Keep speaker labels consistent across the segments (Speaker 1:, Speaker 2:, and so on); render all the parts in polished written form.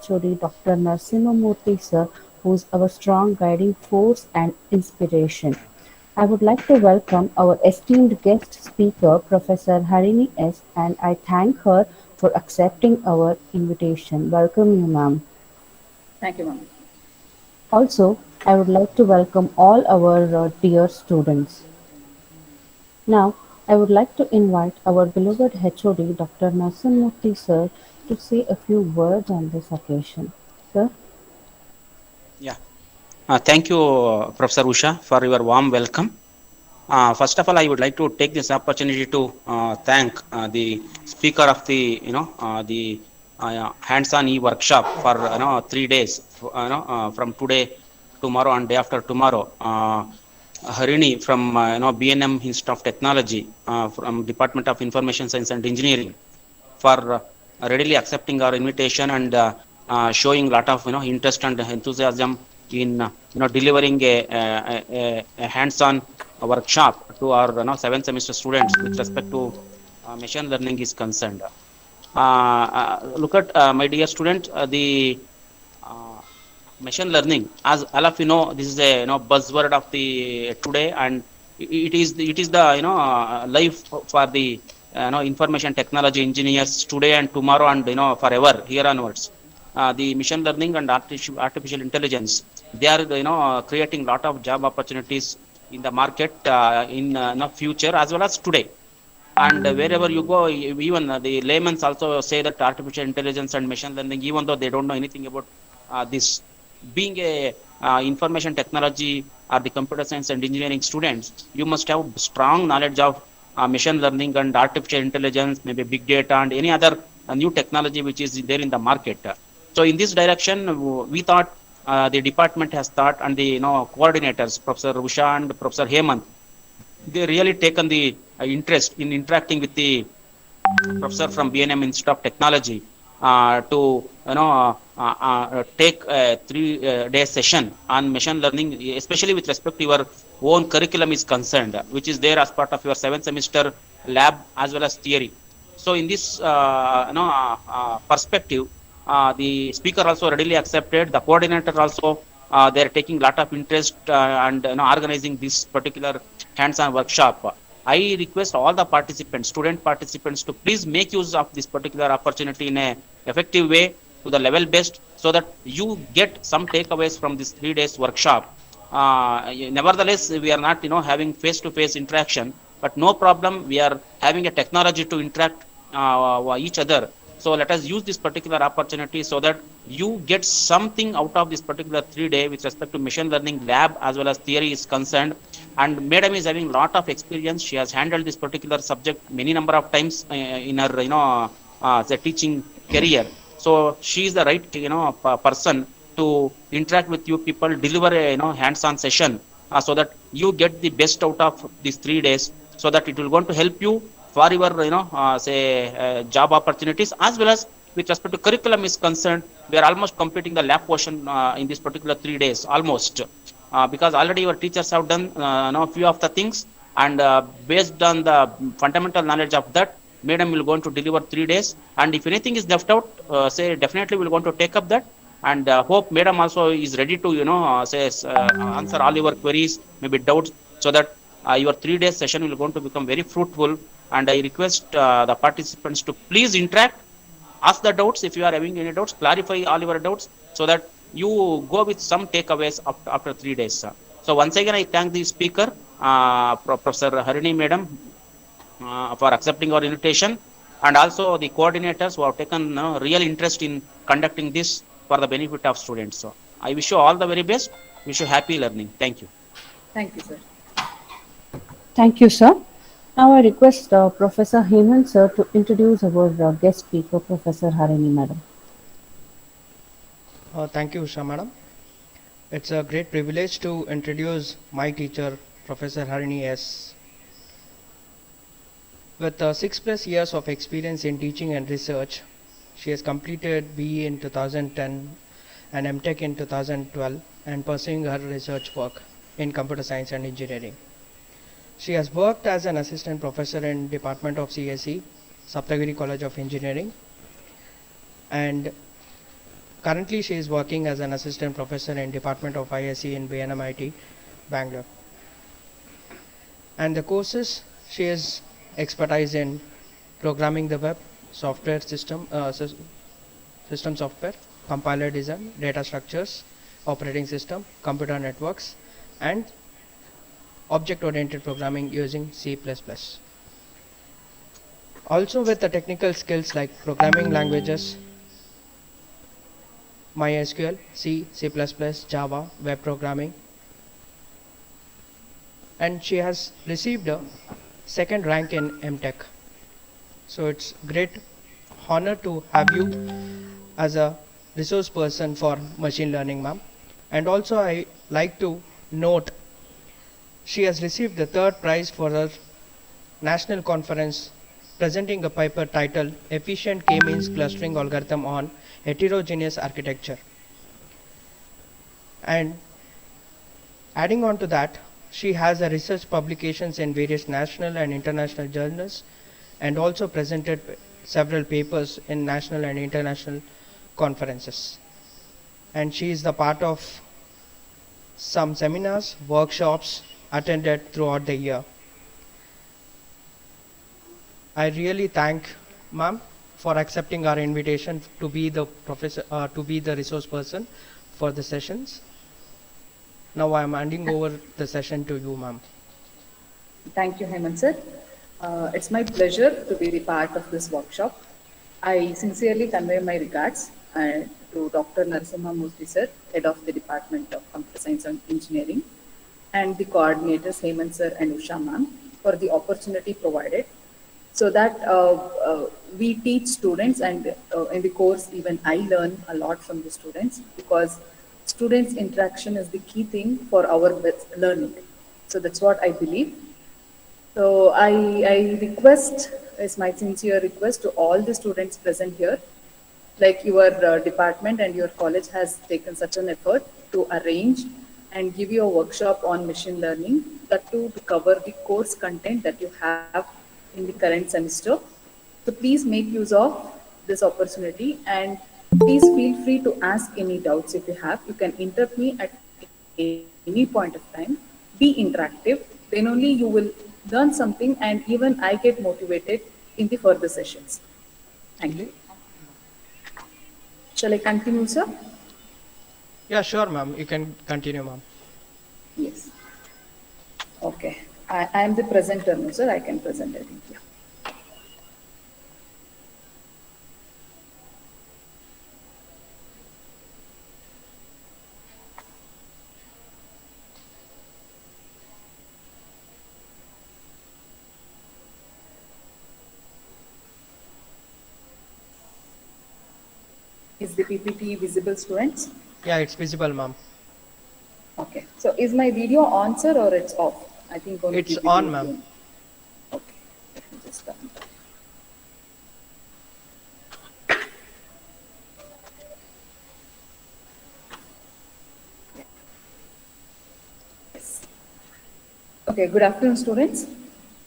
Speaker 1: HOD Dr. Narsimamurthy sir, who is our strong guiding force and inspiration. I would like to welcome our esteemed guest speaker, Professor Harini S., and I thank her for accepting our invitation. Welcome you, ma'am.
Speaker 2: Thank you, ma'am.
Speaker 1: Also, I would like to welcome all our dear students. Now, I would like to invite our beloved HOD, Dr. Narsimamurthy sir, to say a few words on this occasion. Sir?
Speaker 3: Yeah. Thank you, Professor Usha, for your warm welcome. First of all, I would like to take this opportunity to thank the speaker of the hands-on e-workshop for 3 days, from today, tomorrow, and day after tomorrow. Harini from BNM Institute of Technology, from Department of Information Science and Engineering, for readily accepting our invitation and showing lot of interest and enthusiasm in delivering a hands-on workshop to our 7th semester students with respect to machine learning is concerned. Look at my dear student, the uh, machine learning, as all of you know, this is a buzzword of the today, and it is the life for the information technology engineers today and tomorrow and forever here onwards. The machine learning and artificial intelligence, they are creating lot of job opportunities in the market in future as well as today. And wherever you go, even the laymen also say that artificial intelligence and machine learning, even though they don't know anything about this, being a information technology or the computer science and engineering students, you must have strong knowledge of machine learning and artificial intelligence, maybe big data and any other new technology which is there in the market. So in this direction, we thought, the department has thought, and the coordinators, Professor Usha and Professor Hemant, they really taken the interest in interacting with the professor from BNM Institute of Technology to take a 3 day session on machine learning, especially with respect to your own curriculum is concerned, which is there as part of your 7th semester lab as well as theory. So in this perspective, the speaker also readily accepted. The coordinator also, they are taking lot of interest and organizing this particular hands-on workshop. I request all the participants, student participants, to please make use of this particular opportunity in a effective way to the level best, so that you get some takeaways from this 3 days workshop. Nevertheless, we are not having face-to-face interaction, but no problem. We are having a technology to interact each other. So let us use this particular opportunity so that you get something out of this particular 3 day with respect to machine learning lab as well as theory is concerned. And madam is having lot of experience. She has handled this particular subject many number of times in her the teaching career. So she is the right person to interact with you people, deliver a hands-on session, so that you get the best out of these 3 days, so that it will going to help you for your say job opportunities as well as with respect to curriculum is concerned. We are almost completing the lab portion in this particular 3 days almost, because already your teachers have done few of the things, and based on the fundamental knowledge of that, madam will going to deliver 3 days. And if anything is left out, say definitely we're going to take up that. And hope madam also is ready to answer all your queries, maybe doubts, so that your 3 days session will going to become very fruitful. And I request the participants to please interact, ask the doubts. If you are having any doubts, clarify all your doubts, so that you go with some takeaways after 3 days. So once again, I thank the speaker, Professor Harini madam, for accepting our invitation, and also the coordinators who have taken real interest in conducting this for the benefit of students. So I wish you all the very best. Wish you happy learning. Thank you.
Speaker 2: Thank you, sir.
Speaker 1: Thank you, sir. Now I request Professor Hemant sir to introduce our guest speaker, Professor Harini madam.
Speaker 4: Thank you, Usha madam. It's a great privilege to introduce my teacher, Professor Harini S. With 6+ years of experience in teaching and research, she has completed BE in 2010 and MTech in 2012 and pursuing her research work in computer science and engineering. She has worked as an assistant professor in Department of CSE, Saptagiri College of Engineering, and Currently, she is working as an assistant professor in Department of ISE in BNMIT, Bangalore. And the courses she has expertise in programming the web, software system software, compiler design, data structures, operating system, computer networks, and object oriented programming using C++. Also with the technical skills like programming languages, MySQL, C, C++, Java, web programming, and she has received a second rank in MTech. So it's great honor to have you as a resource person for machine learning, ma'am. And also I like to note she has received the third prize for her national conference presenting a paper titled Efficient K-means Clustering Algorithm on Heterogeneous Architecture. And adding on to that, she has a research publications in various national and international journals and also presented several papers in national and international conferences. And she is the part of some seminars, workshops attended throughout the year. I really thank ma'am for accepting our invitation to be the professor, to be the resource person for the sessions. Now I am handing over the session to you, ma'am.
Speaker 2: Thank you, Hemant sir. It's my pleasure to be the part of this workshop. I sincerely convey my regards to Dr. Narasimha Murthy sir, Head of the Department of Computer Science and Engineering, and the coordinators Hemant sir and Usha ma'am for the opportunity provided so that we teach students, and in the course even I learn a lot from the students, because students interaction is the key thing for our learning. So that's what I believe. So I request, is my sincere request to all the students present here, like your department and your college has taken such an effort to arrange and give you a workshop on machine learning, that too to cover the course content that you have in the current semester. So please make use of this opportunity, and please feel free to ask any doubts if you have. You can interrupt me at any point of time. Be interactive. Then only you will learn something, and even I get motivated in the further sessions. Thank you. Shall I continue, sir?
Speaker 4: Yeah, sure, ma'am. You can continue, ma'am.
Speaker 2: Yes. Okay. I am the presenter, no, sir. I can present, I think. Yeah. Is the PPT visible, students?
Speaker 4: Yeah, it's visible, ma'am.
Speaker 2: Okay. So is my video on, sir, or it's off? I think only
Speaker 4: It's
Speaker 2: PPT
Speaker 4: on,
Speaker 2: will be
Speaker 4: ma'am.
Speaker 2: on. Okay. Let me just turn it off. Yes. Okay. Good afternoon, students.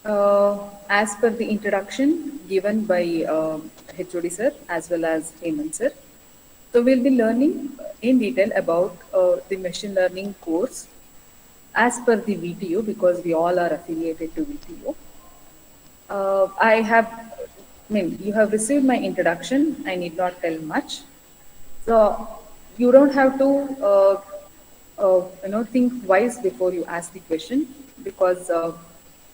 Speaker 2: As per the introduction given by HOD sir as well as Hemant sir, so we'll be learning in detail about the machine learning course as per the VTU, because we all are affiliated to VTU. You have received my introduction. I need not tell much. So you don't have to, think twice before you ask the question, because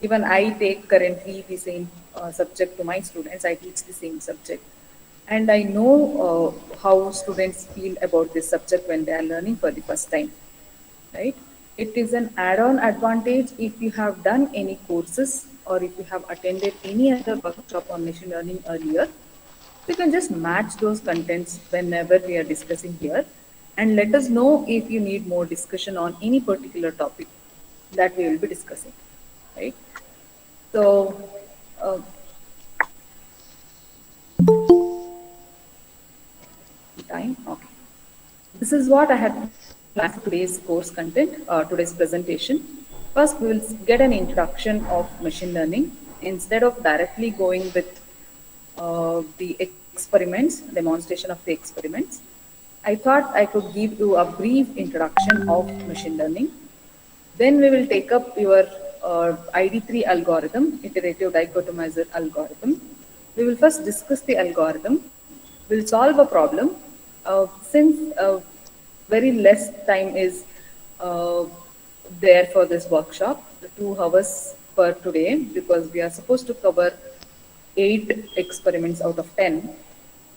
Speaker 2: even I take currently the same subject to my students. I teach the same subject, and I know how students feel about this subject when they are learning for the first time, right? It is an add-on advantage if you have done any courses or if you have attended any other workshop on machine learning earlier. So you can just match those contents whenever we are discussing here, and let us know if you need more discussion on any particular topic that we will be discussing, right? So, uh, time, okay. This is what I had planned for today's course content, today's presentation. First, we will get an introduction of machine learning instead of directly going with the experiments, demonstration of the experiments. I thought I could give you a brief introduction of machine learning. Then we will take up your ID3 algorithm, iterative dichotomizer algorithm. We will first discuss the algorithm. We'll solve a problem. Since very less time is uh, there for this workshop, the 2 hours per today, because we are supposed to cover 8 experiments out of 10.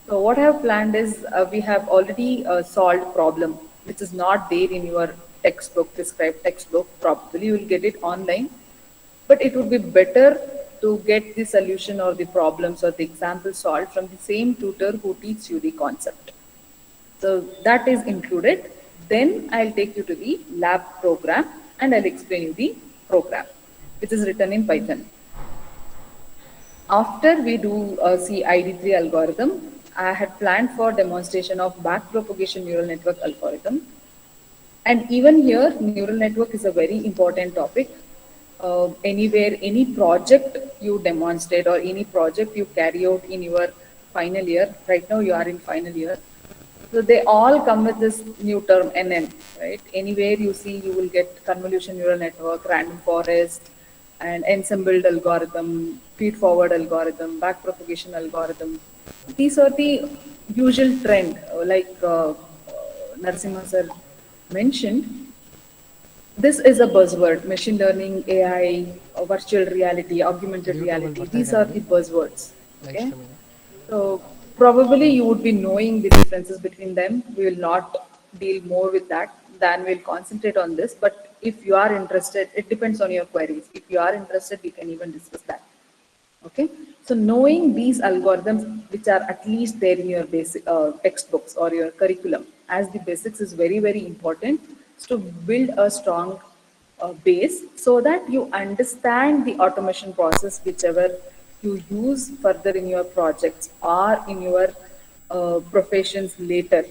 Speaker 2: So what I have planned is we have already solved problem which is not there in your textbook, prescribed textbook. Probably you will get it online, but it would be better to get the solution or the problems or the example solved from the same tutor who teaches you the concept. So that is included. Then I'll take you to the lab program and I'll explain you the program, which is written in Python. After we do see ID3 algorithm, I had planned for demonstration of backpropagation neural network algorithm. And even here, neural network is a very important topic. Anywhere, any project you demonstrate or any project you carry out in your final year, right now you are in final year, so they all come with this new term NN, right? Anywhere you see, you will get convolution neural network, random forest, and ensembled algorithm, feed forward algorithm, backpropagation algorithm. These are the usual trend, like Narasimha sir mentioned. This is a buzzword: machine learning, AI, virtual reality, augmented
Speaker 4: ಯೂಟ್ಯೂಬಲ್ಲಿ
Speaker 2: reality.
Speaker 4: ಬರ್ತಾ
Speaker 2: These
Speaker 4: ಇದೆ
Speaker 2: are
Speaker 4: ನೋಡಿ
Speaker 2: the buzzwords.
Speaker 4: Live
Speaker 2: Okay.
Speaker 4: Streaming.
Speaker 2: So probably you would be knowing the differences between them. We will not deal more with that than we'll concentrate on this. But if you are interested, it depends on your queries. If you are interested, we can even discuss that. Okay, so knowing these algorithms, which are at least there in your basic textbooks or your curriculum, as the basics is very, very important, is to build a strong base so that you understand the automation process, whichever you use further in your projects or in your professions later,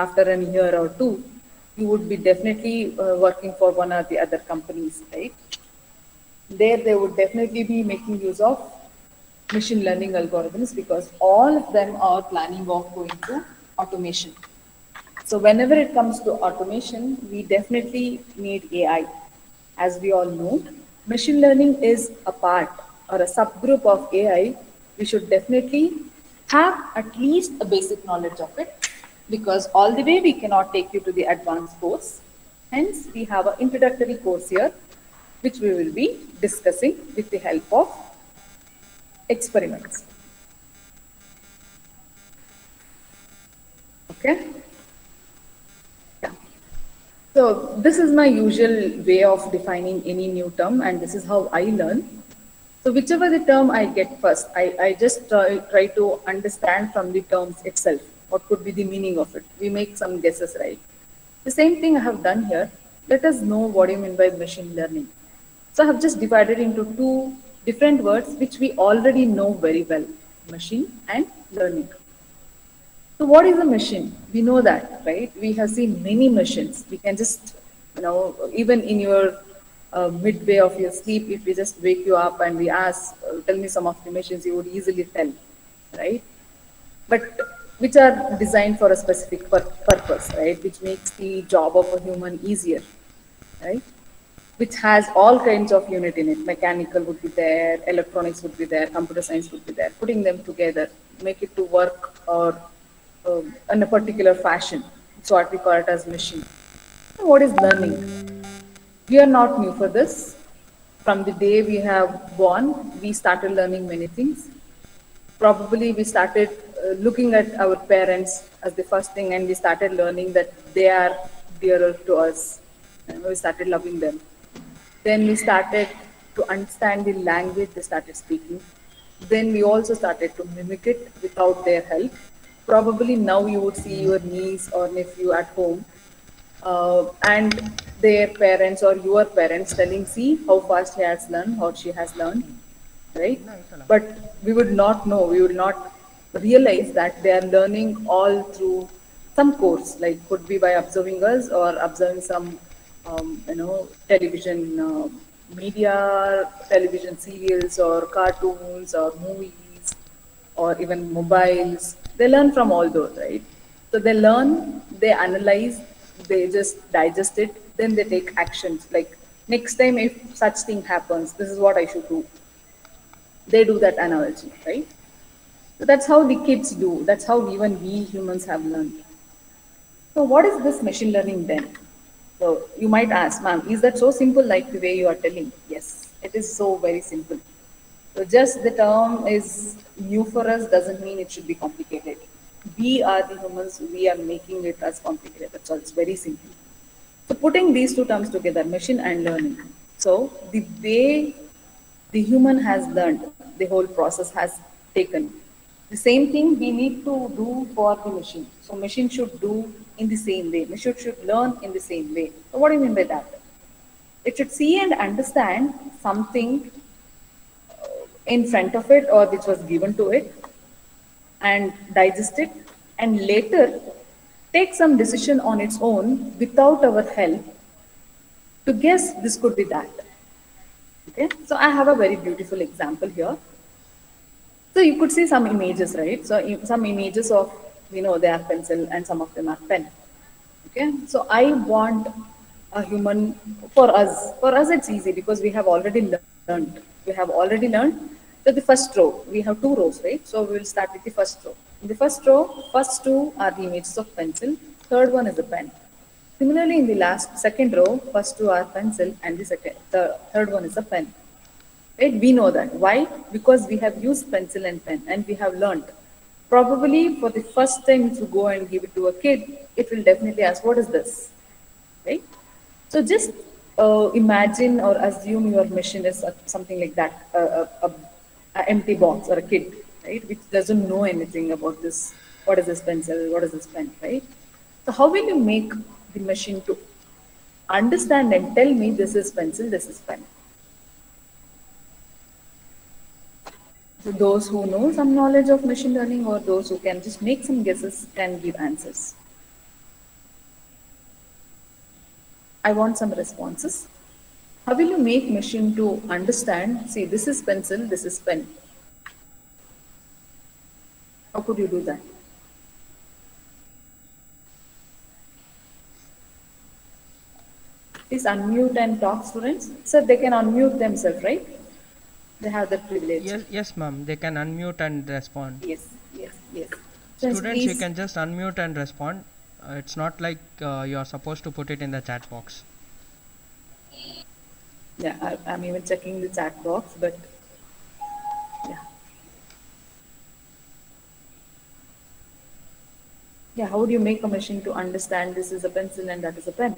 Speaker 2: after a year or two, you would be definitely working for one or the other companies, right? There they would definitely be making use of machine learning algorithms because all of them are planning of going to automation. So whenever it comes to automation, we definitely need AI. As we all know, machine learning is a part or a subgroup of AI. We should definitely have at least a basic knowledge of it because all the way we cannot take you to the advanced course. Hence, we have an introductory course here, which we will be discussing with the help of experiments. Okay? Yeah. So this is my usual way of defining any new term, and this is how I learn. So whichever the term I get first, I just try to understand from the terms itself what could be the meaning of it. We make some guesses, right? The same thing I have done here. Let us know what you mean by machine learning. So I have just divided into two different words which we already know very well: machine and learning. So what is a machine? We know that, right? We have seen many machines. We can just, even in your midway of your sleep, if we just wake you up and we ask, tell me some of the machines, you would easily tell, right? But which are designed for a specific purpose, right? Which makes the job of a human easier, right? Which has all kinds of unit in it. Mechanical would be there, electronics would be there, computer science would be there. Putting them together, make it to work or in a particular fashion. It's what we call it as machine. And what is learning? We are not new for this. From the day we have born, we started learning many things. Probably we started looking at our parents as the first thing, and we started learning that they are dearer to us. And we started loving them. Then we started to understand the language they started speaking. Then we also started to mimic it without their help. Probably now you would see your niece or nephew at home and their parents or your parents telling, see how fast he has learned or she has learned, right? But we would not know, we would not realize that they are learning all through some course, like could be by observing us or observing some, television media, television serials or cartoons or movies or even mobiles. They learn from all those, right? So they learn, they analyze, they just digest it, then they take actions. Like next time if such thing happens, this is what I should do. They do that analogy, right? So that's how the kids do. That's how even we humans have learned. So what is this machine learning then? So you might ask, ma'am, is that so simple like the way you are telling? Yes, it is so very simple. So just the term is new for us doesn't mean it should be complicated. We are the humans, we are making it as complicated. That's all. It's very simple. So putting these two terms together, machine and learning. So the way the human has learned, the whole process has taken. The same thing we need to do for the machine. So machine should do in the same way. Machine should learn in the same way. So what do you mean by that? It should see and understand something in front of it or which was given to it and digest it and later take some decision on its own without our help to guess this could be that. Okay, so I have a very beautiful example here. So you could see some images, right? So some images of, they are pencil and some of them are pen. Okay, so I want a human, for us it's easy because we have already learned. We have already learned. So the first row, we have two rows, right? So we will start with the first row. In the first row, first two are the images of pencil, third one is a pen. Similarly, in the last second row, first two are pencil and the third one is a pen. Right? We know that. Why? Because we have used pencil and pen and we have learned. Probably for the first time, if you go and give it to a kid, it will definitely ask, what is this? Right? So just imagine or assume your mission is something like that, a empty box or a kid, right? Which doesn't know anything about this. What is this pencil? What is this pen, right? So how will you make the machine to understand and tell me this is pencil, this is pen? So those who know some knowledge of machine learning or those who can just make some guesses can give answers. I want some responses. How will you make machine to understand, see this is pencil, this is pen? How could you do that? Please unmute and talk, students. So they can unmute themselves, right? They have that privilege.
Speaker 4: Yes, ma'am. They can unmute and respond.
Speaker 2: Yes, yes, yes. Students,
Speaker 4: Students, you
Speaker 2: please.
Speaker 4: can just unmute and respond. It's not like you're supposed to put it in the chat box.
Speaker 2: Yeah, I'm even checking the chat box, but yeah. Yeah, how do you make a machine to understand this is a pencil and that is a pen?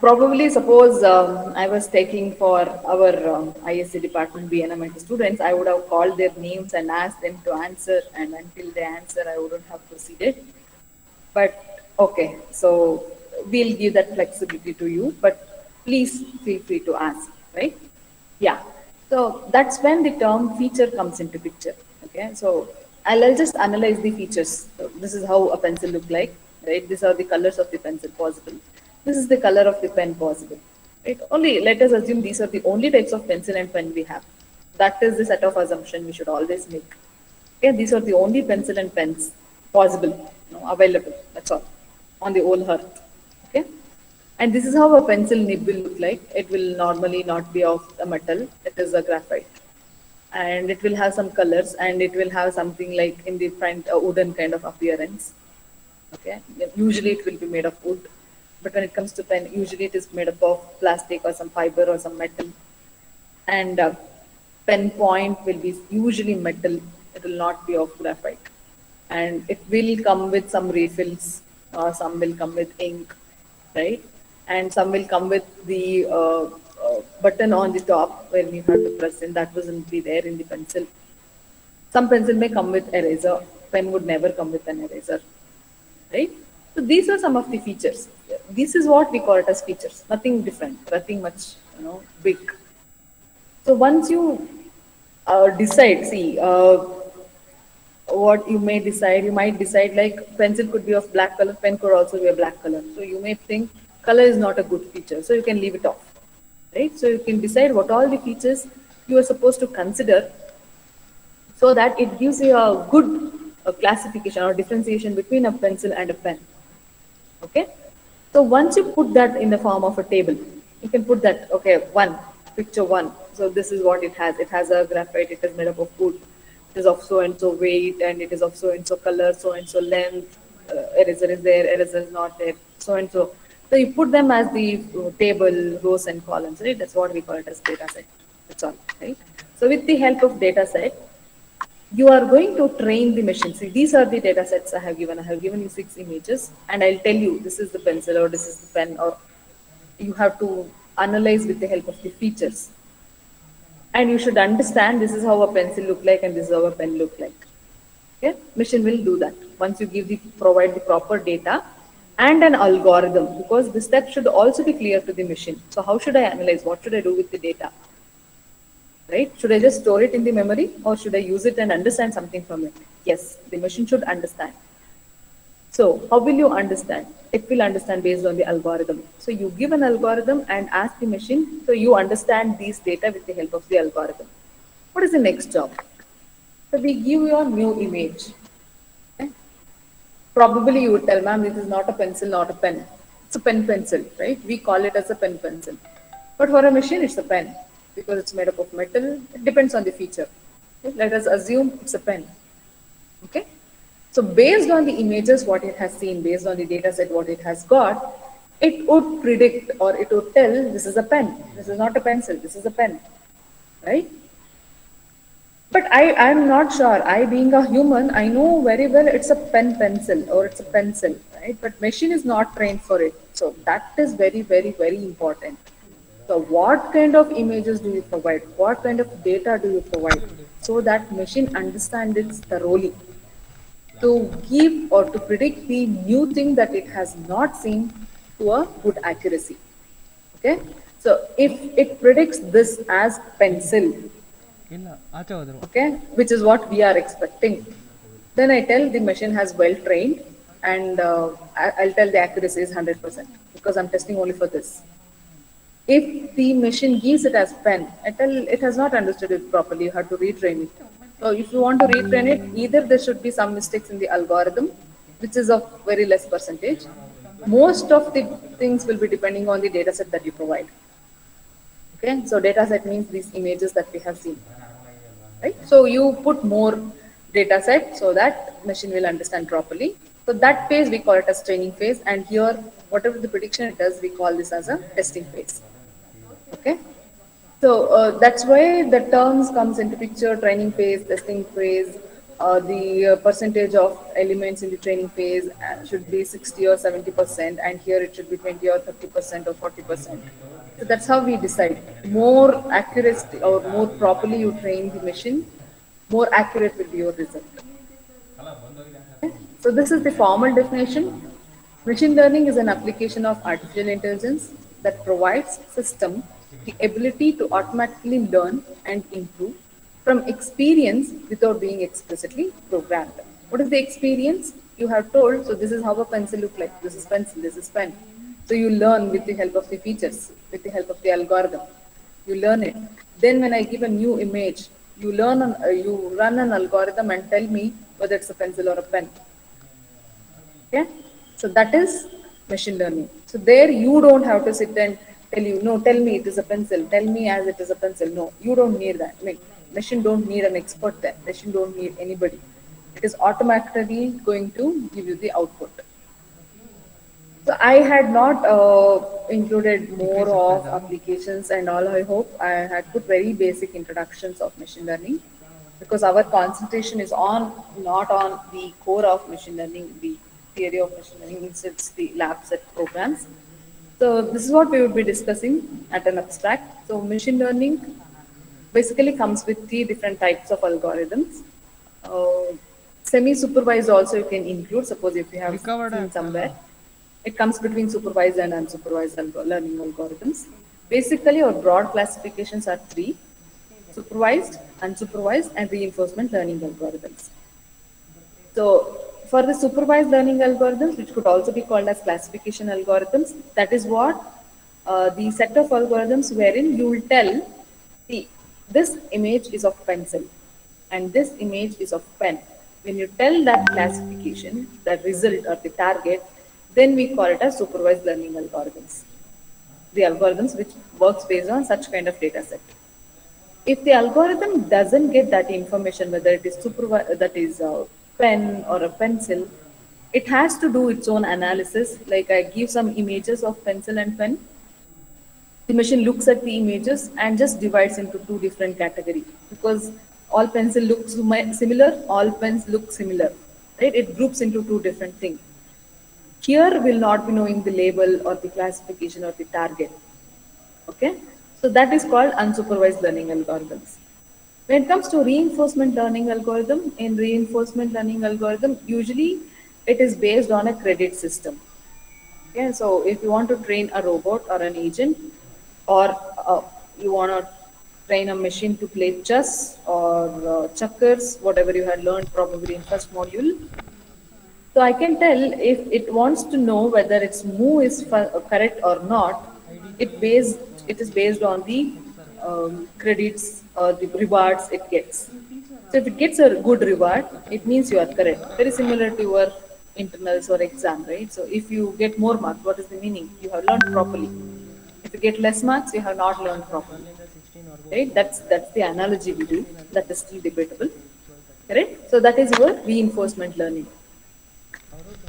Speaker 2: Probably, suppose I was taking for our ISC department BNM IT students, I would have called their names and asked them to answer, and until they answer, I wouldn't have proceeded. But okay, so we'll give that flexibility to you, but please feel free to ask, right? Yeah. So that's when the term feature comes into picture. Okay. So I'll just analyze the features. So this is how a pencil look like, right? These are the colors of the pencil possible. This is the color of the pen possible. Right? Only let us assume these are the only types of pencil and pen we have. That is the set of assumption we should always make. Okay, these are the only pencil and pens possible, available. That's all on the whole earth. Okay, and this is how a pencil nib will look like. It will normally not be of a metal. It is a graphite, and it will have some colors, and it will have something like in the front a wooden kind of appearance. Okay, usually it will be made of wood, but when it comes to pen, usually it is made up of plastic or some fiber or some metal, and pen point will be usually metal. It will not be of graphite, and it will come with some refills, or some will come with ink, right? And some will come with the button on the top where you have to press in. That wasn't be there in the pencil. Some pencil may come with eraser. Pen would never come with an eraser, right? So these are some of the features. This is what we call it as features. Nothing different, nothing much, big. So once you decide, see, what you may decide, you might decide like pencil could be of black color, pen could also be a black color. So you may think Color is not a good feature, so you can leave it off, right? So you can decide what all the features you are supposed to consider so that it gives you a good classification or differentiation between a pencil and a pen. Okay, so once you put that in the form of a table, you can put that, okay, one, picture one. So this is what it has. It has a graphite, it is made up of wood, it is of so and so weight, and it is of so and so color, so and so length. Eraser is there, eraser is not there, so and so. So you put them as the table, rows and columns, right? That's what we call it as data set. That's all, right? So with the help of data set, you are going to train the machine. See, these are the data sets I have given. I have given you 6 images, and I'll tell you this is the pencil or this is the pen, or you have to analyze with the help of the features. And you should understand this is how a pencil look like and this is how a pen look like. Okay, machine will do that once you provide the proper data and an algorithm, because the step should also be clear to the machine. So how should I analyze? What should I do with the data? Right? Should I just store it in the memory or should I use it and understand something from it? Yes, the machine should understand. So how will you understand? It will understand based on the algorithm. So you give an algorithm and ask the machine, so you understand these data with the help of the algorithm. What is the next job? So we give you a new image. Okay? Probably you would tell, ma'am, this is not a pencil, not a pen. It's a pen pencil, right? We call it as a pen pencil. But for a machine, it's a pen because it's made up of metal. It depends on the feature. Okay? Let us assume it's a pen. Okay. So based on the images, what it has seen, based on the data set, what it has got, it would predict or it would tell this is a pen, this is not a pencil, this is a pen, right? But I'm not sure. I, being a human, I know very well it's a pen pencil or it's a pencil, right? But machine is not trained for it. So that is very, very, very important. So what kind of images do you provide? What kind of data do you provide? So that machine understands it thoroughly to give or to predict the new thing that it has not seen to a good accuracy. Okay. So if it predicts this as pencil, okay, which is what we are expecting, then I tell the machine has well trained and I'll tell the accuracy is 100% because I'm testing only for this. If the machine gives it as pen, I tell it has not understood it properly, you have to retrain it. So if you want to retrain it, either there should be some mistakes in the algorithm, which is of very less percentage. Most of the things will be depending on the data set that you provide. Okay, so data set means these images that we have seen, right? So you put more data set so that machine will understand properly. So that phase we call it as training phase, and here whatever the prediction it does, we call this as a testing phase. Okay, so that's why the terms comes into picture: training phase, testing phase. The percentage of elements in the training phase should be 60 or 70%, and here it should be 20 or 30% or 40%. So that's how we decide. More accurate or more properly you train the machine, more accurate will be your result. So this is the formal definition. Machine learning is an application of artificial intelligence that provides system the ability to automatically learn and improve from experience without being explicitly programmed. What is the experience? You have told, so this is how a pencil looks like. This is pencil, this is pen. So you learn with the help of the features, with the help of the algorithm. You learn it. Then when I give a new image, you run an algorithm and tell me whether it's a pencil or a pen. Okay, so that is machine learning. So there you don't have to sit and tell me it is a pencil, tell me as it is a pencil. No, you don't need that. I mean, machine don't need an expert there. Machine don't need anybody. It is automatically going to give you the output. So I had not included more of applications and all. I hope I had put very basic introductions of machine learning because our concentration is on not on the core of machine learning, the theory of machine learning, it's the lab set programs. So this is what we would be discussing at an abstract. So machine learning basically comes with three different types of algorithms. Semi-supervised also you can include. Suppose if you have seen somewhere, it comes between supervised and unsupervised learning algorithms. Basically, our broad classifications are three: supervised, unsupervised, and reinforcement learning algorithms. So For the supervised learning algorithms, which could also be called as classification algorithms, that is what the set of algorithms wherein you will tell, see, this image is of pencil and this image is of pen. When you tell that classification, the result or the target, then we call it as supervised learning algorithms. The algorithms which works based on such kind of data set. If the algorithm doesn't get that information, whether it is that is a pen or a pencil, it has to do its own analysis. Like I give some images of pencil and pen, the machine looks at the images and just divides into two different categories because all pencil looks similar, all pens look similar, right? It groups into two different things. Here will not be knowing the label or the classification or the target. Okay, so that is called unsupervised learning algorithms. When it comes to reinforcement learning algorithm, in reinforcement learning algorithm, usually it is based on a credit system. Okay, so if you want to train a robot or an agent, or you want to train a machine to play chess or checkers, whatever you had learned probably in first module, so I can tell if it wants to know whether its move is correct or not. It is based on the credits or the rewards it gets. So if it gets a good reward, it means you are correct. Very similar to your internals or exam, right? So if you get more marks, what is the meaning? You have learned properly. If you get less marks, you have not learned properly. Right? That's the analogy we do. That is still debatable. Correct? So that is your reinforcement learning.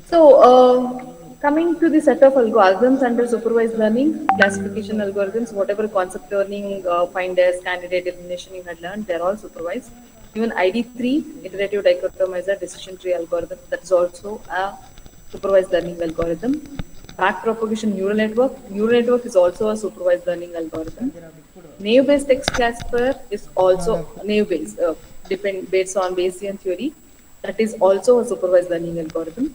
Speaker 2: So, coming to the set of algorithms under supervised learning, classification algorithms, whatever concept learning, finders, candidate elimination you had learned, they're all supervised. Even ID3, iterative dichotomizer decision tree algorithm, that is also a supervised learning algorithm. Backpropagation neural network is also a supervised learning algorithm. Naive-based text classifier is also naive-based, based on Bayesian theory. That is also a supervised learning algorithm.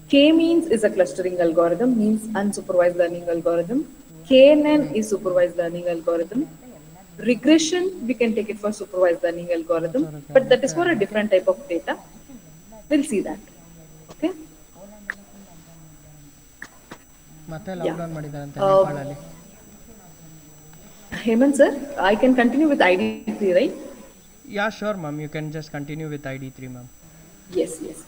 Speaker 2: K-means is a clustering algorithm, means unsupervised learning algorithm. KNN is supervised learning algorithm. Regression, we can take it for supervised learning algorithm, but that is for a different type of data. We'll see that. Okay?
Speaker 4: ಮತ್ತೆ
Speaker 2: Yeah.
Speaker 4: Lockdown ಮಾಡಿದಾರಂತೆ
Speaker 2: Uh,
Speaker 4: ನೇಪಾಳಲ್ಲಿ.
Speaker 2: Hemant sir, I can continue with ID3, right?
Speaker 4: Yeah, sure, ma'am. You can just continue with ID3, ma'am.
Speaker 2: Yes, yes.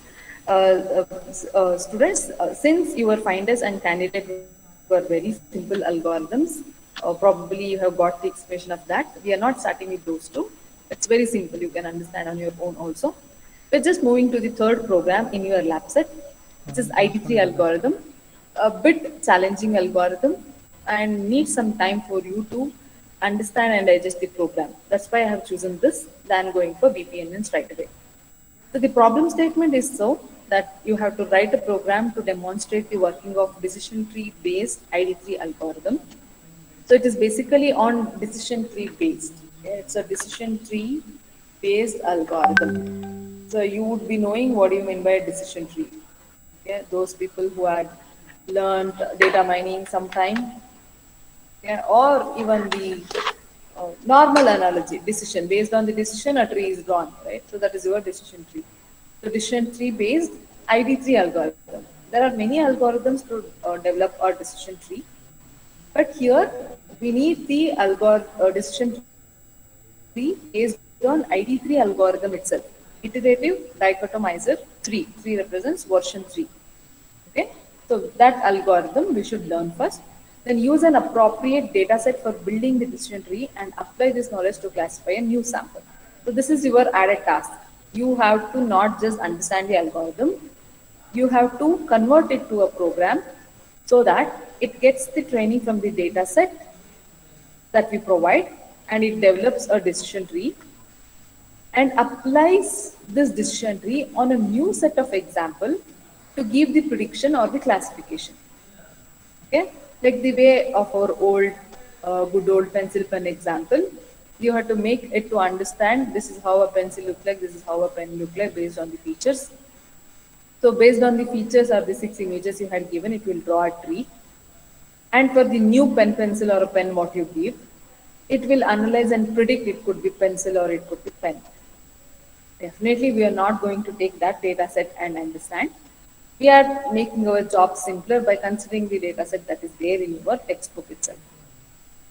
Speaker 2: Students, since your finders and candidate were very simple algorithms, probably you have got the explanation of that. We are not starting with those two. It's very simple. You can understand on your own also. We're just moving to the third program in your lab set, which is ID3 algorithm. A bit challenging algorithm and needs some time for you to understand and digest the program. That's why I have chosen this than going for BPNN straight away. So the problem statement is so that you have to write a program to demonstrate the working of decision tree based ID3 algorithm. So it is basically on decision tree based. Okay? It's a decision tree based algorithm. So you would be knowing what do you mean by a decision tree. Okay? Those people who had learned data mining sometime, yeah, or even the normal analogy, decision. Based on the decision, a tree is drawn, right? So that is your decision tree. So decision tree based ID3 algorithm. There are many algorithms to develop a decision tree, but here we need the decision tree based on ID3 algorithm itself. Iterative dichotomizer 3. 3 represents version 3. Okay, so that algorithm we should learn first. Then use an appropriate data set for building the decision tree and apply this knowledge to classify a new sample. So this is your added task. You have to not just understand the algorithm, you have to convert it to a program so that it gets the training from the data set that we provide and it develops a decision tree and applies this decision tree on a new set of example to give the prediction or the classification. Okay, like the way of our old, good old pencil pen example, you have to make it to understand this is how a pencil look like, this is how a pen look like based on the features. So based on the features or the 6 images you had given, it will draw a tree. And for the new pen, pencil or a pen what you give, it will analyze and predict it could be pencil or it could be pen. Definitely, we are not going to take that data set and understand. We are making our job simpler by considering the data set that is there in your textbook itself.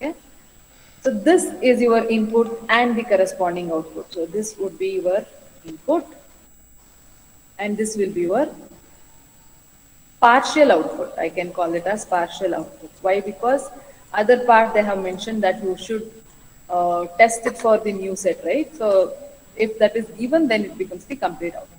Speaker 2: Okay? So this is your input and the corresponding output. So this would be your input and this will be your partial output. I can call it as partial output. Why? Because other part they have mentioned that you should test it for the new set, right? So if that is given, then it becomes the complete output.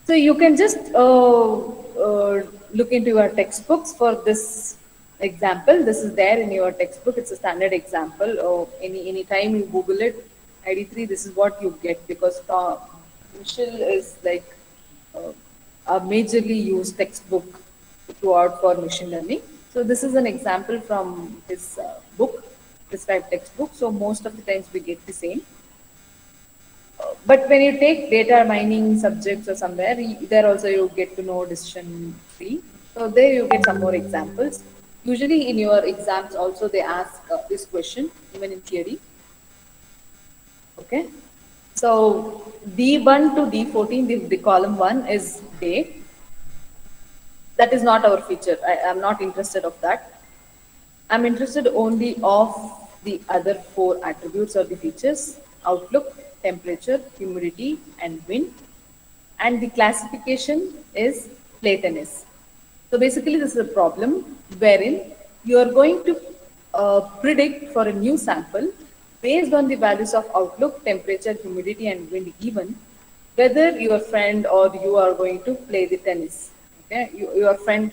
Speaker 2: So you can just look into your textbooks for this example. This is there in your textbook. It's a standard example. Any time you Google it, ID3, this is what you get because Michelle is like uh, a majorly used textbook throughout for machine learning. So this is an example from his book, prescribed textbook. So most of the times we get the same. But when you take data mining subjects or somewhere, there also you get to know decision tree. So there you get some more examples. Usually in your exams also they ask this question, even in theory. Okay. So D1 to D14, the column 1 is day. That is not our feature. I am not interested of that. I'm interested only of the other four attributes or the features: outlook, temperature, humidity, and wind. And the classification is lateness. So basically, this is a problem wherein you are going to predict for a new sample based on the values of outlook, temperature, humidity, and wind given, whether your friend or you are going to play the tennis. Okay, your friend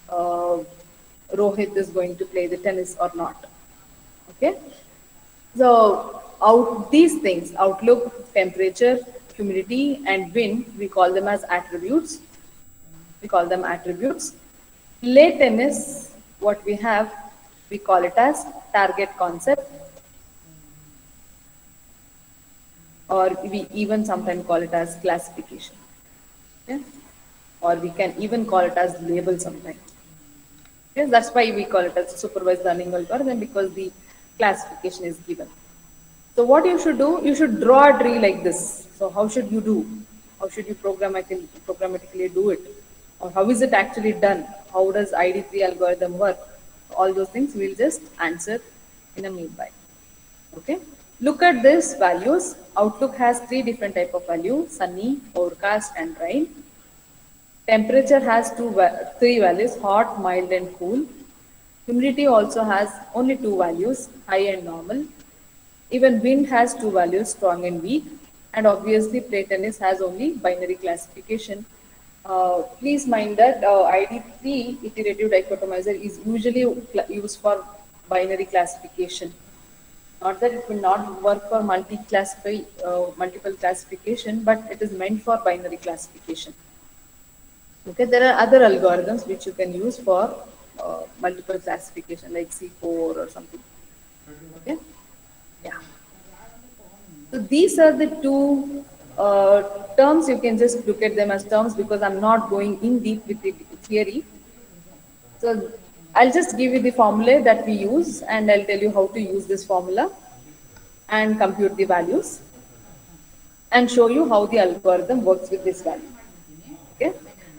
Speaker 2: uh, Rohit is going to play the tennis or not. Okay, so out these things, outlook, temperature, humidity, and wind, we call them as attributes. We call them attributes. Lateness, what we have, we call it as target concept, or we even sometimes call it as classification. Okay? Or we can even call it as label sometimes. Yes, that's why we call it as supervised learning algorithm because the classification is given. So what you should do, you should draw a tree like this. So how should you do? How should you programmatically do it? Or how is it actually done? How does ID3 algorithm work? All those things we'll just answer in a meanwhile. Okay. Look at this values. Outlook has three different type of value: sunny, overcast, and rain. Temperature has three values: hot, mild, and cool. Humidity also has only two values: high and normal. Even wind has two values: strong and weak. And obviously, Platonist has only binary classification. Please mind that ID3 iterative dichotomizer is usually used for binary classification. Not that it will not work for multiple classification, but it is meant for binary classification. Okay, there are other algorithms which you can use for multiple classification, like C4 or something. Okay, yeah. So these are the two terms. You can just look at them as terms because I'm not going in deep with the theory. So I'll just give you the formula that we use, and I'll tell you how to use this formula and compute the values and show you how the algorithm works with this value. Okay.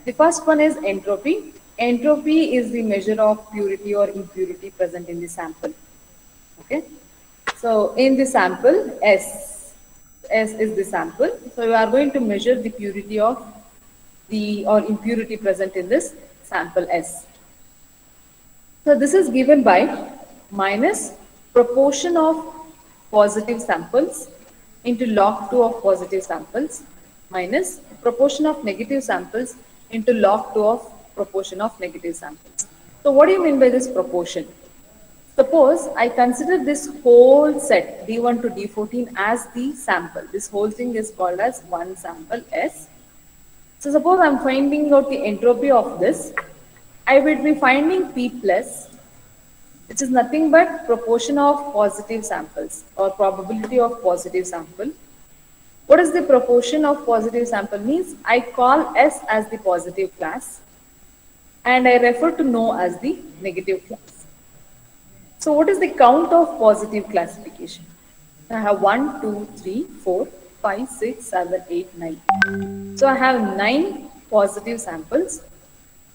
Speaker 2: The first one is entropy. Entropy is the measure of purity or impurity present in the sample. Okay. So in the sample, S is the sample. So you are going to measure the purity of the or impurity present in this sample S. So this is given by minus proportion of positive samples into log 2 of positive samples minus proportion of negative samples into log 2 of proportion of negative samples. So what do you mean by this proportion? Suppose I consider this whole set D1 to D14 as the sample. This whole thing is called as one sample S. So suppose I'm finding out the entropy of this. I will be finding P plus, which is nothing but proportion of positive samples or probability of positive sample. What is the proportion of positive sample means? I call S as the positive class and I refer to no as the negative class. So what is the count of positive classification? I have 1, 2, 3, 4. 5, 6, 7, 8, 9. So I have 9 positive samples.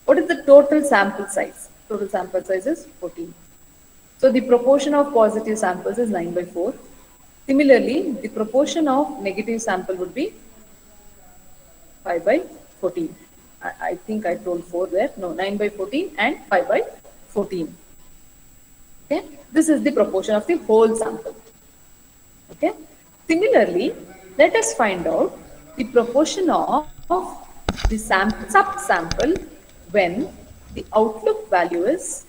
Speaker 2: What is the total sample size? Total sample size is 14. So the proportion of positive samples is 9 by 4. Similarly, the proportion of negative sample would be 5 by 14. I think I told 4 there. No, 9 by 14 and 5 by 14. Okay, this is the proportion of the whole sample. Okay, similarly, let us find out the proportion of the subsample when the outlook value is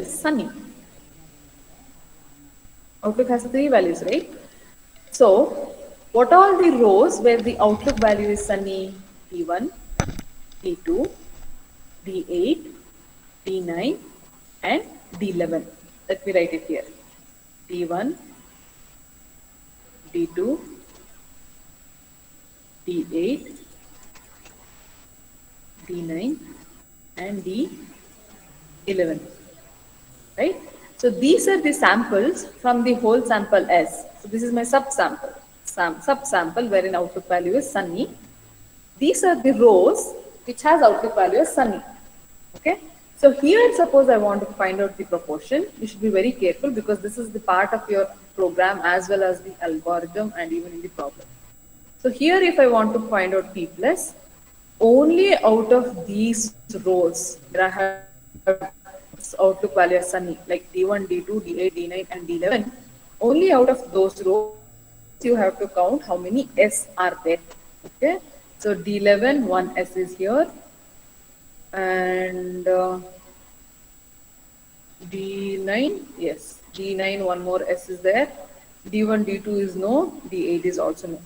Speaker 2: sunny. Outlook has 3 values, right? So, what are the rows where the outlook value is sunny? D1, D2, D8, D9 and D11. Let me write it here. D1, D2, D8, D9 and D11. Right? So these are the samples from the whole sample S. So this is my subsample. Subsample wherein outlook value is sunny. These are the rows which has outlook value as sunny. Okay. So here suppose I want to find out the proportion. You should be very careful because this is the part of your program as well as the algorithm and even in the problem. So here if I want to find out P plus, only out of these rows where I have outlook value as sunny like D1, D2, D8, D9 and D11, only out of those rows you have to count how many S are there. Okay. So D11, one S is here and D9, yes, D9, one more S is there. D1, D2 is no, D8 is also no.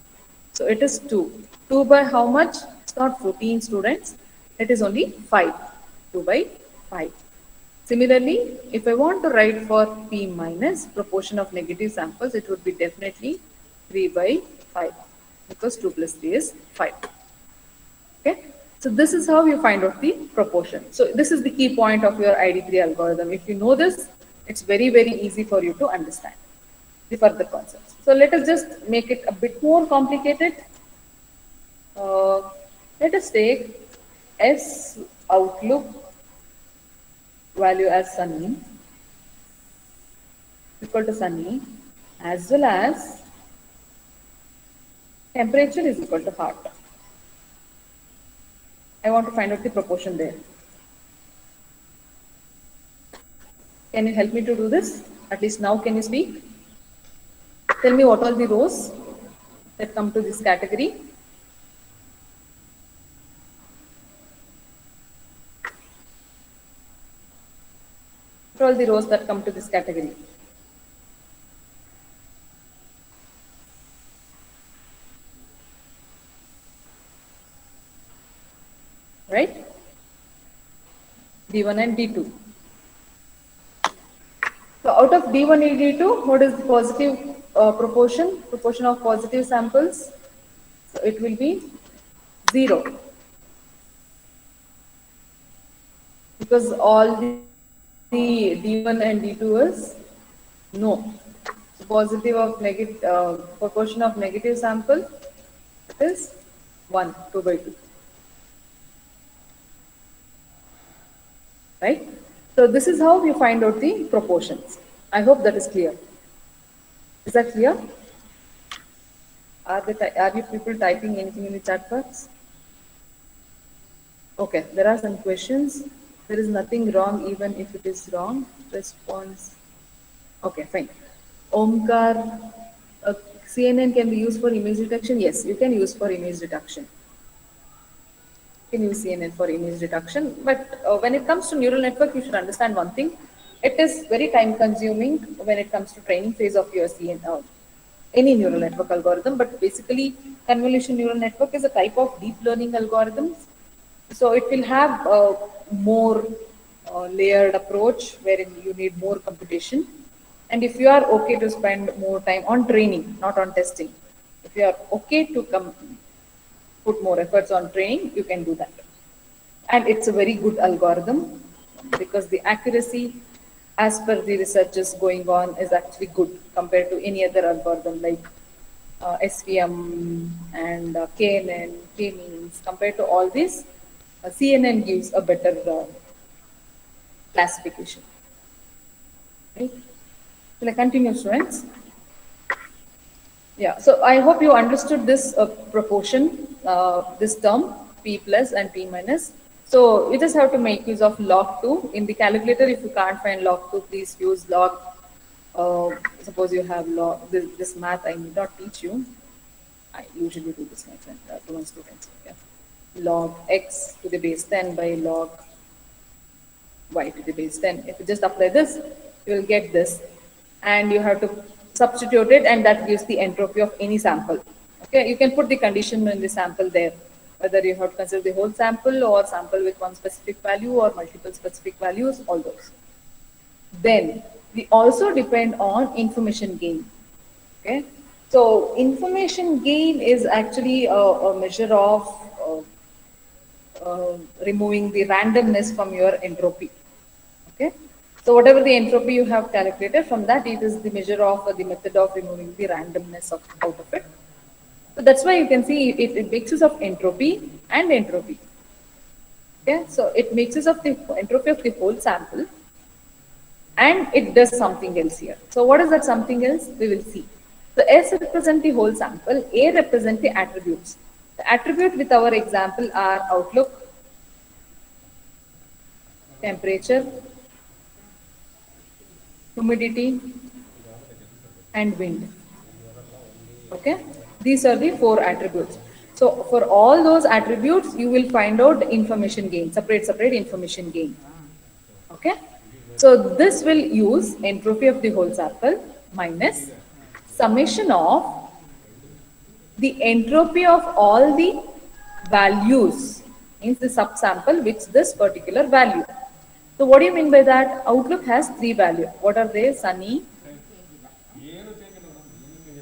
Speaker 2: So it is 2. 2 by how much? It's not 14 students. It is only 5. 2 by 5. Similarly, if I want to write for P minus proportion of negative samples, it would be definitely 3 by 5 because 2 plus 3 is 5. Okay. So this is how you find out the proportion. So this is the key point of your ID3 algorithm. If you know this, it's very, very easy for you to understand the further concepts. So let us just make it a bit more complicated. Let us take S outlook value as sunny equal to sunny as well as temperature is equal to hot. I want to find out the proportion there. Can you help me to do this? At least now can you speak? Tell me what are the rows that come to this category. What are all the rows that come to this category? Right? D1 and D2. So out of D1 and D2, what is the positive proportion of positive samples? So it will be 0. Because all the D1 and D2 is no. So positive of negative proportion of negative sample is 1, 2 by 2. Right? So this is how we find out the proportions. I hope that is clear. Is that clear? Are you people typing anything in the chat box? Okay, there are some questions. There is nothing wrong even if it is wrong. Response. Okay, fine. Omkar, CNN can be used for image detection? Yes, you can use for image detection. Can use CNN for image detection. But when it comes to neural network, you should understand one thing. It is very time consuming when it comes to training phase of your CNN, any neural network algorithm. But basically, convolution neural network is a type of deep learning algorithms. So it will have a more layered approach wherein you need more computation. And if you are okay to spend more time on training, not on testing, if you are okay to put more efforts on training, you can do that. And it's a very good algorithm because the accuracy as per the researches going on, is actually good compared to any other algorithm like SVM and KNN, K-means. Compared to all these, CNN gives a better classification. Right? Will I continue, students? Yeah, so I hope you understood this proportion, this term, P plus and P minus. So you just have to make use of log 2. In the calculator, if you can't find log 2, please use log, suppose you have log, this math I need not teach you. I usually do this, my friend, to my students. Yeah. Log x to the base 10 by log y to the base 10. If you just apply this, you will get this. And you have to substitute it, and that gives the entropy of any sample. Okay, you can put the condition in the sample there, whether you have to consider the whole sample or sample with one specific value or multiple specific values, all those. Then we also depend on information gain. Okay, so information gain is actually a measure of removing the randomness from your entropy. Okay, so whatever the entropy you have calculated, from that it is the measure of the method of removing the randomness out of it. So that's why you can see it makes use of entropy and entropy. Okay, so it makes use of the entropy of the whole sample, and it does something else here. So what is that something else? We will see. So S represent the whole sample, A represent the attributes. The attribute with our example are outlook, temperature, humidity, and wind. Okay, these are the 4 attributes. So for all those attributes, you will find out information gain, separate information gain. Okay, so this will use entropy of the whole sample minus summation of the entropy of all the values, means the subsample which this particular value. So what do you mean by that? Outlook has 3 values. What are they? Sunny,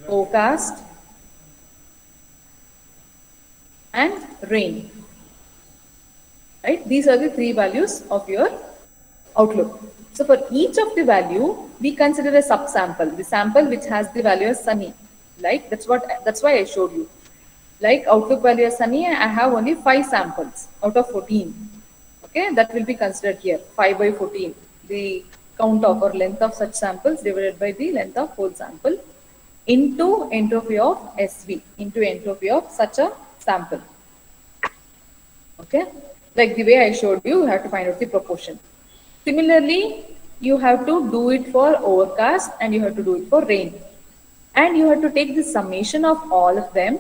Speaker 2: overcast, and rain. Right? These are the 3 values of your outlook. So for each of the value, we consider a subsample, the sample which has the value as sunny. Like that's why I showed you. Like outlook value as sunny, I have only 5 samples out of 14. Okay, that will be considered here, 5 by 14. The count of or length of such samples divided by the length of whole sample into entropy of SV, into entropy of such a sample. Okay, like the way I showed you, you have to find out the proportion. Similarly, you have to do it for overcast and you have to do it for rain. And you have to take the summation of all of them,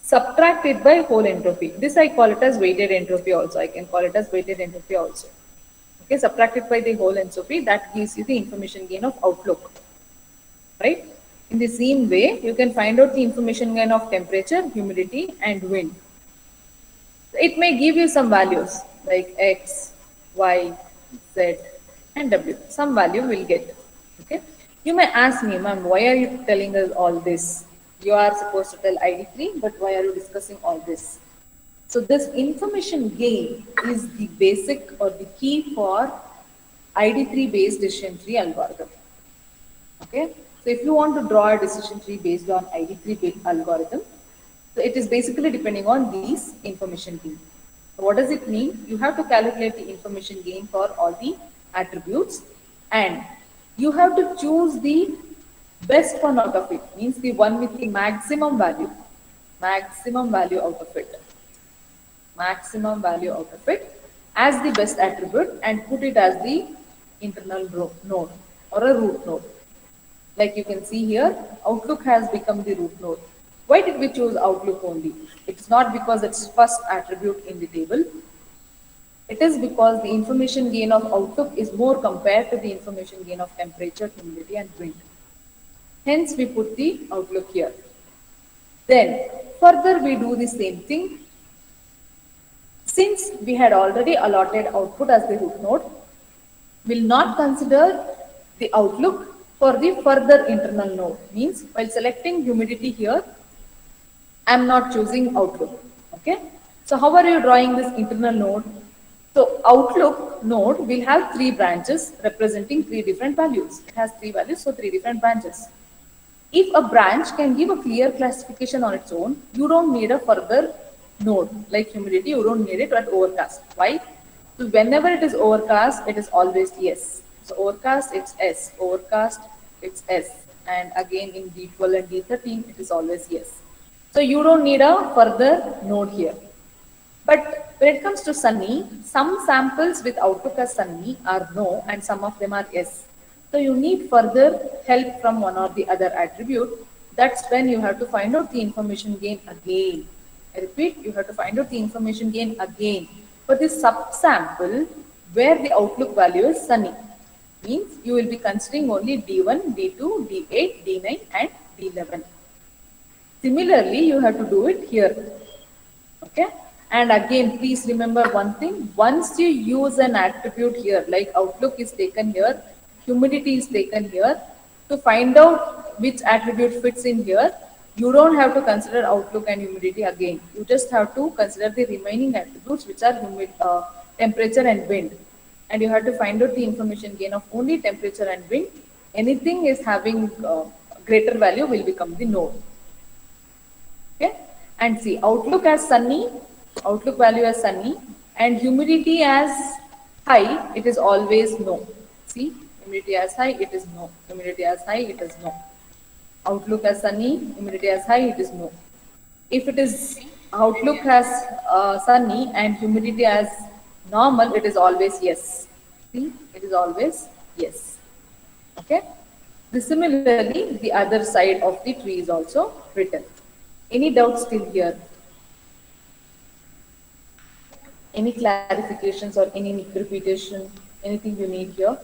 Speaker 2: subtract it by whole entropy. This I call it as weighted entropy also. I can call it as weighted entropy also. Okay, subtract it by the whole entropy, that gives you the information gain of outlook. Right? In the same way, you can find out the information gain of temperature, humidity, and wind. It may give you some values like X, Y, Z, and W. Some value will get. Okay. You may ask me, ma'am, why are you telling us all this? You are supposed to tell ID3, but why are you discussing all this? So this information gain is the basic or the key for ID3 based decision tree algorithm. Okay. So if you want to draw a decision tree based on ID3 based algorithm, so it is basically depending on these information gain. So what does it mean? You have to calculate the information gain for all the attributes, and you have to choose the best one out of it, means the one with the maximum value out of it, as the best attribute, and put it as the internal node or a root node. Like you can see here, outlook has become the root node. Why did we choose outlook only? It's not because it's first attribute in the table. It is because the information gain of outlook is more compared to the information gain of temperature, humidity, and wind. Hence, we put the outlook here. Then, further we do the same thing. Since we had already allotted output as the root node, we'll not consider the outlook for the further internal node. Means, while selecting humidity here, I'm not choosing outlook. Okay. So how are you drawing this internal node? So Outlook node will have three branches representing three different values. It has three values, so three different branches. If a branch can give a clear classification on its own, you don't need a further node like humidity. You don't need it at overcast. Why? So whenever it is overcast, it is always yes. So overcast, it's S. Overcast, it's S. And again in D12 and D13, it is always yes. So you don't need a further node here. But when it comes to sunny, some samples with outlook as sunny are no and some of them are yes. So you need further help from one or the other attribute. That's when you have to find out the information gain again. I repeat, you have to find out the information gain again for this subsample where the outlook value is sunny. Means you will be considering only D1, D2, D8, D9 and D11. Similarly, you have to do it here. Okay. And again, please remember one thing. Once you use an attribute here, like outlook is taken here, humidity is taken here, to find out which attribute fits in here, you don't have to consider outlook and humidity again. You just have to consider the remaining attributes, which are temperature and wind. And you have to find out the information gain of only temperature and wind. Anything is having greater value will become the node. Okay. And see, outlook as sunny, outlook value as sunny, and humidity as high, it is always no. See, humidity as high, it is no. Humidity as high, it is no. Outlook as sunny, humidity as high, it is no. If it is outlook as sunny and humidity as normal, it is always yes. See, it is always yes. Okay. Similarly, the other side of the tree is also written. Any doubts still here? Any clarifications or any repetition? Anything you need here?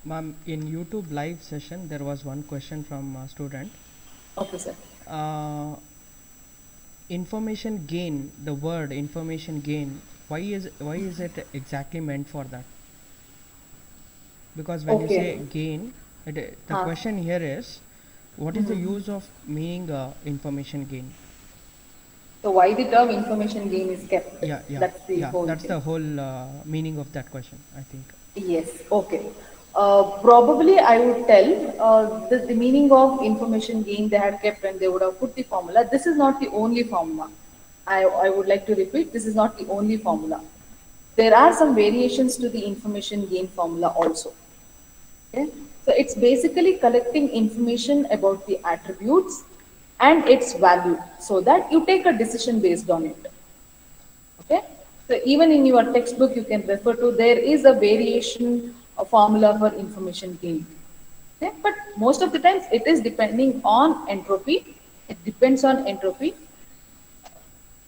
Speaker 4: Ma'am, in YouTube live session, there was one question from a student.
Speaker 2: Okay, sir.
Speaker 4: Uh, Information gain, the word information gain, why is it exactly meant for that? Because when you say
Speaker 2: Okay.
Speaker 4: gain, the
Speaker 2: Ah.
Speaker 4: question here is, what is the use of meaning information gain?
Speaker 2: So why the term information gain is kept? That's the whole
Speaker 4: That's
Speaker 2: thing.
Speaker 4: the whole meaning of that question, I think.
Speaker 2: Yes, okay. Probably I would tell the meaning of information gain they had kept and they would have put the formula. This is not the only formula. I would like to repeat, this is not the only formula. There are some variations to the information gain formula also. Okay? So it's basically collecting information about the attributes and its value so that you take a decision based on it. Okay. So even in your textbook, you can refer to there is a variation a formula for information gain. Okay. But most of the times it is depending on entropy. It depends on entropy.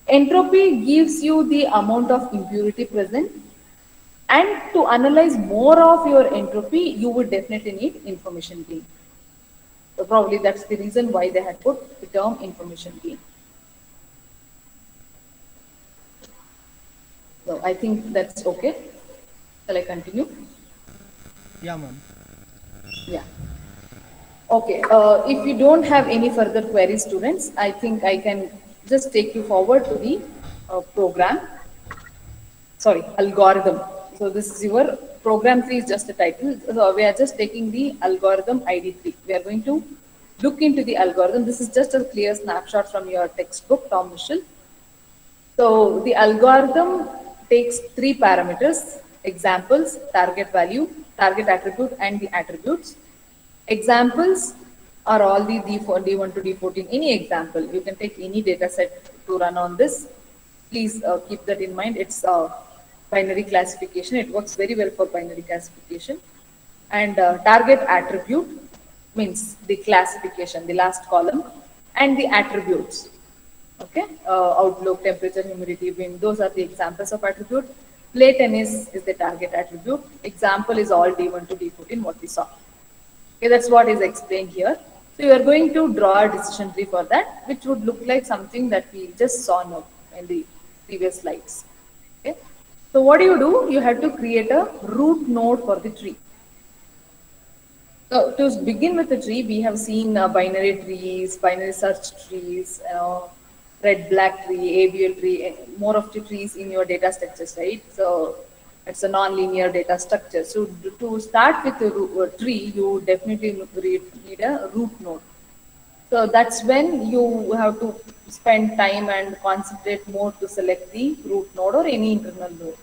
Speaker 2: Entropy gives you the amount of impurity present. And to analyze more of your entropy, you would definitely need information gain. So probably that's the reason why they had put the term information gain. So I think that's okay. Shall I continue?
Speaker 4: Yeah, ma'am.
Speaker 2: Yeah. Okay. If you don't have any further queries, students, I think I can just take you forward to the program. Sorry, algorithm. So this is your program 3 is just a title. So we are just taking the algorithm ID3. We are going to look into the algorithm. This is just a clear snapshot from your textbook, Tom Mitchell. So the algorithm takes three parameters: examples, target value, target attribute, and the attributes. Examples are all the D1 to D14, any example. You can take any data set to run on this. Please keep that in mind. It's binary classification. It works very well for binary classification. And target attribute means the classification, the last column, and the attributes. Okay, outlook, temperature, humidity, wind, those are the examples of attribute. Lateness is the target attribute. Example is all D1 to D14, what we saw. Okay, that's what is explained here. So you are going to draw a decision tree for that, which would look like something that we just saw now in the previous slides. Okay. So what do? You have to create a root node for the tree. So to begin with the tree, we have seen binary trees, binary search trees, red black tree, ABL tree, more of the trees in your data structures, right? So it's a non-linear data structure. So to start with a tree, you definitely need a root node. So that's when you have to spend time and concentrate more to select the root node or any internal node.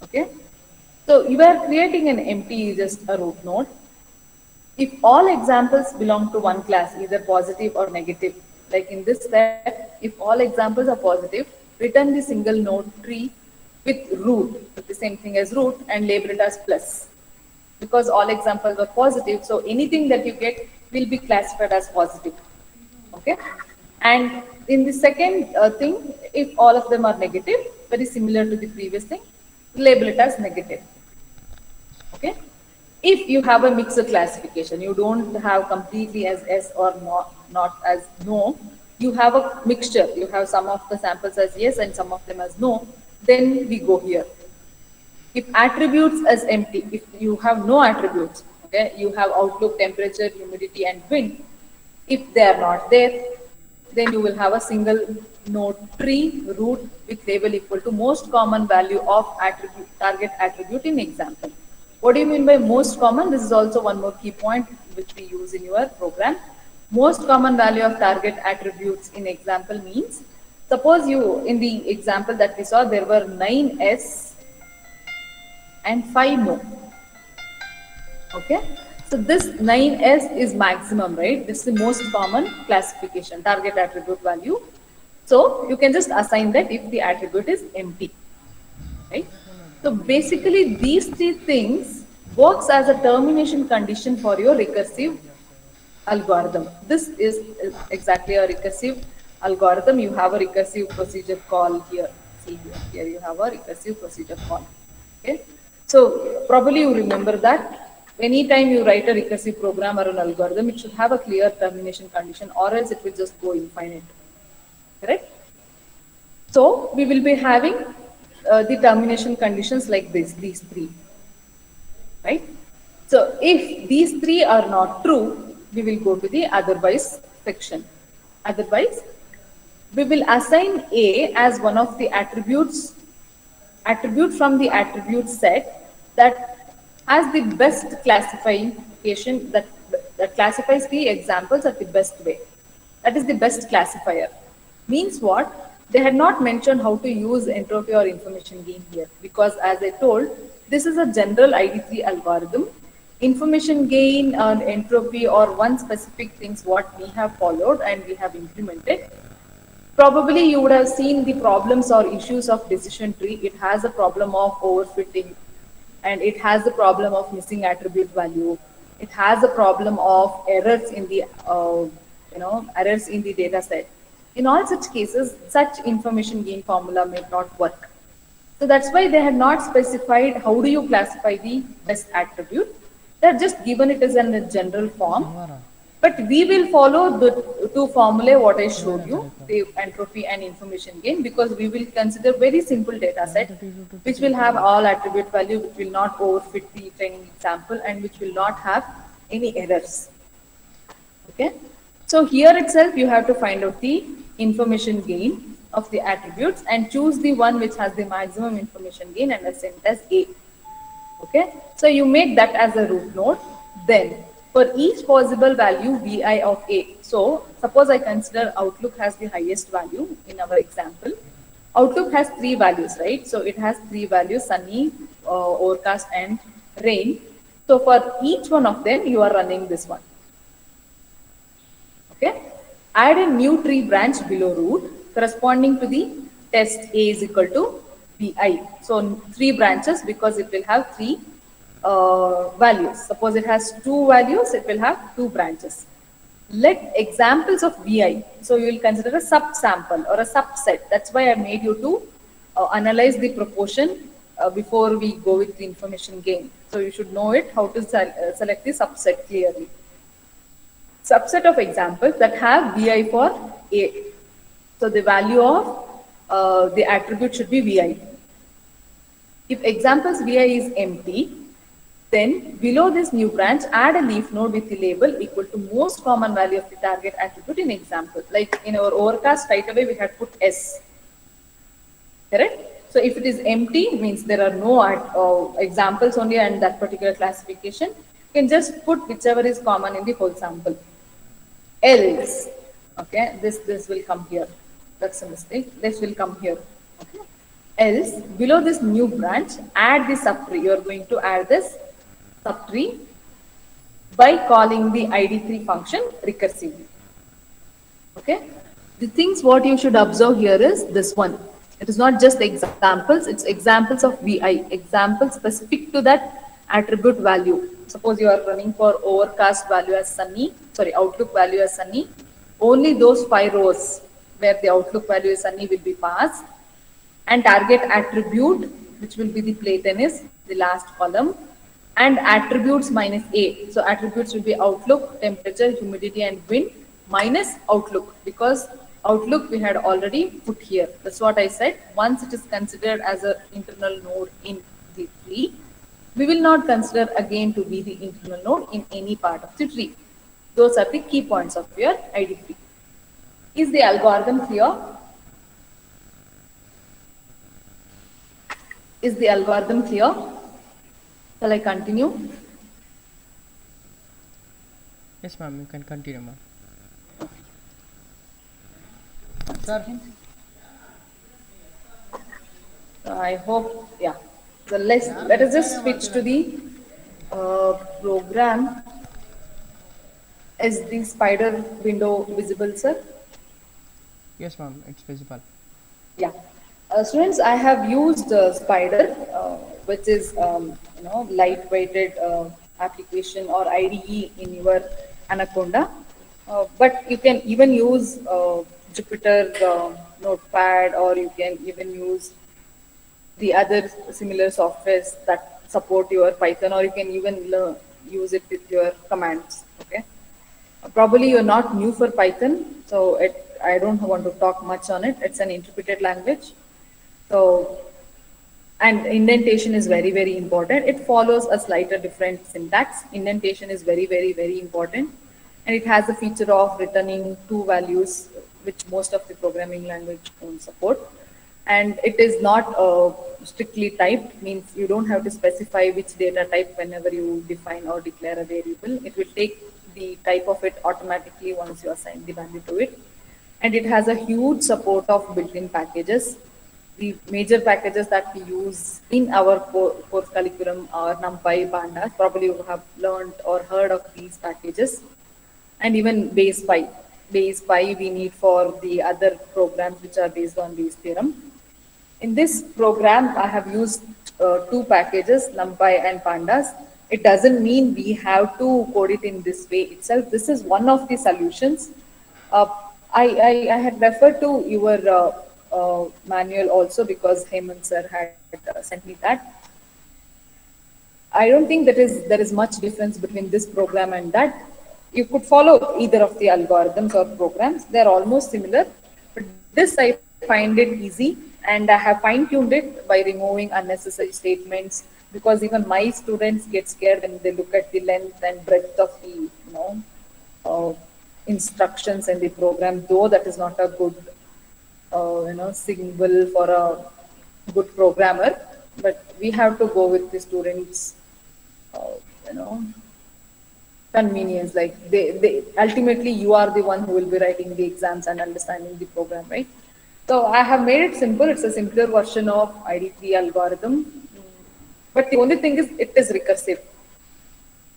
Speaker 2: Okay. So you are creating an empty just a root node. If all examples belong to one class, either positive or negative, like in this step, if all examples are positive, return the single node tree with root, with the same thing as root, and label it as plus. Because all examples are positive, so anything that you get will be classified as positive. Okay. And in the second thing, if all of them are negative, very similar to the previous thing, label it as negative. Okay. If you have a mixed classification, you don't have completely as S or not as no, you have a mixture. You have some of the samples as yes and some of them as no, then we go here. If attributes as empty, if you have no attributes, okay, you have outlook, temperature, humidity, and wind. If they are not there, then you will have a single node tree root with label equal to most common value of attribute, target attribute in example. What do you mean by most common? This is also one more key point which we use in your program. Most common value of target attributes in example means, suppose you, in the example that we saw, there were 9 S and 5 no. Okay. So this 9S is maximum, right? This is the most common classification, target attribute value. So you can just assign that if the attribute is empty, right? So basically these three things works as a termination condition for your recursive algorithm. This is exactly a recursive algorithm. You have a recursive procedure call here. See here, here you have a recursive procedure call. Okay. So probably you remember that anytime you write a recursive program or an algorithm, it should have a clear termination condition or else it will just go infinite. Correct? So we will be having the termination conditions like this, these three, right? So if these three are not true, we will go to the otherwise section. Otherwise, we will assign A as one of the attribute from the attribute set that has the best classification that classifies the examples at the best way. That is the best classifier. Means what? They had not mentioned how to use entropy or information gain here because as I told, this is a general ID3 algorithm. Information gain and entropy or one specific things what we have followed and we have implemented. Probably you would have seen the problems or issues of decision tree. It has a problem of overfitting and it has the problem of missing attribute value. It has a problem of errors in the errors in the data set. In all such cases, such information gain formula may not work. So that's why they had not specified how do you classify the best attribute. They're just given it as in a general form. But we will follow the two formulae what I showed you, the entropy and information gain, because we will consider very simple data set, which will have all attribute value, which will not overfit the training example, and which will not have any errors. Okay. So here itself, you have to find out the information gain of the attributes and choose the one which has the maximum information gain and assign it as A. Okay. So you make that as a root node. Then for each possible value Vi of A. So suppose I consider Outlook has the highest value in our example. Outlook has three values, right? So it has three values, sunny, overcast and rain. So for each one of them, you are running this one. Okay. Add a new tree branch below root corresponding to the test A is equal to Vi. So three branches because it will have three values. Suppose it has two values, it will have two branches. Let examples of Vi. So you will consider a subsample or a subset. That's why I made you to analyze the proportion before we go with the information gain. So you should know it how to select the subset clearly. Subset of examples that have Vi for A. So the value of the attribute should be Vi. If examples Vi is empty, Then below this new branch, add a leaf node with the label equal to most common value of the target attribute in example. Like in our overcast, right away we had put S, correct? So if it is empty, means there are no examples only and that particular classification, you can just put whichever is common in the whole sample. Else, okay, this will come here. That's a mistake. This will come here. Okay. Else, below this new branch, add the subtree. You are going to add this subtree by calling the id3 function recursively. Okay. The things what you should observe here is this one. It is not just examples, it's examples of VI, examples specific to that attribute value. Suppose you are running for overcast value as sunny, sorry, outlook value as sunny. Only those 5 rows where the outlook value is sunny will be passed, and target attribute, which will be the plate is the last column, and attributes minus A. So attributes will be outlook, temperature, humidity and wind minus outlook, because outlook we had already put here. That's what I said. Once it is considered as an internal node in the tree, we will not consider again to be the internal node in any part of the tree. Those are the key points of your ID3. Is the algorithm clear? Is the algorithm clear? Shall I continue?
Speaker 4: Yes, ma'am, you can continue, ma'am. Sir.
Speaker 2: I hope, yeah. So let us just switch to the program. Is the spider window visible, sir?
Speaker 4: Yes, ma'am, it's visible.
Speaker 2: Yeah. Students, I have used Spider, which is light-weighted application or IDE in your Anaconda. But you can even use Jupyter Notepad, or you can even use the other similar softwares that support your Python, or you can even use it with your commands. Okay. Probably you're not new for Python, so I don't want to talk much on it. It's an interpreted language. So, and indentation is very, very important. It follows a slightly different syntax. Indentation is very, very, very important. And it has a feature of returning two values, which most of the programming language don't support. And it is not strictly typed, means you don't have to specify which data type whenever you define or declare a variable. It will take the type of it automatically once you assign the value to it. And it has a huge support of built-in packages. The major packages that we use in our course curriculum are NumPy, Pandas. Probably you have learned or heard of these packages. And even BasePy. BasePy we need for the other programs which are based on Bayes theorem. In this program, I have used two packages, NumPy and Pandas. It doesn't mean we have to code it in this way itself. This is one of the solutions. Uh, I had referred to your manual also, because Hemant sir had sent me that. I don't think there is much difference between this program and that. You could follow either of the algorithms or programs. They're almost similar, but this I find it easy, and I have fine-tuned it by removing unnecessary statements, because even my students get scared when they look at the length and breadth of the uh, instructions in the program. Though that is not a good symbol for a good programmer, but we have to go with the students uh, you know convenience. Like they ultimately you are the one who will be writing the exams and understanding the program, right? So I have made it simple. It's a simpler version of ID3 algorithm, but the only thing is it is recursive.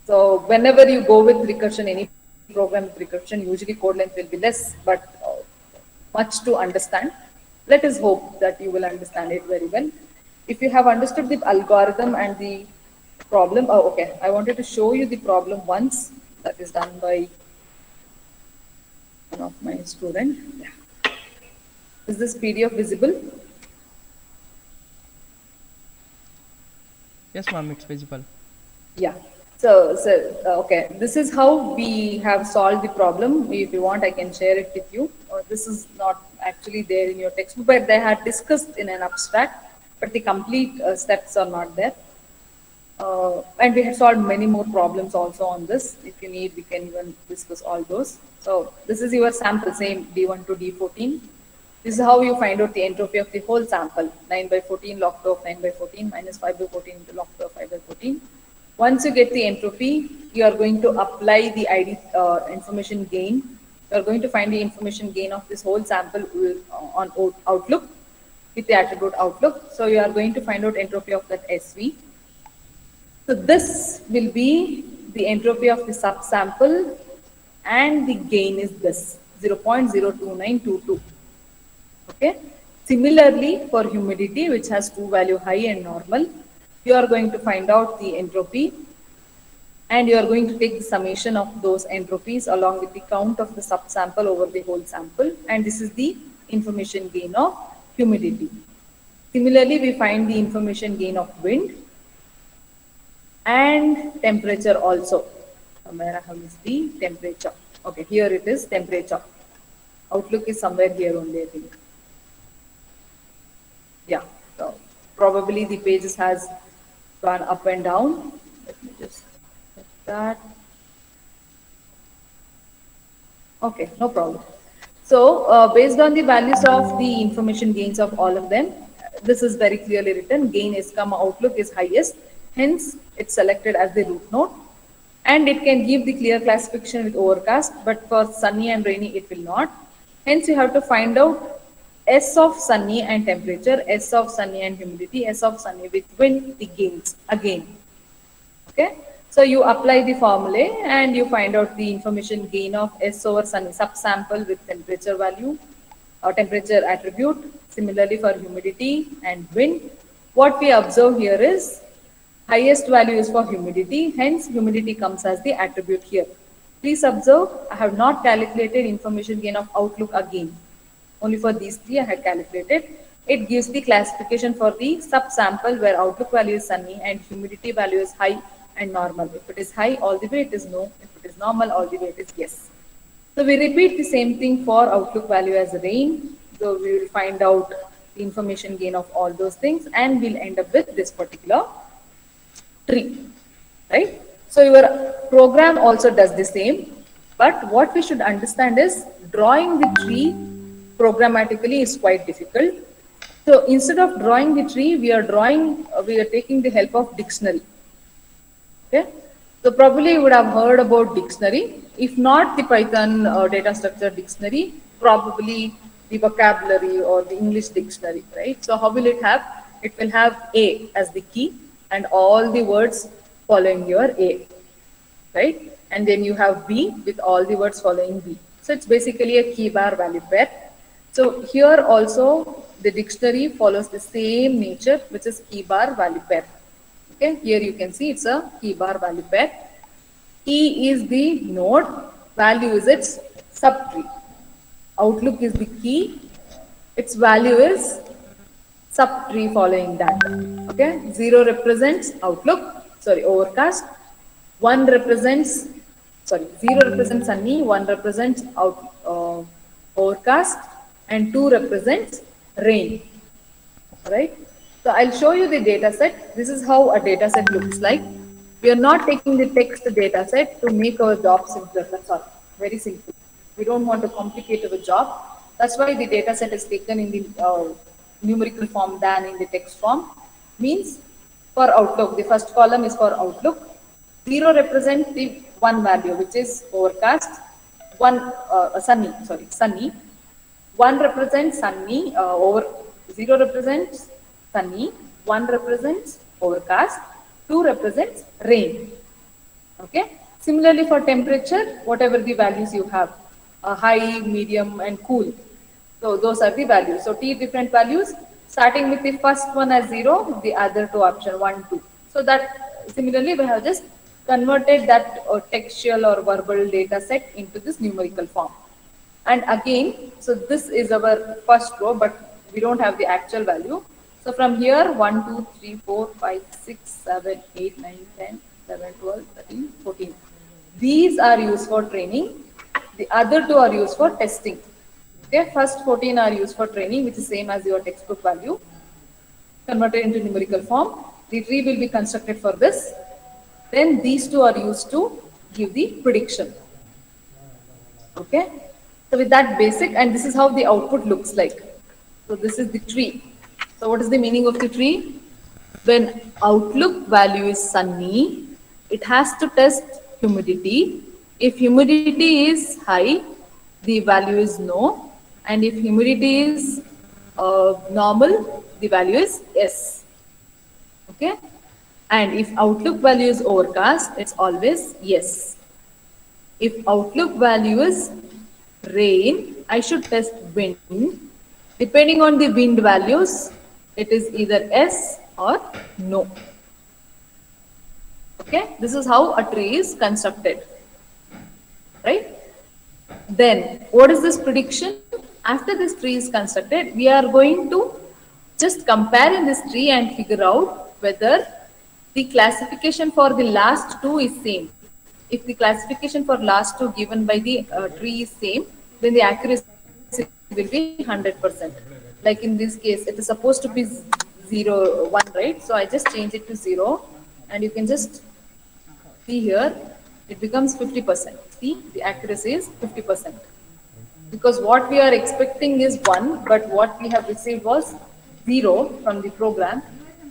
Speaker 2: So whenever you go with recursion, any program with recursion, usually code length will be less, but much to understand. Let us hope that you will understand it very well. If you have understood the algorithm and the problem, oh, okay, I wanted to show you the problem once that is done by one of my student. Yeah. Is this PDF visible?
Speaker 4: Yes, ma'am, it's visible.
Speaker 2: Yeah. So okay, this is how we have solved the problem. If you want, I can share it with you. This is not actually there in your textbook, but they had discussed in an abstract, but the complete steps are not there. And we have solved many more problems also on this. If you need, we can even discuss all those. So this is your sample, same D1 to D14. This is how you find out the entropy of the whole sample. 9 by 14 log 2 of 9 by 14 minus 5 by 14 into log 2 of 5 by 14. Once you get the entropy, you are going to apply the ID information gain. You are going to find the information gain of this whole sample on Outlook with the attribute Outlook. So you are going to find out entropy of that SV. So this will be the entropy of the subsample, and the gain is this 0.02922. Okay. Similarly, for humidity, which has two value high and normal, you are going to find out the entropy, and you are going to take the summation of those entropies along with the count of the subsample over the whole sample, and this is the information gain of humidity. Similarly, we find the information gain of wind and temperature also. Where I have missed the temperature. Okay, here it is, temperature. Outlook is somewhere here only, I think. Yeah, so probably the pages has gone up and down. Let me just check that. Okay, no problem. So based on the values of the information gains of all of them, this is very clearly written. Gain is comma outlook is highest, hence it's selected as the root node, and it can give the clear classification with overcast, but for sunny and rainy it will not. Hence you have to find out S of sunny and temperature, S of sunny and humidity, S of sunny with wind, the gains again. Okay, so you apply the formulae and you find out the information gain of S over sunny subsample with temperature value or temperature attribute. Similarly for humidity and wind, what we observe here is highest value is for humidity, hence humidity comes as the attribute here. Please observe, I have not calculated information gain of outlook again. Only for these three I had calculated. It gives the classification for the subsample where outlook value is sunny and humidity value is high and normal. If it is high, all the way it is no. If it is normal, all the way it is yes. So we repeat the same thing for outlook value as rain. So we will find out the information gain of all those things, and we'll end up with this particular tree, right? So your program also does the same, but what we should understand is drawing the tree programmatically is quite difficult. So instead of drawing the tree, we are taking the help of dictionary. Okay, so probably you would have heard about dictionary. If not the Python data structure dictionary, probably the vocabulary or the English dictionary, right? So how will it have? It will have A as the key and all the words following your A, right? And then you have B with all the words following B. So it's basically a key bar value pair. So here also the dictionary follows the same nature, which is key bar value pair. Okay, here you can see it's a key bar value pair. Key is the node, value is its subtree. Outlook is the key, its value is subtree following that. Okay, 0 represents outlook, sorry, overcast. 1 represents, sorry, 0 represents sunny, 1 represents overcast, and 2 represents rain. Right? So I'll show you the data set. This is how a data set looks like. We are not taking the text data set to make our job simpler. That's all. Very simple. We don't want to complicate our job. That's why the data set is taken in the numerical form than in the text form. Means for Outlook, the first column is for Outlook. 0 represents the one value, which is overcast. Sunny. 1 represents sunny, 0 represents sunny, 1 represents overcast, 2 represents rain. Okay. Similarly for temperature, whatever the values you have, high, medium and cool. So those are the values. So T different values, starting with the first one as 0, the other two option 1, 2. So that similarly we have just converted that textual or verbal data set into this numerical form. And again, so this is our first row, but we don't have the actual value. So from here, 1, 2, 3, 4, 5, 6, 7, 8, 9, 10, 11, 12, 13, 14. These are used for training. The other two are used for testing. Okay, first 14 are used for training, which is same as your textbook value, converted into numerical form. The tree will be constructed for this. Then these two are used to give the prediction. Okay. So with that basic, and this is how the output looks like. So this is the tree. So what is the meaning of the tree? When outlook value is sunny, it has to test humidity. If humidity is high, the value is no. And if humidity is normal, the value is yes. Okay. And if outlook value is overcast, it's always yes. If outlook value is rain, I should test wind. Depending on the wind values, it is either yes or no. Okay, this is how a tree is constructed, right? Then, what is this prediction? After this tree is constructed, we are going to just compare in this tree and figure out whether the classification for the last two is same. If the classification for last two given by the tree is same, then the accuracy will be 100%. Like in this case, it is supposed to be 0, 1, right? So I just change it to 0, and you can just see here, it becomes 50%. See, the accuracy is 50%. Because what we are expecting is 1, but what we have received was 0 from the program,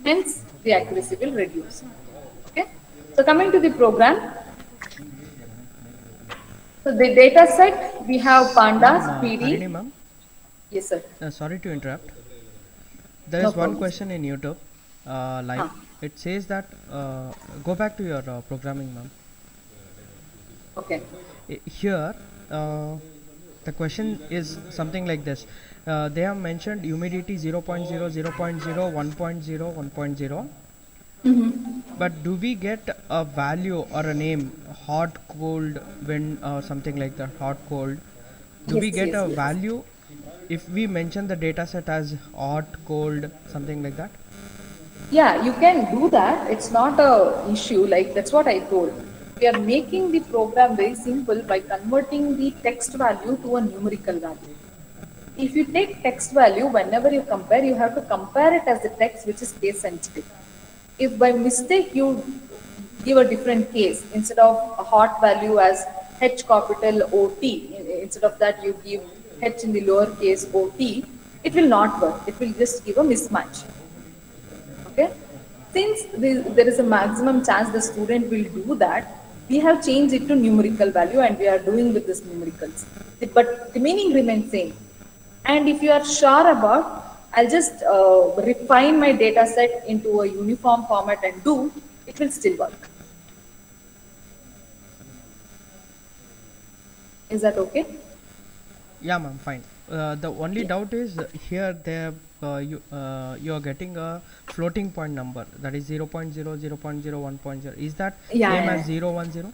Speaker 2: hence the accuracy will reduce. Okay. So coming to the program, so the data set, we have pandas, PD.
Speaker 4: Harini ma'am,
Speaker 2: Yes, sir.
Speaker 4: sorry to interrupt. There
Speaker 2: No
Speaker 4: is one
Speaker 2: problem.
Speaker 4: question in YouTube live.
Speaker 2: Huh.
Speaker 4: It says that go back to your programming, ma'am.
Speaker 2: Okay.
Speaker 4: Here, the question is something like this. They have mentioned humidity 0.0, 0.0, 1.0, 1.0. But do we get a value or a name, hot, cold, when something like that, hot, cold? Do we
Speaker 2: Yes,
Speaker 4: get
Speaker 2: yes,
Speaker 4: a
Speaker 2: yes.
Speaker 4: value if we mention the data set as hot, cold, something like that?
Speaker 2: Yeah, you can do that. It's not a issue. Like that's what I told. We are making the program very simple by converting the text value to a numerical value. If you take text value, whenever you compare, you have to compare it as the text which is case sensitive. If by mistake you give a different case, instead of a hot value as H capital OT, instead of that you give H in the lowercase OT, it will not work. It will just give a mismatch. Okay. Since there is a maximum chance the student will do that, we have changed it to numerical value and we are doing with this numericals. But the meaning remains same. And if you are sure about, I'll just refine my data set into a uniform format and do, it will still work. Is that okay?
Speaker 4: Yeah, ma'am, fine. The only doubt is here there you are getting a floating point number, that is 0.0, 0.0, 1.0. Is that
Speaker 2: Yeah,
Speaker 4: same
Speaker 2: yeah,
Speaker 4: as
Speaker 2: yeah.
Speaker 4: 0, 1, 0?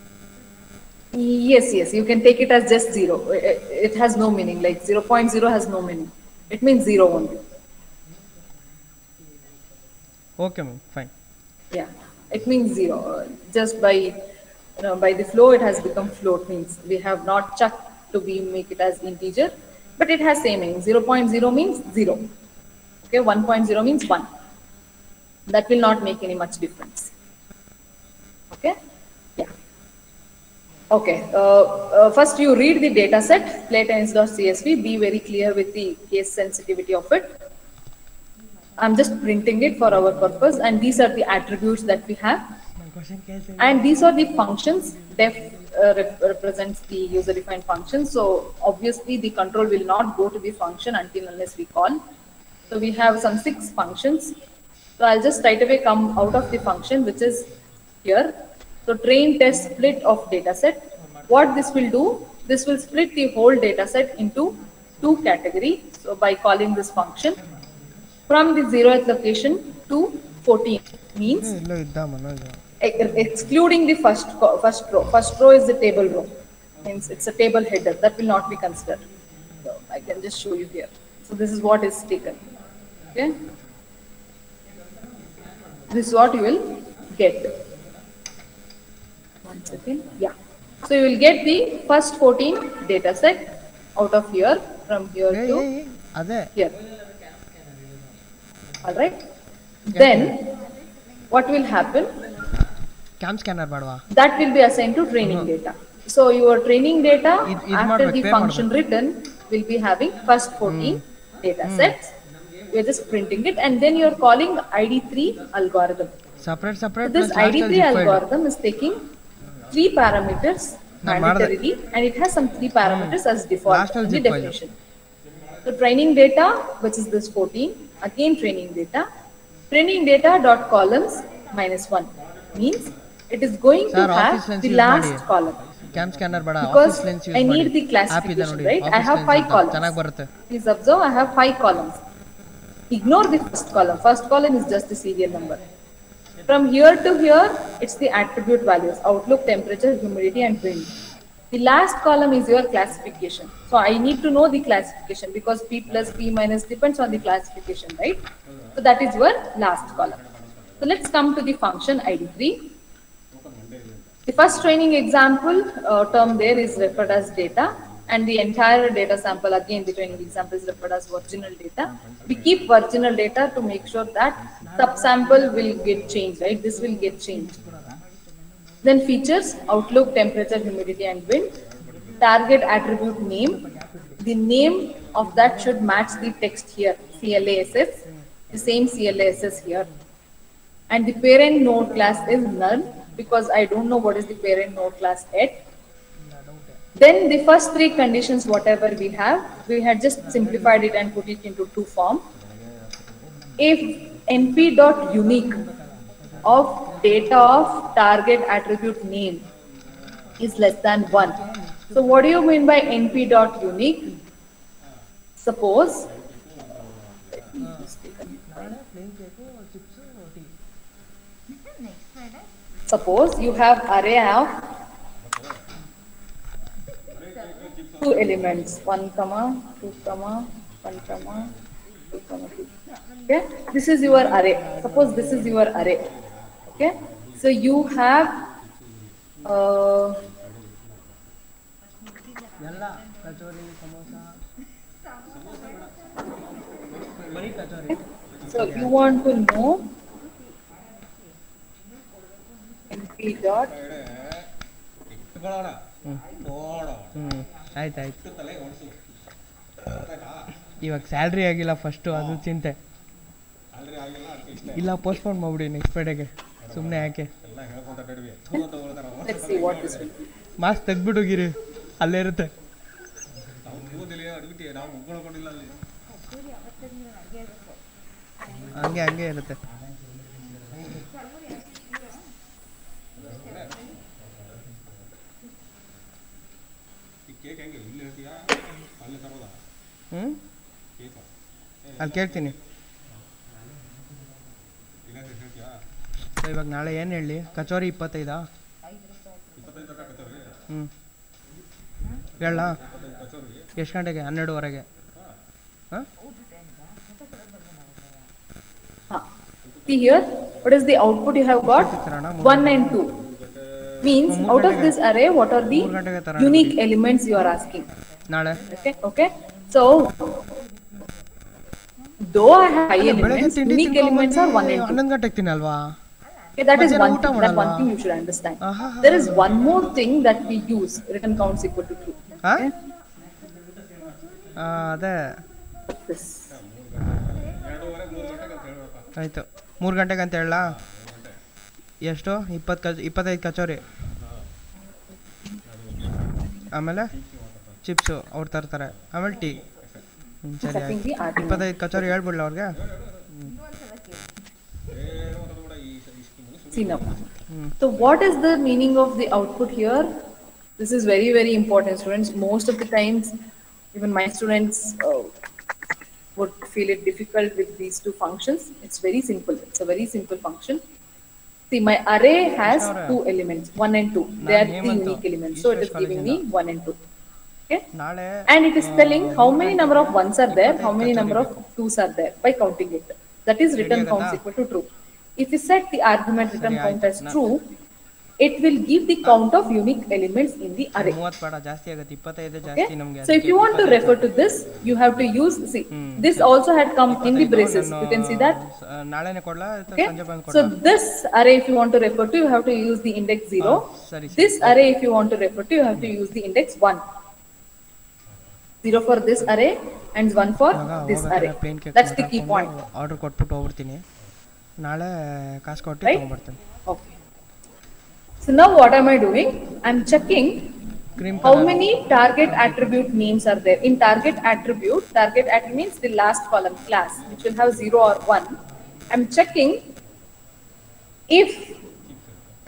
Speaker 2: Yes, yes, you can take it as just zero. It has no meaning, like 0.0 has no meaning. It means zero only.
Speaker 4: Okay, ma'am, fine.
Speaker 2: Yeah, it means zero. Just by by the flow, it has become float. Means we have not chucked to be make it as integer, but it has same meaning. 0.0 means zero. Okay, 1.0 means one. That will not make any much difference. Okay, yeah. Okay. First, you read the data set playtense.csv. Be very clear with the case sensitivity of it. I'm just printing it for our purpose, and these are the attributes that we have. And these are the functions. Def represents the user defined function. So obviously the control will not go to the function until unless we call. So we have some 6 functions. So I'll just straight away come out of the function which is here. So train test split of data set. What this will do, this will split the whole data set into 2 categories. So by calling this function from the 0th location to 14 means excluding the first row. First row is the table row. Means it's a table header that will not be considered. So I can just show you here. So this is what is taken. Okay. This is what you will get. One second. Yeah. So you will get the first 14 data set out of here from here to here. All right. Then what will happen?
Speaker 4: Cam scanner ಬೇಡವಾ?
Speaker 2: That will be assigned to training data. So your training data
Speaker 4: ಇದು
Speaker 2: after
Speaker 4: ಮಾಡ್ಬೇಕು,
Speaker 2: the
Speaker 4: pay
Speaker 2: function
Speaker 4: ಮಾಡ್ಬೇಕು.
Speaker 2: written will be having first 14 data sets. You're just printing it and then you're calling ID3 algorithm.
Speaker 4: Separate
Speaker 2: So
Speaker 4: separate
Speaker 2: this
Speaker 4: plus ಲಾಸ್ಟಲ್ಲಿ
Speaker 2: ID3
Speaker 4: zip filed.
Speaker 2: algorithm is taking three parameters
Speaker 4: ನಾನು ಮಾಡಿದೆ.
Speaker 2: mandatorily and it has some three parameters as default
Speaker 4: ಲಾಸ್ಟಲ್ಲಿ
Speaker 2: in the
Speaker 4: zip file.
Speaker 2: definition. So training data, which is this 14, again training data dot columns minus 1 means it is going to
Speaker 4: sir
Speaker 2: have
Speaker 4: office lens
Speaker 2: the
Speaker 4: use ಮಾಡಿ.
Speaker 2: last column
Speaker 4: cam scanner ಬೇಡ,
Speaker 2: because
Speaker 4: office lens
Speaker 2: I
Speaker 4: use ಮಾಡಿ.
Speaker 2: need the
Speaker 4: app ಇದೆ
Speaker 2: classification,
Speaker 4: ನೋಡಿ,
Speaker 2: right? I
Speaker 4: office
Speaker 2: have
Speaker 4: lens
Speaker 2: 5
Speaker 4: ಅಂತ
Speaker 2: columns.
Speaker 4: ಚೆನ್ನಾಗಿ ಬರುತ್ತೆ.
Speaker 2: Please observe, I have 5 columns. Ignore the first column. First column is just the serial number. From here to here, it's the attribute values, outlook, temperature, humidity, and wind. The last column is your classification. So I need to know the classification because P plus P minus depends on the classification, right? So that is your last column. So let's come to the function ID3. The first training example term there is referred as data, and the entire data sample, again the training example is referred as original data. We keep original data to make sure that subsample will get changed, right? This will get changed. Then features, outlook, temperature, humidity, and wind. Target attribute name. The name of that should match the text here, CLASS, the same CLASS here. And the parent node class is null because I don't know what is the parent node class yet. Then the first three conditions, whatever we had just simplified it and put it into two form. If np.unique of data of target attribute name is less than 1. So what do you mean by np.unique? Suppose, let me just take a suppose you have array of 2 elements, 1 comma 2 comma 1 comma 2 comma 2. Okay, this is your array. Suppose this is your array. Okay, so you have
Speaker 4: ಎಲ್ಲ ಕಚೋರಿ ಸಮೋಸ ಬರೀ kachori.
Speaker 2: so you want to know np dot
Speaker 4: ಆಯ್ತು ಆಯ್ತು. ಇವಾಗ salary ಆಗಿಲ್ಲ first, ಅದು ಚಿಂತೆ. ಇಲ್ಲ postpone ಮಾಡ್ಬಿಡಿ ನೆಕ್ಸ್ಟ್ ಫ್ರೈಡೆಗೆ, ಸುಮ್ಮನೆ ಯಾಕೆ.
Speaker 2: let's see what this will be.
Speaker 4: Mask ತೆಗ್ದ್ಬಿಟ್ಟು ಹೋಗಿರಿ, ಅಲ್ಲೇ ಇರುತ್ತೆ. ಹಂಗೆ ಹಂಗೆ ಇರುತ್ತೆ. ಅಲ್ಲಿ ಕೇಳ್ತೀನಿ. ಇವಾಗ ನಾಳೆ ಏನು ಹೇಳಿ, ಕಚೋರಿ 25? ಹೇಳ ಎಷ್ಟು ಗಂಟೆಗೆ? 12:30.
Speaker 2: See here, what is the output you have got? 1 and 2. Means out of this array, what are the unique elements you are asking?
Speaker 4: ನಾಳೆ
Speaker 2: Okay. So, though I have high elements, unique elements are 1 and 2.
Speaker 4: 11 ಗಂಟೆಗೆ ತಿನ್ನಲ್ವಾ?
Speaker 2: Okay, that is one thing you should understand. There is one more thing that we use, return counts equal to true. Okay?
Speaker 4: ಅದೇ
Speaker 2: This.
Speaker 4: ಆಯಿತು. 3 ಗಂಟೆಗೆ ಅಂತ ಹೇಳಲಾ? ಎಷ್ಟು? 25 ಕಚೋರಿ, ಆಮೇಲೆ chips ಅವ್ರು ತರ್ತಾರೆ, ಆಮೇಲೆ ಟೀ. ಸರಿ ಆಯ್ತು. 25 ಕಚೋರಿ ಹೇಳ್ಬಿಡ್ಲ ಅವ್ರಿಗೆ?
Speaker 2: See now. So what is the meaning of the output here? This is very, very important, students. Most of the times, even my students would feel it difficult with these two functions. It's very simple. It's a very simple function. See, my array has 2 elements, 1 and 2. They are the unique elements. So it is giving me 1 and 2. Okay? And it is telling how many number of ones are there, how many number of twos are there by counting it. That is return counts equal to true. If you set the argument return count as true, it will give the count of unique elements in the array.
Speaker 4: 30 ಬೇಡ ಜಾಸ್ತಿ ಆಗುತ್ತೆ 25
Speaker 2: Okay.
Speaker 4: ಜಾಸ್ತಿ ನಮಗೆ
Speaker 2: So if
Speaker 4: ಅದಕ್ಕೆ
Speaker 2: you want to
Speaker 4: 25
Speaker 2: refer to
Speaker 4: ಕೊಡಿ
Speaker 2: this, you have to use, see, this
Speaker 4: ಸರಿ
Speaker 2: also had come in the
Speaker 4: 25
Speaker 2: braces.
Speaker 4: ನಾನು
Speaker 2: You can see that.
Speaker 4: ನಾಳೆನೇ ಕೊಡ್ಲಾ ಅಥವಾ
Speaker 2: Okay.
Speaker 4: ಸಂಜೆ ಬಂದು
Speaker 2: So
Speaker 4: ಕೊಡ್ಲಾ
Speaker 2: this array, if you want to refer to, you have to use the index 0.
Speaker 4: ಸರಿ ಸರಿ
Speaker 2: This array, if you want to refer to, you have to use the index 1. 0 for this array and 1 for
Speaker 4: ಇವಾಗ
Speaker 2: this array.
Speaker 4: ಹೋಗ್ಬೇಕಾದ್ರೆ plain cake
Speaker 2: That's the key point.
Speaker 4: Order ಕೊಟ್ಬಿಟ್ಟು ಹೋಗ್ಬಿಡ್ತೀನಿ ನಾಳೆ ಕಾಸು ಕೊಟ್ಟು
Speaker 2: Right?
Speaker 4: ತೊಗೊಂಡ್ಬರ್ತೀನಿ
Speaker 2: Okay. So now what am I doing? I'm checking
Speaker 4: cream
Speaker 2: how many target attribute names are there. In target attribute means the last column, class, which will have 0 or 1. I'm checking if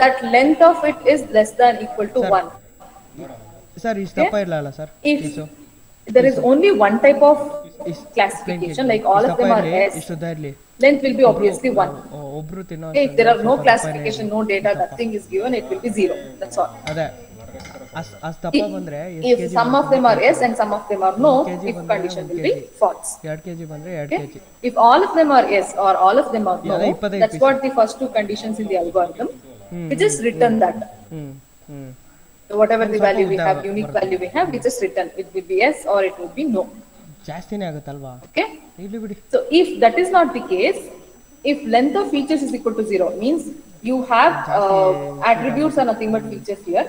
Speaker 2: that length of it is less than equal to
Speaker 4: Sir.
Speaker 2: 1.
Speaker 4: Sir ಇಷ್ಟು
Speaker 2: Okay?
Speaker 4: ದಪ್ಪ ಇರಲ್ಲ sir
Speaker 2: If
Speaker 4: ಇಷ್ಟು
Speaker 2: there is only one type of
Speaker 4: ಇಷ್ಟು
Speaker 2: classification, like all of them are S,
Speaker 4: ಇಷ್ಟು ಉದ್ದ ಇರಲಿ
Speaker 2: length will be obviously 1.
Speaker 4: ಒಬ್ರು ತಿನ್ನೋ
Speaker 2: If there are no classification, no data, nothing is given, it will be 0. That's all.
Speaker 4: ಅದೇ ಅಷ್ಟು ದಪ್ಪ ಬಂದ್ರೆ
Speaker 2: If some of them are yes and some of them are no, if condition will be false.
Speaker 4: 2 kg ಬಂದ್ರೆ 2
Speaker 2: Okay?
Speaker 4: kg
Speaker 2: If all of them are yes or all of them are no,
Speaker 4: Yeah, 25
Speaker 2: that's what the first two conditions in the algorithm. We just return that.
Speaker 4: Hmm hmm
Speaker 2: So whatever the
Speaker 4: ಸ್ವಲ್ಪ
Speaker 2: value we
Speaker 4: ಉದ್ದ
Speaker 2: have, unique value we have, we just return. It will be yes or it will be no.
Speaker 4: ಜಾಸ್ತಿನೇ ಆಗುತ್ತಲ್ವಾ
Speaker 2: Okay?
Speaker 4: ಇಲ್ಲಿ ಬಿಡಿ
Speaker 2: So if that is not the case, if length of features is equal to 0, means you have attributes are nothing but features here.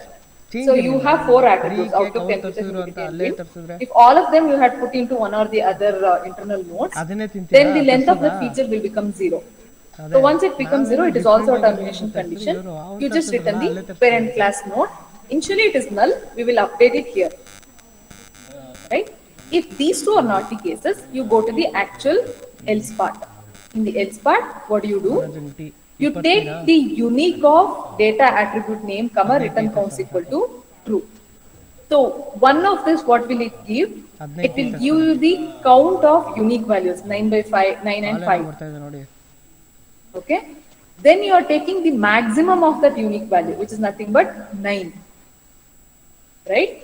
Speaker 2: So you have 4 attributes, outlook, temperature, humidity, and wind. If all of them you had put into one or the other internal nodes,
Speaker 4: ಅದನ್ನೇ ತಿಂತೀರಾ
Speaker 2: then the length of the feature will become 0. So once it becomes 0, it is also a termination condition. You just return the parent class node. Initially it is null, we will update it here. Right? If these two are not the cases, you go to the actual else part. In the else part, what do? You take the unique of data attribute name, comma, return counts equal to true. So one of this, what will it give? It will give you the count of unique values, 9 by 5, 9 and 5.
Speaker 4: ಬರ್ತಾ ಇದೆ ನೋಡಿ
Speaker 2: Okay? Then you are taking the maximum of that unique value, which is nothing but 9. Right?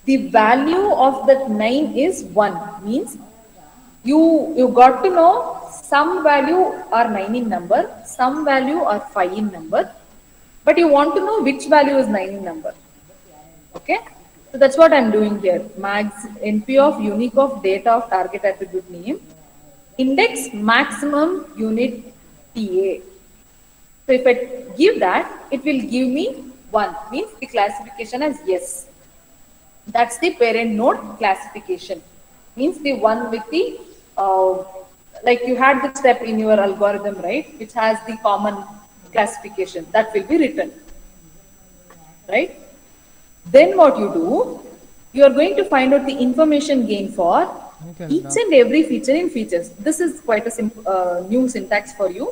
Speaker 2: The value of that 9 is 1. Means you got to know some value are 9 in number, some value are 5 in number, but you want to know which value is 9 in number. Okay? So that's what I'm doing here. Max NP of unique of data of target attribute name, index maximum unit TA. So if I give that, it will give me 1, means the classification as yes. That's the parent node classification. Means the one with the, like you had the step in your algorithm, right, which has the common classification, that will be written. Right? Then what you do, you are going to find out the information gain for each and every feature in features. This is quite a new syntax for you.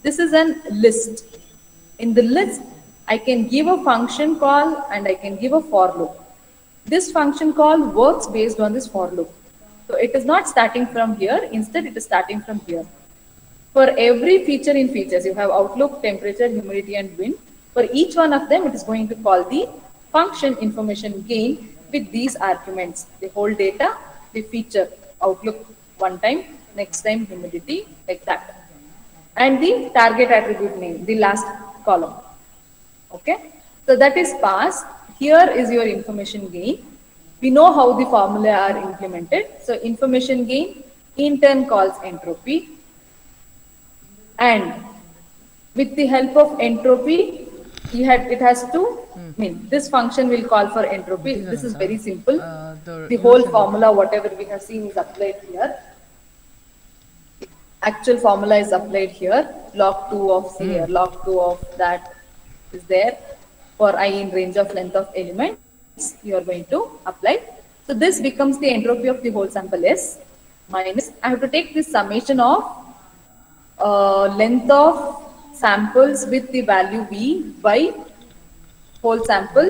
Speaker 2: This is an list. In the list, I can give a function call and I can give a for loop. This function call works based on this for loop. So it is not starting from here, instead it is starting from here. For every feature in features, you have outlook, temperature, humidity and wind. For each one of them, it is going to call the function information gain with these arguments. The whole data, the feature, outlook one time, next time humidity, like that. And the target attribute name, the last column. Okay? So that is passed. Here is your information gain. We know how the formula are implemented. So information gain in turn calls entropy. And with the help of entropy, it has to, this function will call for entropy. This is very simple. The whole formula, whatever we have seen, is applied here. Actual formula is applied here. Log 2 of C here, log 2 of that is there. For I in range of length of elements, you are going to apply. So this becomes the entropy of the whole sample S minus, I have to take this summation of length of samples with the value V by whole sample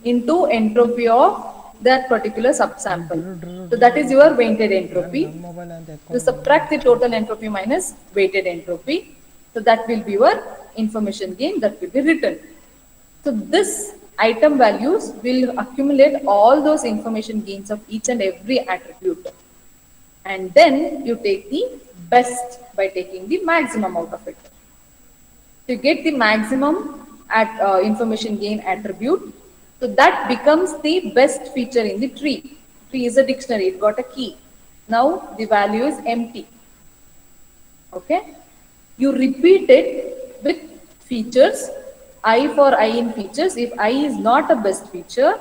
Speaker 2: into entropy of that particular subsample. So that is your weighted entropy. To subtract the total entropy minus weighted entropy. So that will be your information gain that will be written. So this item values will accumulate all those information gains of each and every attribute. And then you take the best by taking the maximum out of it. To get the maximum, at information gain attribute. So that becomes the best feature in the tree. Tree is a dictionary, it got a key. Now the value is empty. Okay. You repeat it with features, I for I in features. If I is not a best feature,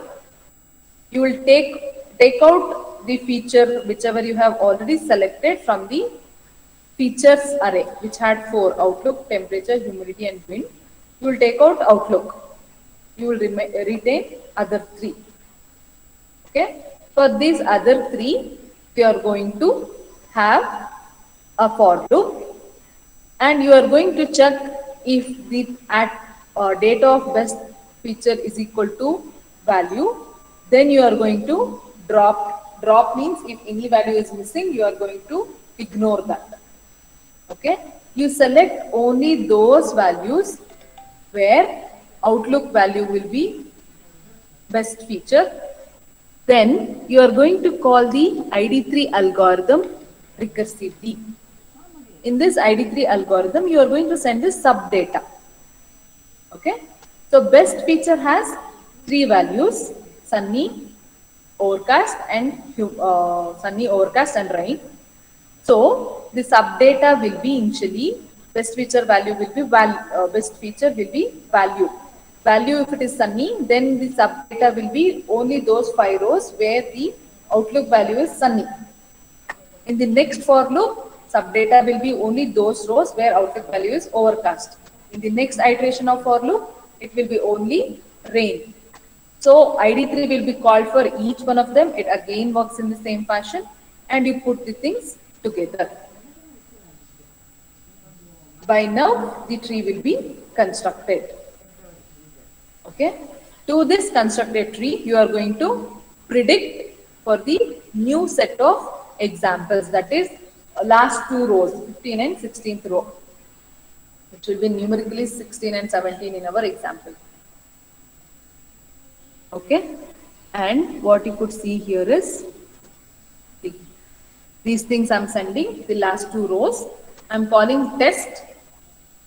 Speaker 2: you will take out the feature whichever you have already selected from the features array, which had four: outlook, temperature, humidity, and wind. You will take out outlook. You will retain other three. Okay. For these other three, we are going to have a for loop, and you are going to check if the at data of best feature is equal to value. Then you are going to drop means if any value is missing, you are going to ignore that. Okay. You select only those values where outlook value will be best feature. Then you are going to call the ID3 algorithm recursively. In this ID3 algorithm, you are going to send this sub data. Okay. So best feature has three values: sunny, overcast, and sunny, overcast, and rain. So the sub data will be initially best feature value will be best feature will be value. Value if it is sunny, then the sub data will be only those 5 rows where the outlook value is sunny. In the next for loop, subdata will be only those rows where outlook value is overcast. In the next iteration of for loop, it will be only rain. So ID3 will be called for each one of them. It again works in the same fashion, and you put the things together. By now, the tree will be constructed. Okay. To this constructed tree, you are going to predict for the new set of examples, that is last 2 rows, 15 and 16th row, which will be numerically 16 and 17 in our example. Okay. And what you could see here is these things I'm sending, the last 2 rows. I'm calling test.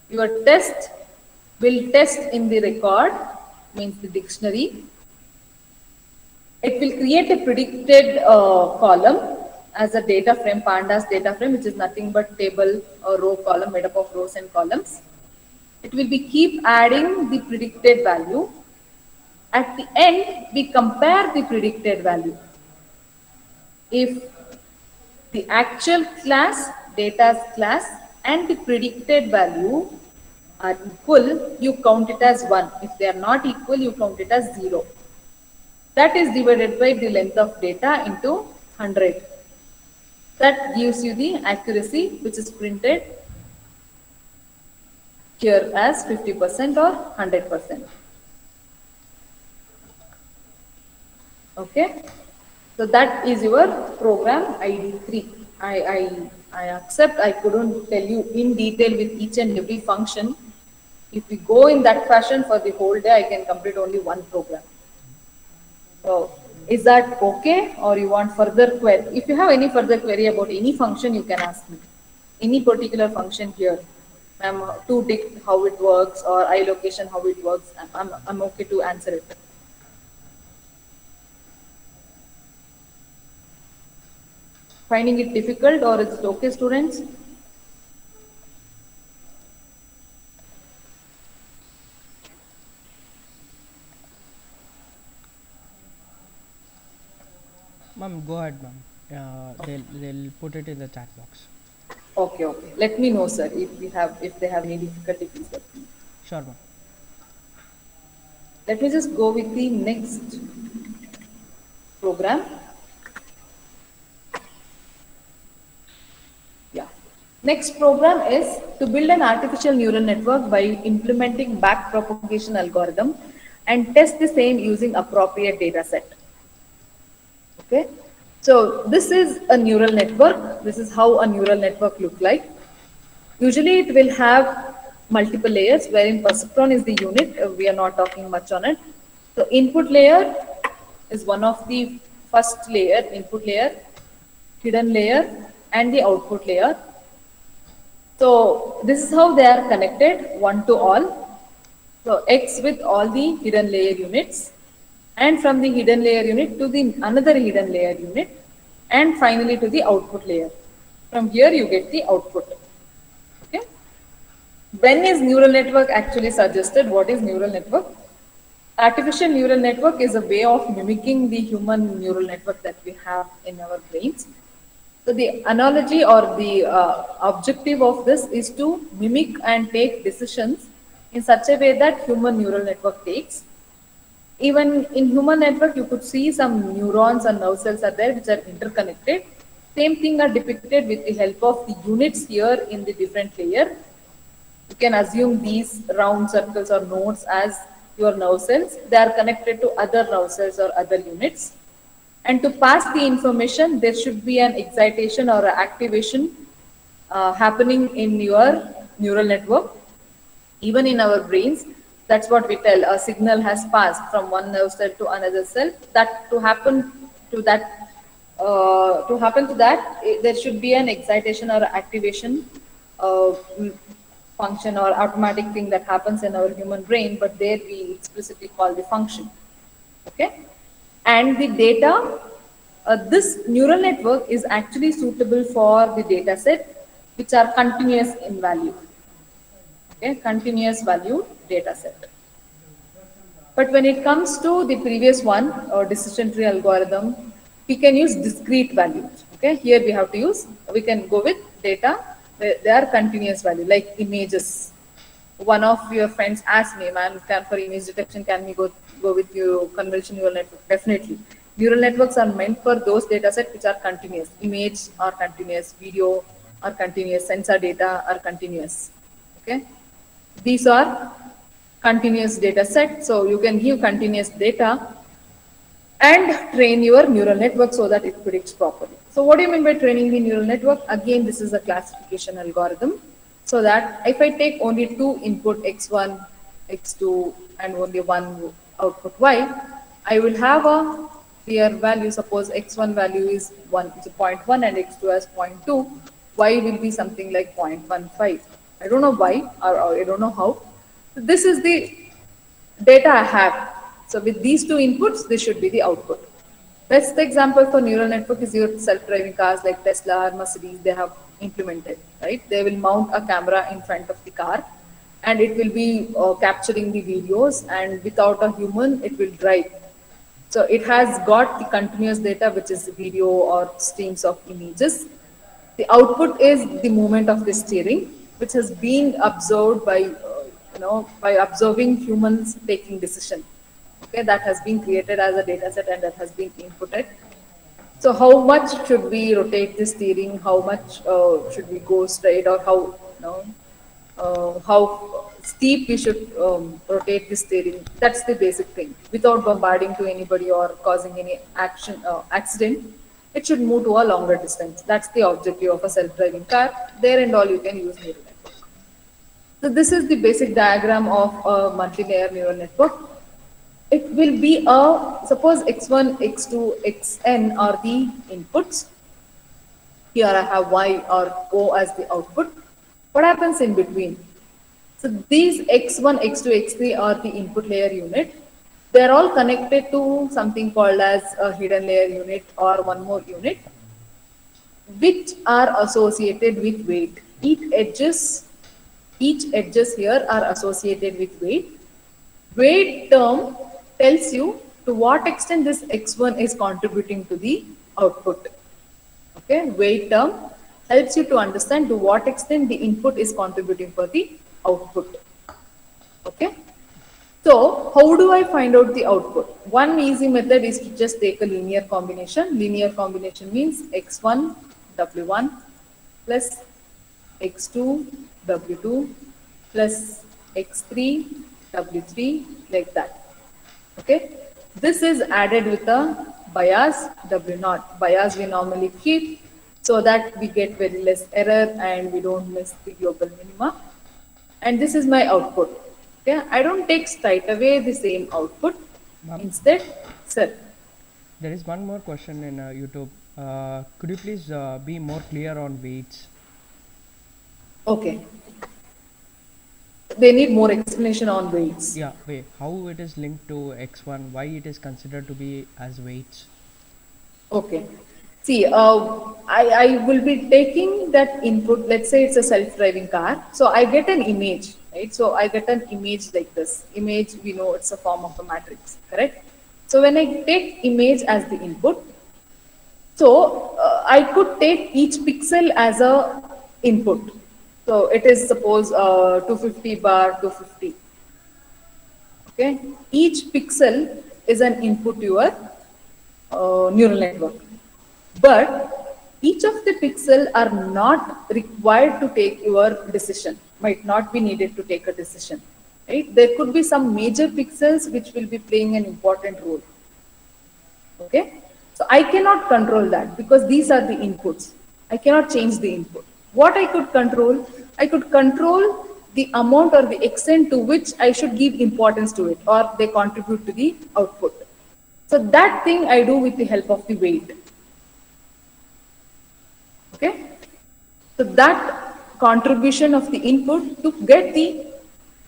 Speaker 2: Your test will test in the record, means the dictionary. It will create a predicted column as a data frame, pandas data frame, which is nothing but table or row column made up of rows and columns. It will be keep adding the predicted value. At the end, we compare the predicted value. If the actual class, data's class, and the predicted value are equal, you count it as 1. If they are not equal, you count it as 0. That is divided by the length of data into 100. That gives you the accuracy, which is printed here as 50% or 100%. Okay. So that is your program ID3. I accept I couldn't tell you in detail with each and every function. If we go in that fashion for the whole day, I can complete only one program. So is that okay, or you want further query? If you have any further query about any function, you can ask me. Any particular function here. To dict how it works, or iLocation how it works, I'm okay to answer it. Finding it difficult, or is it okay, students?
Speaker 4: Ma'am, go ahead, ma'am. They'll put it in the chat box.
Speaker 2: Okay, okay. Let me know, sir, if they have any difficulty, please let me know.
Speaker 4: Sure, ma'am.
Speaker 2: Let me just go with the next program. Yeah. Next program is to build an artificial neural network by implementing backpropagation algorithm and test the same using appropriate data set. Okay. So this is a neural network. This is how a neural network look like. Usually it will have multiple layers, wherein perceptron is the unit. We are not talking much on it. So input layer is one of the first layer, input layer, hidden layer, and the output layer. So this is how they are connected, one to all. So X with all the hidden layer units, and from the hidden layer unit to the another hidden layer unit, and finally to the output layer. From here you get the output. Okay. When is neural network actually suggested? What is neural network? Artificial neural network is a way of mimicking the human neural network that we have in our brains. So the analogy or the objective of this is to mimic and take decisions in such a way that human neural network takes. Even in human network, you could see some neurons and nerve cells are there which are interconnected. Same thing are depicted with the help of the units here in the different layer. You can assume these round circles or nodes as your nerve cells. They are connected to other nerve cells or other units. And to pass the information, there should be an excitation or an activation happening in your neural network. Even in our brains, that's what we tell. A signal has passed from one nerve cell to another cell. That to that, to that, there should be an excitation or activation uh, function or automatic thing that happens in our human brain, but there we explicitly call the function. Okay, and the data, this neural network is actually suitable for the data set which are continuous in value. Okay, continuous value data set. But when it comes to the previous one, or decision tree algorithm, we can use discrete values. Okay, here we have to use, we can go with data where they are continuous value, like images. One of your friends asked me, "Man, can for image detection, can we go with your convolutional neural network?" Definitely. Neural networks are meant for those data sets which are continuous. Image are continuous, video are continuous, sensor data are continuous. Okay, these are continuous data set. So you can give continuous data and train your neural network so that it predicts properly. So what do you mean by training the neural network? Again, this is a classification algorithm. So that if I take only two input x1, x2 and only one output y, I will have a clear value. Suppose x1 value is 1, it's a zero point 0.1 and x2 as zero point 0.2, y will be something like 0.15. I don't know why or I don't know how. So this is the data I have. So with these two inputs, this should be the output. Best example for neural network is your self-driving cars like Tesla or Mercedes. They have implemented, right? They will mount a camera in front of the car, and it will be capturing the videos, and without a human, it will drive. So it has got the continuous data, which is video or streams of images. The output is the movement of the steering, which has been observed by, by observing humans taking decision. Okay, that has been created as a data set and that has been inputted. So how much should we rotate the steering? How much should we go straight, or how steep we should rotate the steering? That's the basic thing. Without bombarding to anybody or causing any accident, it should move to a longer distance. That's the objective of a self-driving car. There and all you can use neural network. So this is the basic diagram of a multi-layer neural network. It will be a, suppose x1, x2, xn are the inputs. Here I have y or o as the output. What happens in between? So these x1, x2, x3 are the input layer unit. They are all connected to something called as a hidden layer unit or one more unit, which are associated with weight. Each edges here are associated with weight. Weight term tells you to what extent this x1 is contributing to the output. Okay, weight term helps you to understand to what extent the input is contributing for the output. Okay, so how do I find out the output? One easy method is to just take a linear combination. Linear combination means x1 w1 plus x2 w2 plus x3 w3, like that. Okay, this is added with a bias w0. Bias we normally keep so that we get very less error and we don't miss the global minima. And this is my output. Okay, I don't take straight away the same output.
Speaker 4: Ma'am,
Speaker 2: Instead, sir.
Speaker 4: there is one more question in YouTube. Could you please be more clear on weights?
Speaker 2: Okay. They need more explanation on weights.
Speaker 4: Yeah, wait, how it is linked to X1, why it is considered to be as weights?
Speaker 2: Okay. See, I will be taking that input. Let's say it's a self-driving car. So I get an image, right? So I get an image like this. Image, we know it's a form of a matrix, correct? So when I take image as the input, so I could take each pixel as a input. So it is suppose 250 bar 250. Okay, each pixel is an input to your neural network. But each of the pixel are not required to take your decision, might not be needed to take a decision. Right? There could be some major pixels which will be playing an important role. Okay? So I cannot control that because these are the inputs. I cannot change the input. What I could control the amount or the extent to which I should give importance to it or they contribute to the output. So that thing I do with the help of the weight. Okay? So that contribution of the input to get the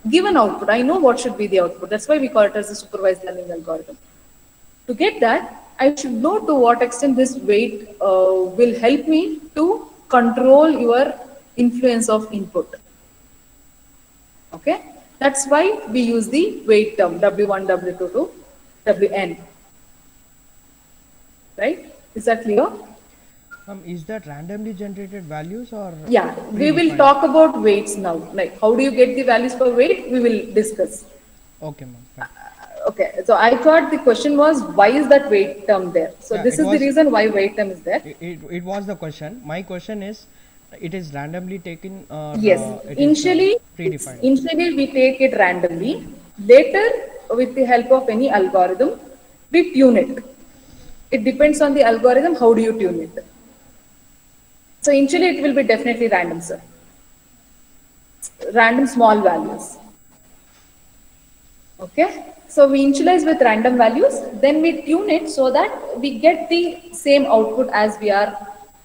Speaker 2: given output. I know what should be the output. That's why we call it as a supervised learning algorithm. To get that, I should know to what extent this weight will help me to control your influence of input. Okay? That's why we use the weight term W1, W2 to Wn. Right? Is that clear?
Speaker 4: Is that randomly generated values or
Speaker 2: Yeah, we will
Speaker 4: predefined?
Speaker 2: talk about weights now. Like, how do you get the values for weight? We will discuss.
Speaker 4: Okay, ma'am, fine.
Speaker 2: Okay, so I thought the question was why is that weight term there? So
Speaker 4: Yeah,
Speaker 2: this
Speaker 4: it
Speaker 2: is the
Speaker 4: was.
Speaker 2: reason why weight term is there.
Speaker 4: It was the question. My question is, it is randomly taken or
Speaker 2: Yes,
Speaker 4: it is predefined?
Speaker 2: initially we take it randomly. Later, with the help of any algorithm, we tune it. It depends on the algorithm. How do you tune it? So initially, it will be definitely random, sir. Random small values. Okay, so we initialize with random values, then we tune it so that we get the same output as we are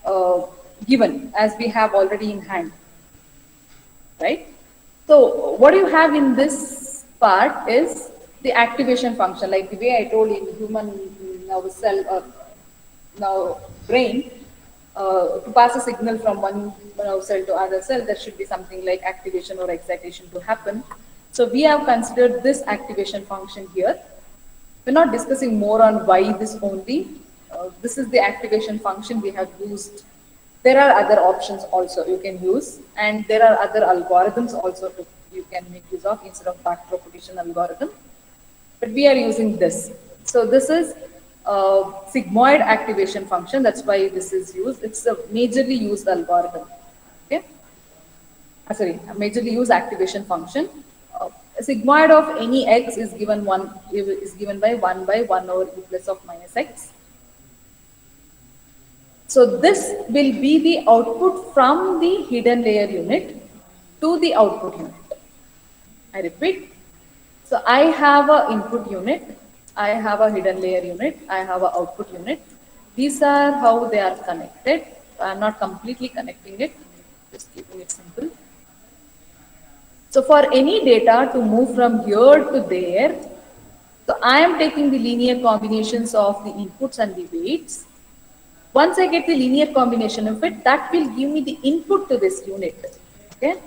Speaker 2: uh, given, as we have already in hand, right? So what you have in this part is the activation function, like the way I told in human now cell or now brain, to pass a signal from one cell to other cell, there should be something like activation or excitation to happen. So we have considered this activation function here. We're not discussing more on why this only. This is the activation function we have used. There are other options also you can use, and there are other algorithms also you can make use of instead of backpropagation algorithm. But we are using this. So this is sigmoid activation function. That's why this is used. It's a majorly used algorithm. Okay. Sorry, a majorly used activation function. A sigmoid of any x is given by 1 over e plus of minus x. So this will be the output from the hidden layer unit to the output unit. I repeat. So I have a input unit, I have a hidden layer unit, I have a output unit. These are how they are connected. I am not completely connecting it, just keeping it simple. So for any data to move from here to there, so I am taking the linear combinations of the inputs and the weights. Once I get the linear combination of it, that will give me the input to this unit. Okay.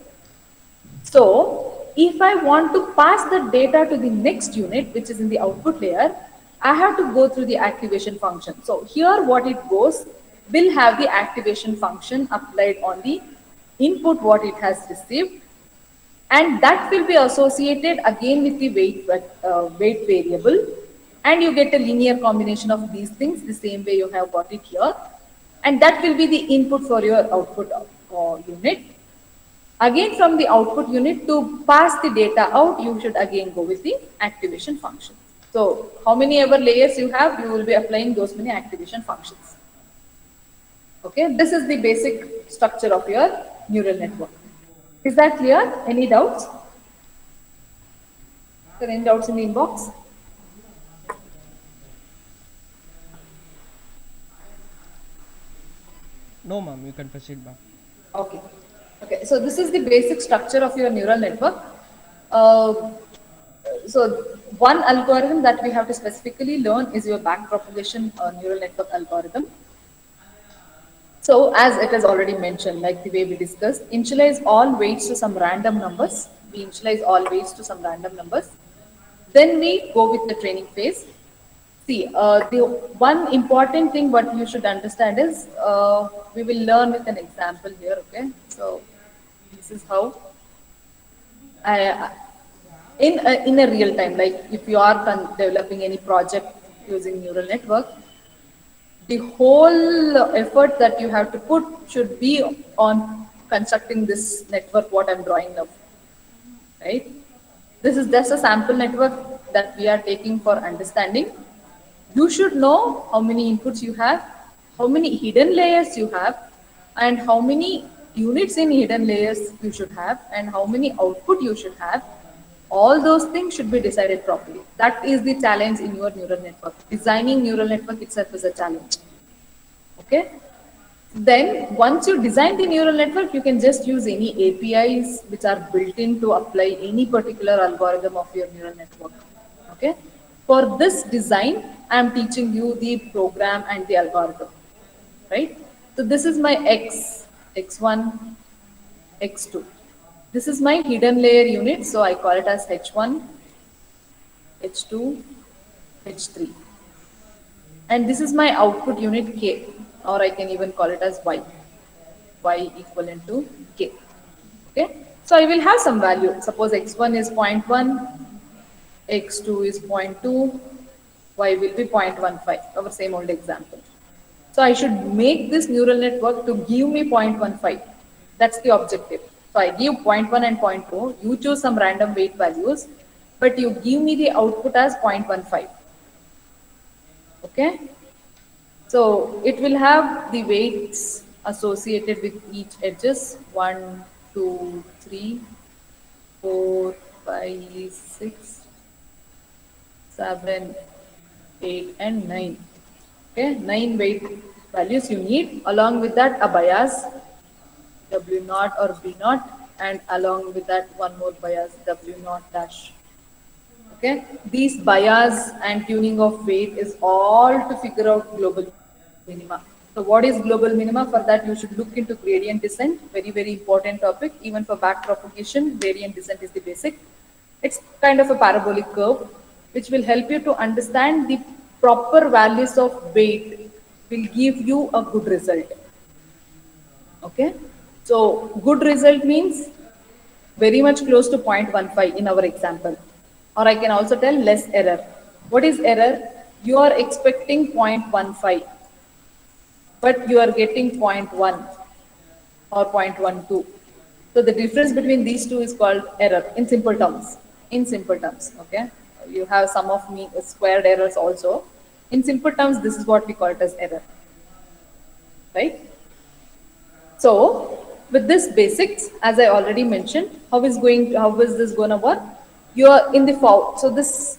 Speaker 2: So if I want to pass the data to the next unit, which is in the output layer, I have to go through the activation function. So here what it goes will have the activation function applied on the input what it has received, and that will be associated again with the weight variable, and you get a linear combination of these things the same way you have got it here, and that will be the input for your output unit. Again, from the output unit to pass the data out, you should again go with the activation function. So how many ever layers you have, you will be applying those many activation functions. Okay, this is the basic structure of your neural network. Is that clear? Any doubts? Any doubts in the inbox?
Speaker 4: No, ma'am, you can proceed, ma'am.
Speaker 2: Okay. Okay, so this is the basic structure of your neural network. Uh, so one algorithm that we have to specifically learn is your backpropagation neural network algorithm. So as it is already mentioned, like the way we discussed, initialize all weights to some random numbers. We initialize all weights to some random numbers. Then we go with the training phase. See, the one important thing what you should understand is we will learn with an example here. Okay, so this is how I in a real time, like if you are developing any project using neural network, the whole effort that you have to put should be on constructing this network what I'm drawing now, right? This is just a sample network that we are taking for understanding. You should know how many inputs you have, how many hidden layers you have, and how many units in hidden layers you should have, and how many output you should have. All those things should be decided properly. That is the challenge in your neural network. Designing neural network itself is a challenge. Okay. Then once you design the neural network, you can just use any APIs which are built in to apply any particular algorithm of your neural network. Okay. For this design, I am teaching you the program and the algorithm. Right. So this is my X, X1, X2. This is my hidden layer unit. So I call it as H1, H2, H3. And this is my output unit K, or I can even call it as Y equivalent to K. Okay, so I will have some value. Suppose x1 is 0.1, x2 is 0.2, y will be 0.15, our same old example. So I should make this neural network to give me 0.15. That's the objective. So I give 0.1 and 0.2, you choose some random weight values, but you give me the output as 0.15. Okay, so it will have the weights associated with each edges: 1, 2, 3, 4, 5, 6, 7, 8, and 9. Okay, 9 weight values you need. Along with that, a bias W naught or B naught, and along with that, one more bias W naught dash. Okay, these bias and tuning of weight is all to figure out global minima. So what is global minima? For that you should look into gradient descent, very important topic. Even for back propagation, gradient descent is the basic. It's kind of a parabolic curve which will help you to understand the proper values of weight will give you a good result. Okay, so good result means very much close to 0.15 in our example. Or I can also tell less error. What is error? You are expecting 0.15, but you are getting zero point 0.1 or 0.12. So the difference between these two is called error in simple terms. In simple terms, okay? You have some of squared errors also. In simple terms, this is what we call it as error, right? So with this basics, as I already mentioned, how is this going to work? You are in the forward. So this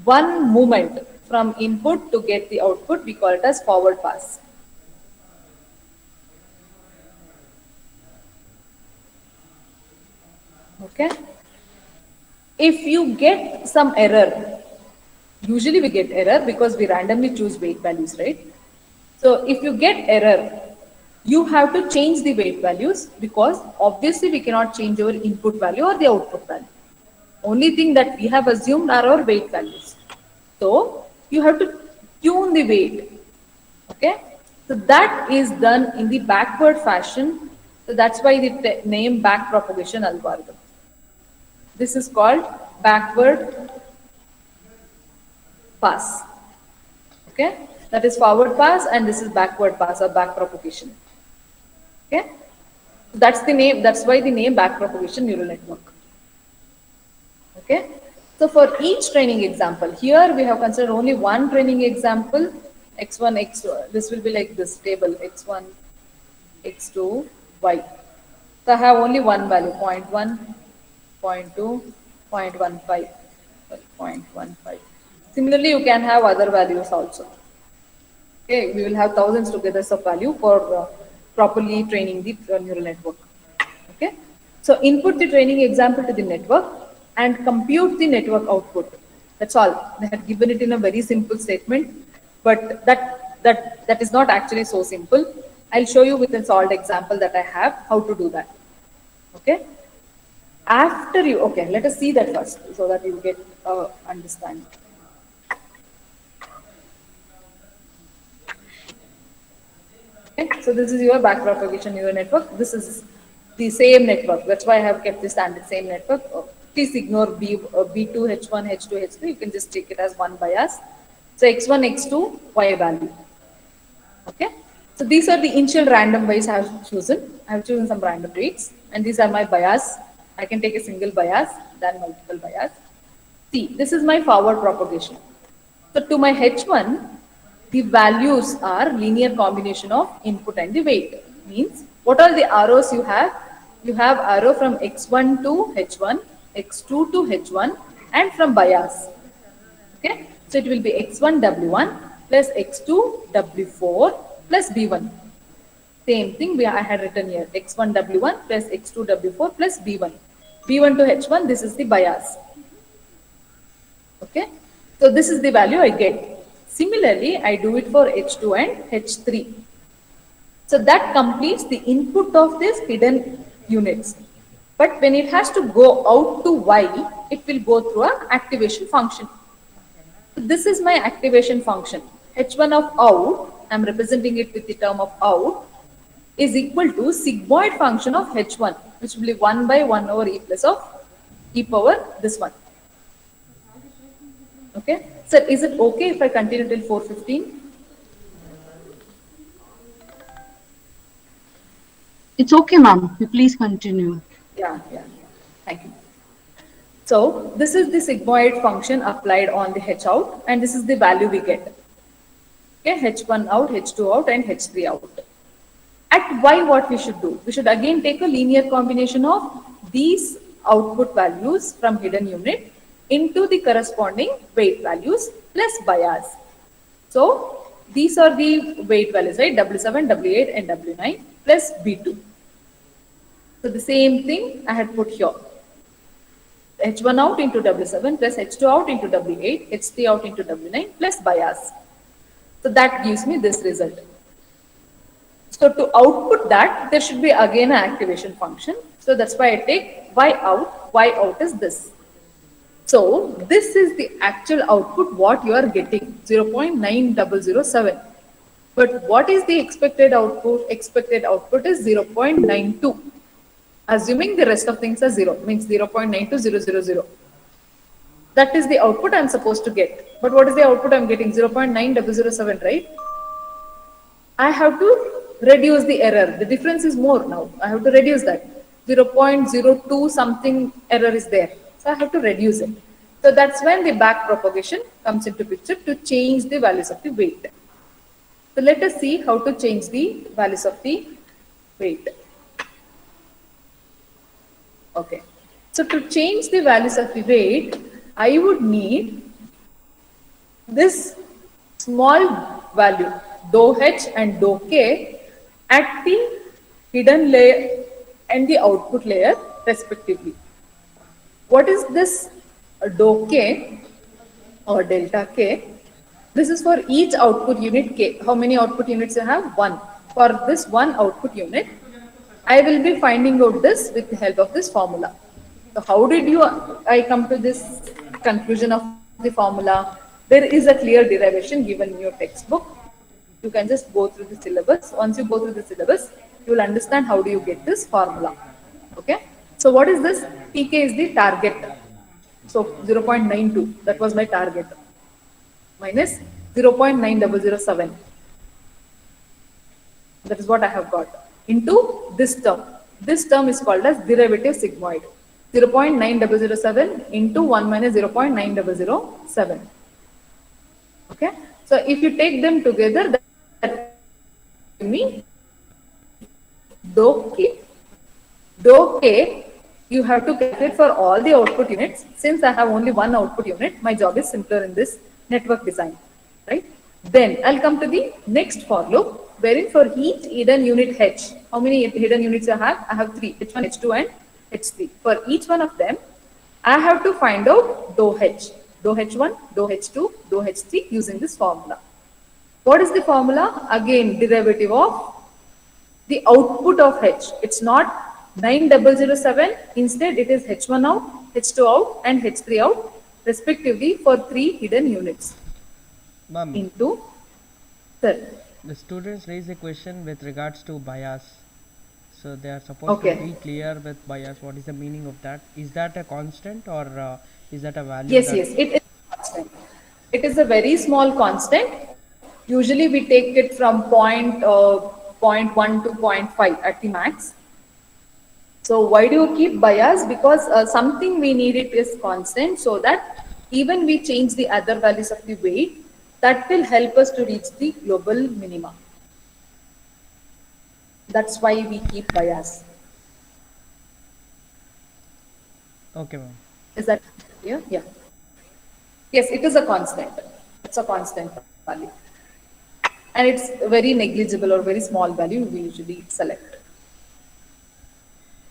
Speaker 2: one movement from input to get the output, we call it as forward pass. Okay. If you get some error, usually we get error because we randomly choose weight values, right? So if you get error, you have to change the weight values because obviously we cannot change our input value or the output value. Only thing that we have assumed are our weight values. So you have to tune the weight. Okay. So that is done in the backward fashion. So that's why the name back propagation algorithm. This is called backward pass. Okay. That is forward pass and this is backward pass or back propagation. Okay. That's the name. That's why the name back propagation neural network. Okay. So for each training example, here we have considered only one training example, x1, x2. This will be like this table, x1, x2, y. So I have only one value, 0.1, 0.2, 0.15, 0.15. Similarly, you can have other values also. Okay, we will have thousands together of value for properly training the neural network. Okay, so input the training example to the network. and compute the network output. That's all. They had given it in a very simple statement, but that is not actually so simple. I'll show you with a solved example that I have how to do that. Okay. After you, okay, let us see that first so that you get understand. Okay, so this is your back propagation neural network. This is the same network. That's why I have kept the standard same network. Please ignore B2, H1, H2, H3. You can just take it as one bias. So X1, X2, Y value. Okay. So these are the initial random ways I have chosen. I have chosen some random weights, and these are my bias. I can take a single bias, then multiple bias. See, this is my forward propagation. So to my H1, the values are linear combination of input and the weight. Means what are the arrows you have? You have arrow from X1 to H1, X2 to H1, and from bias. Okay, so it will be X1 W1 plus X2 W4 plus B1. Same thing I had written here, X1 W1 plus X2 W4 plus B1. B1 to H1, this is the bias. Okay, so this is the value I get. Similarly, I do it for H2 and H3. So that completes the input of these hidden units. But when it has to go out to Y, it will go through an activation function. So this is my activation function. H1 of out, I am representing it with the term of out, is equal to sigmoid function of H1, which will be 1 by 1 over E plus of E power this one. Okay. So is it okay if I continue till 4:15?
Speaker 1: It's okay, ma'am. You please continue.
Speaker 2: Yeah. Thank you. So this is the sigmoid function applied on the H out, and this is the value we get. Okay, H1 out, H2 out, and H3 out. At Y, what we should do? We should again take a linear combination of these output values from hidden unit into the corresponding weight values plus bias. So these are the weight values, right? W7, W8, and W9 plus B2. So the same thing I had put here. H1 out into W7 plus H2 out into W8, H3 out into W9 plus bias. So that gives me this result. So to output that, there should be again an activation function. So that's why I take Y out. Y out is this. So this is the actual output what you are getting, 0.9007. But what is the expected output? Expected output is 0.92. Assuming the rest of things are 0, means 0.92000. That is the output I am supposed to get. But what is the output I am getting? 0.9007, right? I have to reduce the error. The difference is more now. I have to reduce that. 0.02 something error is there. So I have to reduce it. So that's when the back propagation comes into picture to change the values of the weight. So let us see how to change the values of the weight. Okay. So to change the values of the weight, I would need this small value, dou H and dou K, at the hidden layer and the output layer respectively. What is this dou K or delta K? This is for each output unit K. How many output units you have? 1. For this one output unit, I will be finding out this with the help of this formula. So how did I come to this conclusion of the formula? There is a clear derivation given in your textbook. You can just go through the syllabus. Once you go through the syllabus, you will understand how do you get this formula. Okay. So what is this? Tk is the target. So 0.92, that was my target. Minus 0.9007. That is what I have got. Into this term. This term is called as derivative sigmoid. 0.9007 into 1 minus 0.9007. Okay. So if you take them together, that gives me dou K. Dou K, you have to calculate for all the output units. Since I have only one output unit, my job is simpler in this network design. Right. Then I'll come to the next for loop, wherein for each hidden unit H, how many hidden units I have? I have 3, H1, H2 and H3. For each one of them, I have to find out dou H, dou H1, dou H2, dou H3 using this formula. What is the formula? Again, derivative of the output of H. It's not 9007, instead it is H1 out, H2 out and H3 out respectively for 3 hidden units
Speaker 4: Ma'am,
Speaker 2: into, sir.
Speaker 4: the students raise a question with regards to bias. So they are supposed to be
Speaker 2: Okay.
Speaker 4: clear with bias. What is the meaning of that? Is that a constant or is that a value
Speaker 2: Yes,
Speaker 4: that?
Speaker 2: yes, it is constant. It is a very small constant. Usually we take it from point 1 to point 0.5 at the max. So why do you keep bias? Because something we need it is constant, so that even we change the other values of the weight, that will help us to reach the global minima. That's why we keep bias.
Speaker 4: Okay, ma'am.
Speaker 2: Is that clear? Yeah. Yes, it is a constant. It's a constant value. And it's very negligible or very small value we usually select.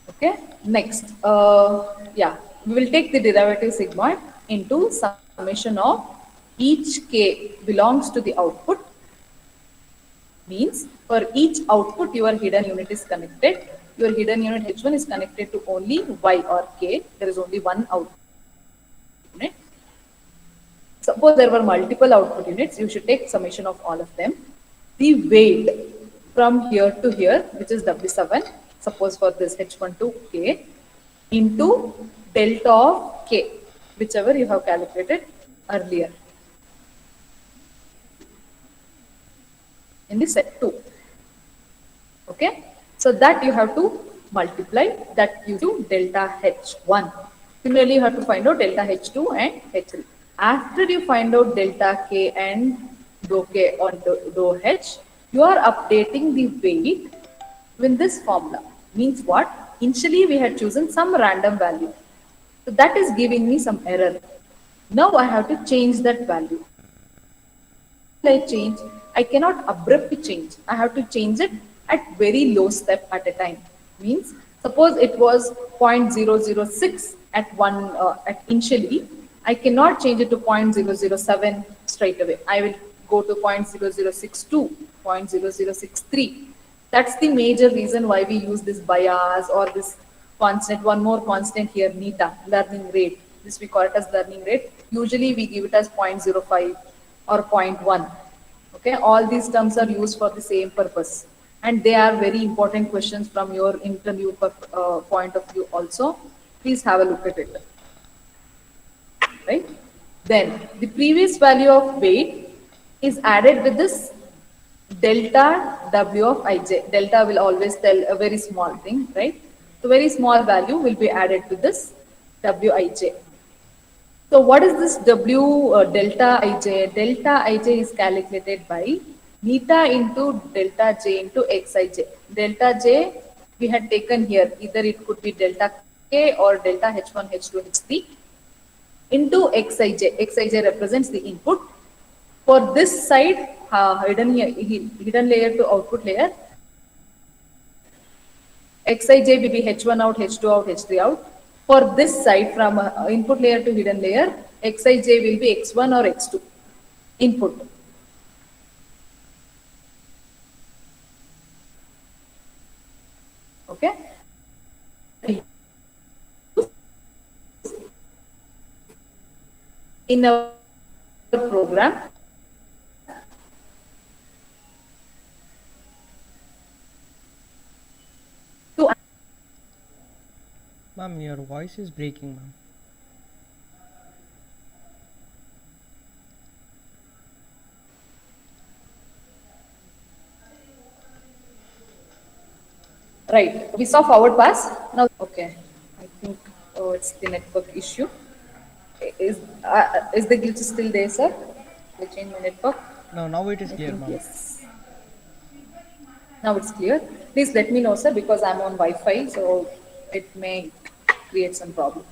Speaker 2: Okay, next, yeah, we will take the derivative sigmoid into summation of each k belongs to the output, means for each output your hidden unit is connected. Your hidden unit H1 is connected to only y or k. There is only one output unit. Suppose there were multiple output units, you should take summation of all of them. The weight from here to here, which is W7, suppose for this H1 to K, into delta of K, whichever you have calculated earlier in the set 2. Okay, so that you have to multiply, that gives you delta H1. Similarly, you have to find out delta H2 and H3. After you find out delta K and dou K or dou H, you are updating the weight with this formula. Means what? Initially we had chosen some random value. So that is giving me some error. Now I have to change that value. How will I change? I cannot abruptly change. I have to change it at very low step at a time. Means suppose it was 0.006 at one at initially, I cannot change it to 0.007 straight away. I will go to 0.0062, 0.0063. That's the major reason why we use this bias or this constant, one more constant here, neta, learning rate. This we call it as learning rate. Usually we give it as 0.05 or zero point 0.1. Okay, all these terms are used for the same purpose. And they are very important questions from your interview point of view also. Please have a look at it. Right? Then the previous value of weight is added with this delta W of ij. Delta will always tell a very small thing, right? So very small value will be added to this Wij. So what is this W delta ij? Delta ij is calculated by neta into delta j into xij. Delta j we had taken here, either it could be delta k or delta h1, h2, h3 into xij. Xij represents the input. For this side, hidden layer to output layer, xij will be h1 out, h2 out, h3 out. For this side, from input layer to hidden layer, xij will be x1 or x2 input. Okay. In our program, to
Speaker 4: Ma'am, your voice is breaking, ma'am.
Speaker 2: right, we saw forward pass. Now, okay, I think it's the network issue. Is the glitch still there, sir? Glitch in my network.
Speaker 4: No, now it is
Speaker 2: I
Speaker 4: clear,
Speaker 2: think
Speaker 4: ma'am.
Speaker 2: yes. Now it's clear. Please let me know, sir, because I'm on Wi-Fi, so it may create some problem.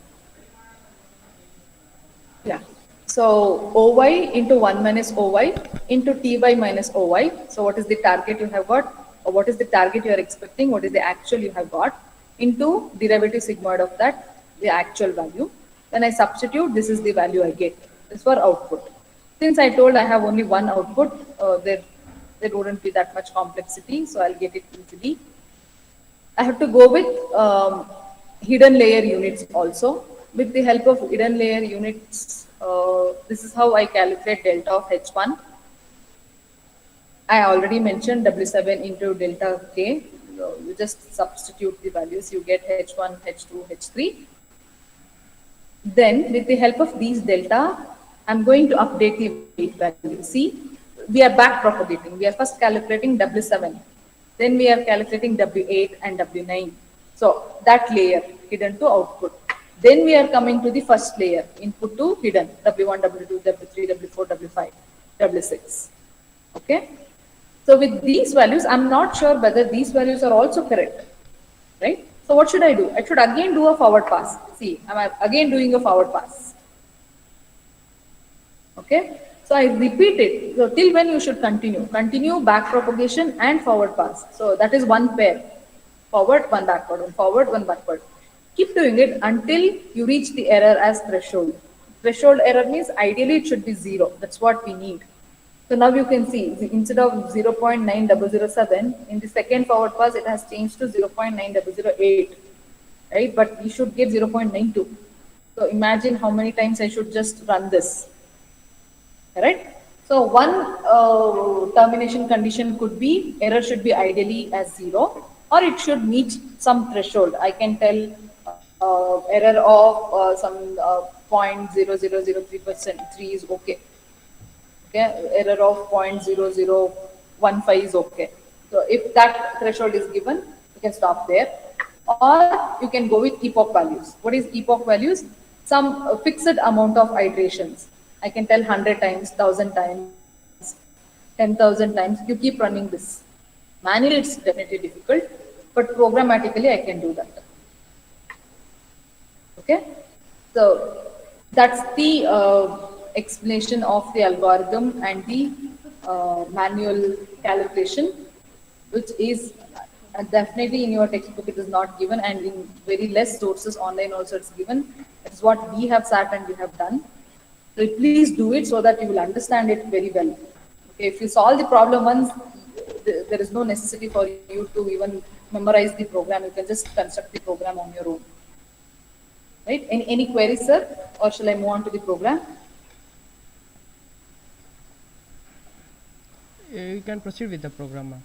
Speaker 2: Yeah. So OY into 1 minus OY into TY minus OY. So what is the target you have got? Or what is the target you are expecting? What is the actual you have got? Into derivative sigmoid of that, the actual value. When I substitute, this is the value I get. This for output. Since I told I have only one output, there wouldn't be that much complexity, so I'll get it easily. I have to go with hidden layer units also. With the help of hidden layer units, this is how I calculate delta of H1. I already mentioned W7 into delta K. So you just substitute the values, you get H1, H2, H3. Then with the help of these delta, I'm going to update the weight value. See, we are back propagating. We are first calculating W7. Then we are calculating W8 and W9. So that layer hidden to output. Then we are coming to the first layer, input to hidden, W1, W2, W3, W4, W5, W6. Okay. So with these values, I'm not sure whether these values are also correct, right? So what should I do? I should again do a forward pass. See, I'm again doing a forward pass. Okay. So I repeat it. So till when you should continue? Continue back propagation and forward pass. So that is one pair. Forward, one backward, one forward, one backward. Keep doing it until you reach the error as threshold. Threshold error means ideally it should be 0. That's what we need. So now you can see instead of 0.9007 in the second forward pass it has changed to 0.9008, right? But we should get 0.92. So imagine how many times I should just run this, right? So one termination condition could be error should be ideally as 0 or it should meet some threshold. I can tell error of some 0.0003% 3 is okay. Okay, error of 0.0015 is okay. So if that threshold is given, you can stop there. Or you can go with epoch values. What is epoch values? Some fixed amount of iterations. I can tell 100 times, 1000 times, 10,000 times. You keep running this. Manually, it's definitely difficult, but programmatically, I can do that. Okay, so that's the explanation of the algorithm and the manual calculation, which is definitely in your textbook it is not given, and in very less sources online also it's given. It's what we have sat and we have done. So please do it so that you will understand it very well. Okay, if you solve the problem once, there is no necessity for you to even memorize the program. You can just construct the program on your own. Right? Any queries, sir? Or shall I move on to the program?
Speaker 4: You can proceed with the program, ma'am.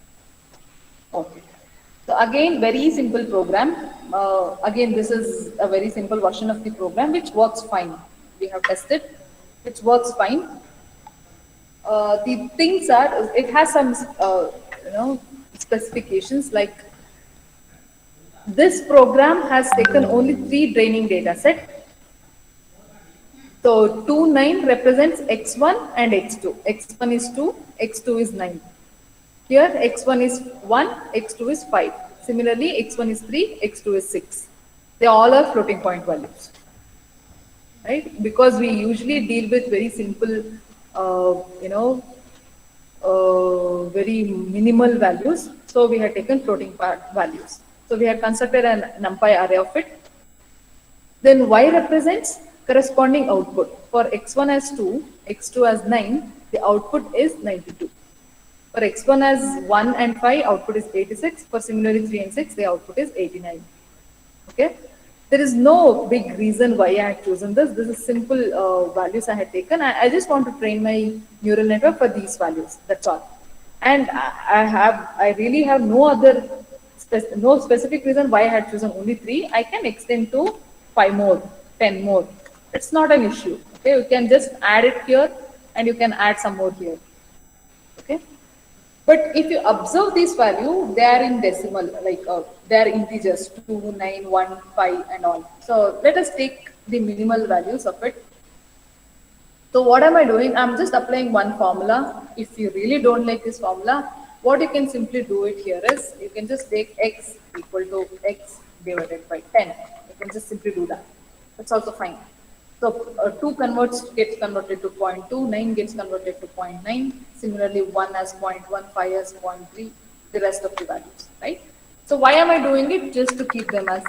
Speaker 2: Okay. So again, very simple program. Again, this is a very simple version of the program which works fine. We have tested, which works fine. The things are, it has some, specifications like this program has taken only 3 draining data set. So 2, 9 represents x1 and x2. x1 is 2, x2 is 9. Here x1 is 1, x2 is 5. Similarly, x1 is 3, x2 is 6. They all are floating point values. Right? Because we usually deal with very simple, very minimal values. So we have taken floating point values. So we have constructed an NumPy array of it. Then y represents corresponding output. For x1 as 2, x2 as 9, the output is 92. For x1 as 1 and 5, output is 86. For similarly 3 and 6, the output is 89. Okay. There is no big reason why I had chosen this. This is simple values I had taken. I just want to train my neural network for these values. That's all. And I really have no other, no specific reason why I had chosen only 3. I can extend to 5 more, 10 more. It's not an issue. Okay, you can just add it here and you can add some more here. Okay. But if you observe these values, they are in decimal, like they are integers 2, 9, 1, 5 and all. So let us take the minimal values of it. So what am I doing? I'm just applying one formula. If you really don't like this formula, what you can simply do it here is, you can just take x equal to x divided by 10. You can just simply do that. That's also fine. So 2 gets converted to 0.2, 9 gets converted to 0.9. Similarly, 1 as 0.1, 5 as 0.3, the rest of the values, right? So why am I doing it? Just to keep them as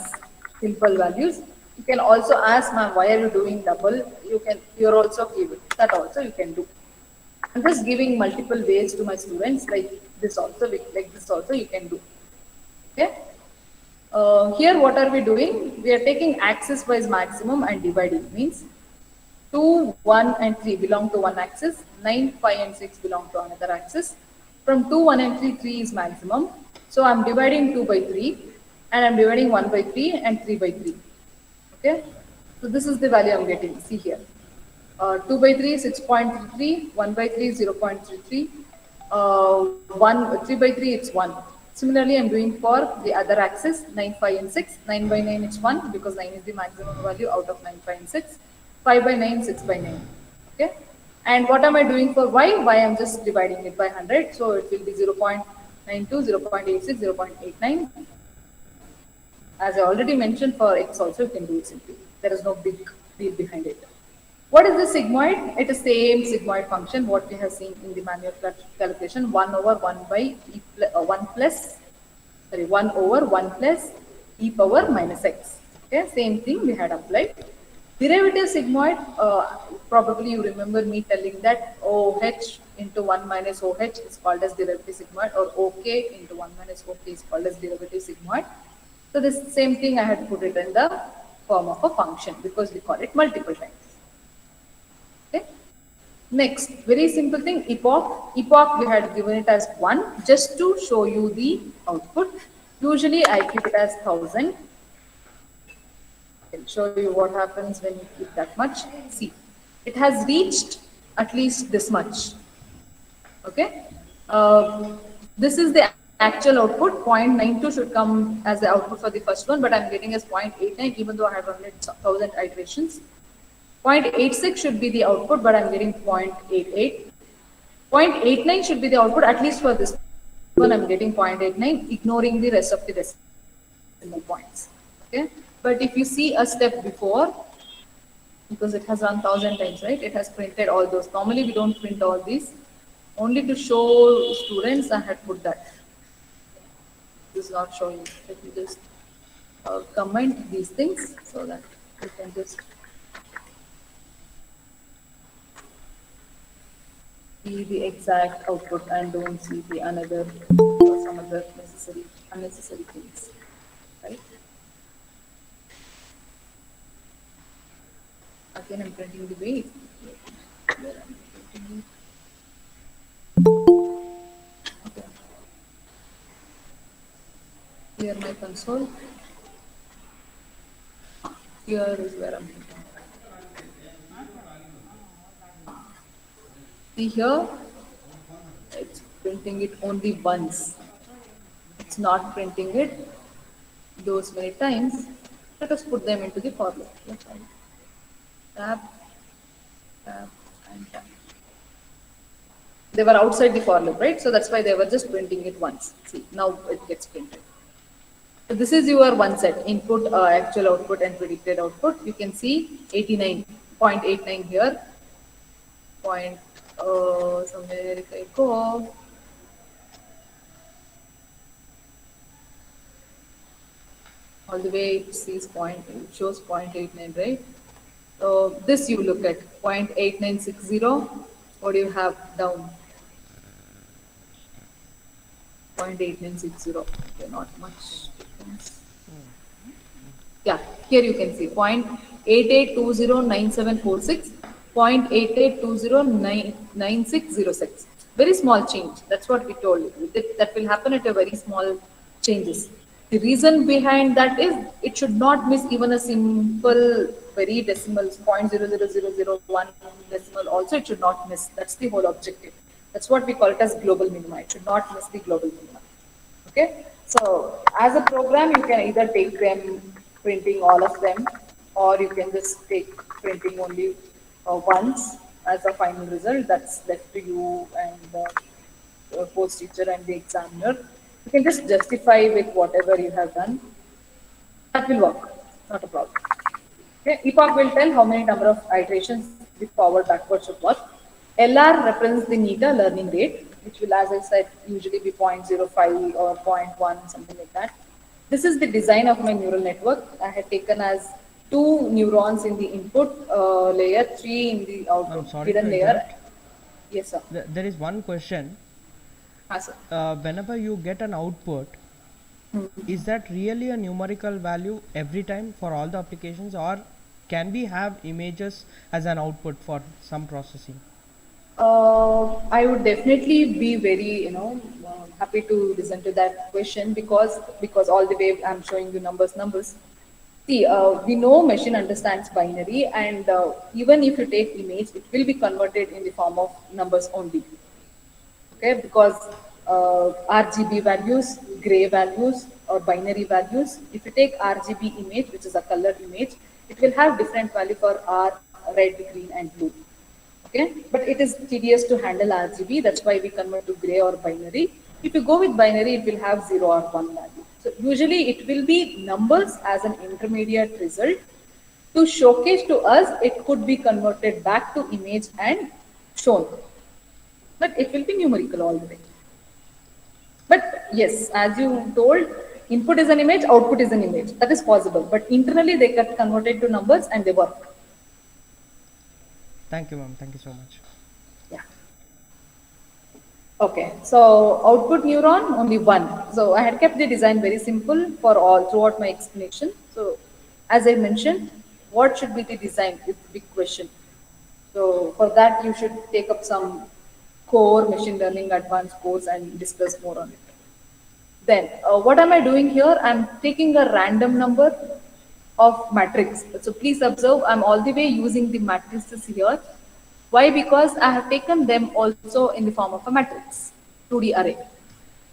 Speaker 2: simple values. You can also ask, ma'am, why are you doing double? You're also give it. That also you can do. I'm just giving multiple ways to my students, like this also you can do. Okay. Here what are we doing? We are taking axis wise maximum and dividing. Means 2, 1 and 3 belong to one axis, 9, 5 and 6 belong to another axis. From 2, 1 and 3, 3 is maximum. So I'm dividing 2 by 3 and I'm dividing 1 by 3 and 3 by 3. Okay. So this is the value I'm getting. See here. 2 by 3, 6.33, 1 by 3, 0.33, 3 by 3, it's 1. Similarly, I'm doing for the other axis, 9, 5 and 6. 9 by 9 is 1 because 9 is the maximum value out of 9, 5 and 6. 5 by 9, 6 by 9. Okay. And what am I doing for y? Y, I'm just dividing it by 100. So it will be 0.92, 0.86, 0.89. As I already mentioned, for x also you can do it simply. There is no big deal behind it. What is the sigmoid? It is same sigmoid function what we have seen in the manual calculation, 1 over 1 by 1 plus, sorry, 1 over 1 plus e power minus x. Okay, same thing we had applied. Derivative sigmoid, probably you remember me telling that OH into 1 minus OH is called as derivative sigmoid, or OK into 1 minus OK is called as derivative sigmoid. So this same thing I had put it in the form of a function because we call it multiple times. Okay. Next, very simple thing, epoch. Epoch we had given it as 1 just to show you the output. Usually I keep it as 1000. I'll show you what happens when you keep that much. See, it has reached at least this much. Okay. This is the actual output. 0.92 should come as the output for the first one, but I'm getting as 0.89 even though I have run it 1000 iterations. 0.86 should be the output, but I'm getting 0.88. 0.89 should be the output, at least for this one, I'm getting 0.89, ignoring the rest of the decimal points. Okay. But if you see a step before, because it has run 1000 times, right? It has printed all those. Normally, we don't print all these. Only to show students, I had put that. This is not showing. Let me just comment these things so that you can just see the exact output and don't see the another or some other unnecessary things, right? Again, I'm printing the way. Where am I printing it? Okay. Here my console. Here is where I'm printing. See here, it's printing it only once. It's not printing it those many times. Let us put them into the for loop. Tab, tab, and tab. They were outside the for loop, right? So that's why they were just printing it once. See, now it gets printed. So this is your one set, input, actual output and predicted output. You can see 89.89 here. Somewhere if I go, all the way it sees it shows 0.89, right? So this you look at 0.8960. What do you have down? 0.8960. Okay, not much difference. Yeah, here you can see 0.88209746, 0.88209606. Very small change. That's what we told you. That will happen at a very small changes. The reason behind that is it should not miss even a simple, very decimal, 0.00001 decimal. Also, it should not miss. That's the whole objective. That's what we call it as global minima. It should not miss the global minima. Okay. So as a program, you can either take them printing all of them, or you can just take printing only once as a final result. That's left to you and the post teacher and the examiner. You can just justify with whatever you have done. That will work, not a problem. Okay. Epoch will tell how many number of iterations the forward backward should work. LR represents the NETA learning rate, which will, as I said, usually be 0.05 or zero point 0.1, something like that. This is the design of my neural network. I had taken as two neurons in the input layer, three in the
Speaker 4: I'm
Speaker 2: output
Speaker 4: sorry to
Speaker 2: hidden layer.
Speaker 4: interrupt.
Speaker 2: Yes, sir.
Speaker 4: There is one question.
Speaker 2: Sir.
Speaker 4: Whenever you get an output, is that really a numerical value every time for all the applications, or can we have images as an output for some processing?
Speaker 2: I would definitely be very, happy to listen to that question because all the way I'm showing you numbers. See, we know machine understands binary, and even if you take image, it will be converted in the form of numbers only. Okay, because RGB values, gray values, or binary values. If you take RGB image, which is a color image, it will have different value for R, red, green, and blue. Okay, but it is tedious to handle RGB. That's why we convert to gray or binary. If you go with binary, it will have 0 or 1 value. So usually it will be numbers as an intermediate result. To showcase to us, it could be converted back to image and shown, but it will be numerical all the way. But yes, as you told, input is an image, output is an image. That is possible. But internally, they get converted to numbers and they work.
Speaker 4: Thank you, ma'am. Thank you so much.
Speaker 2: Yeah. Okay. So output neuron only one. So I had kept the design very simple for all throughout my explanation. So as I mentioned, what should be the design is the big question. So for that, you should take up some core machine learning advanced course and discuss more on it. Then, what am I doing here? I'm taking a random number of matrix. So please observe, I'm all the way using the matrices here. Why? Because I have taken them also in the form of a matrix, 2D array.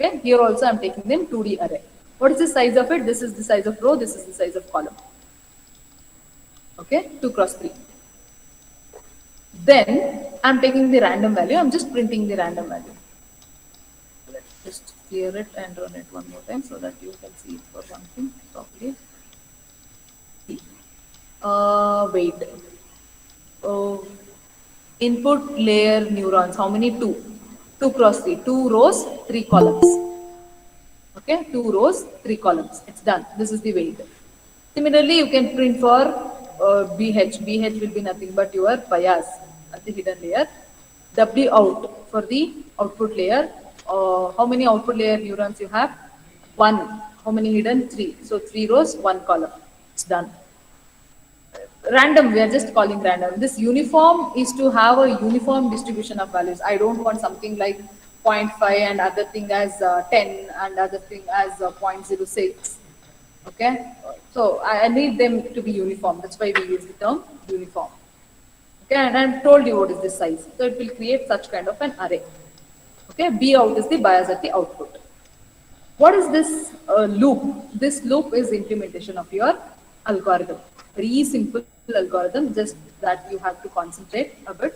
Speaker 2: Okay, here also I'm taking them 2D array. What is the size of it? This is the size of row, this is the size of column. Okay, 2 cross 3. Then I'm taking the random value, I'm just printing the random value. Let's just clear it and run it one more time so that you can see it for one thing properly. Wait. Uh, Input layer neurons, how many? 2. 2 cross 3. 2 rows, 3 columns. Okay, 2 rows, 3 columns. It's done. This is the weight. Similarly, you can print for BH. BH will be nothing but your bias at the hidden layer. W out for the output layer. How many output layer neurons you have? 1. How many hidden? 3. So 3 rows, 1 column. It's done. Random, we are just calling random. This uniform is to have a uniform distribution of values. I don't want something like 0.5 and other thing as 10 and other thing as 0.06. Okay, so I need them to be uniform. That's why we use the term uniform. Okay, and I've told you what is this size. So it will create such kind of an array. Okay, B out is the bias at the output. What is this loop? This loop is implementation of your algorithm. Very simple algorithm, just that you have to concentrate a bit.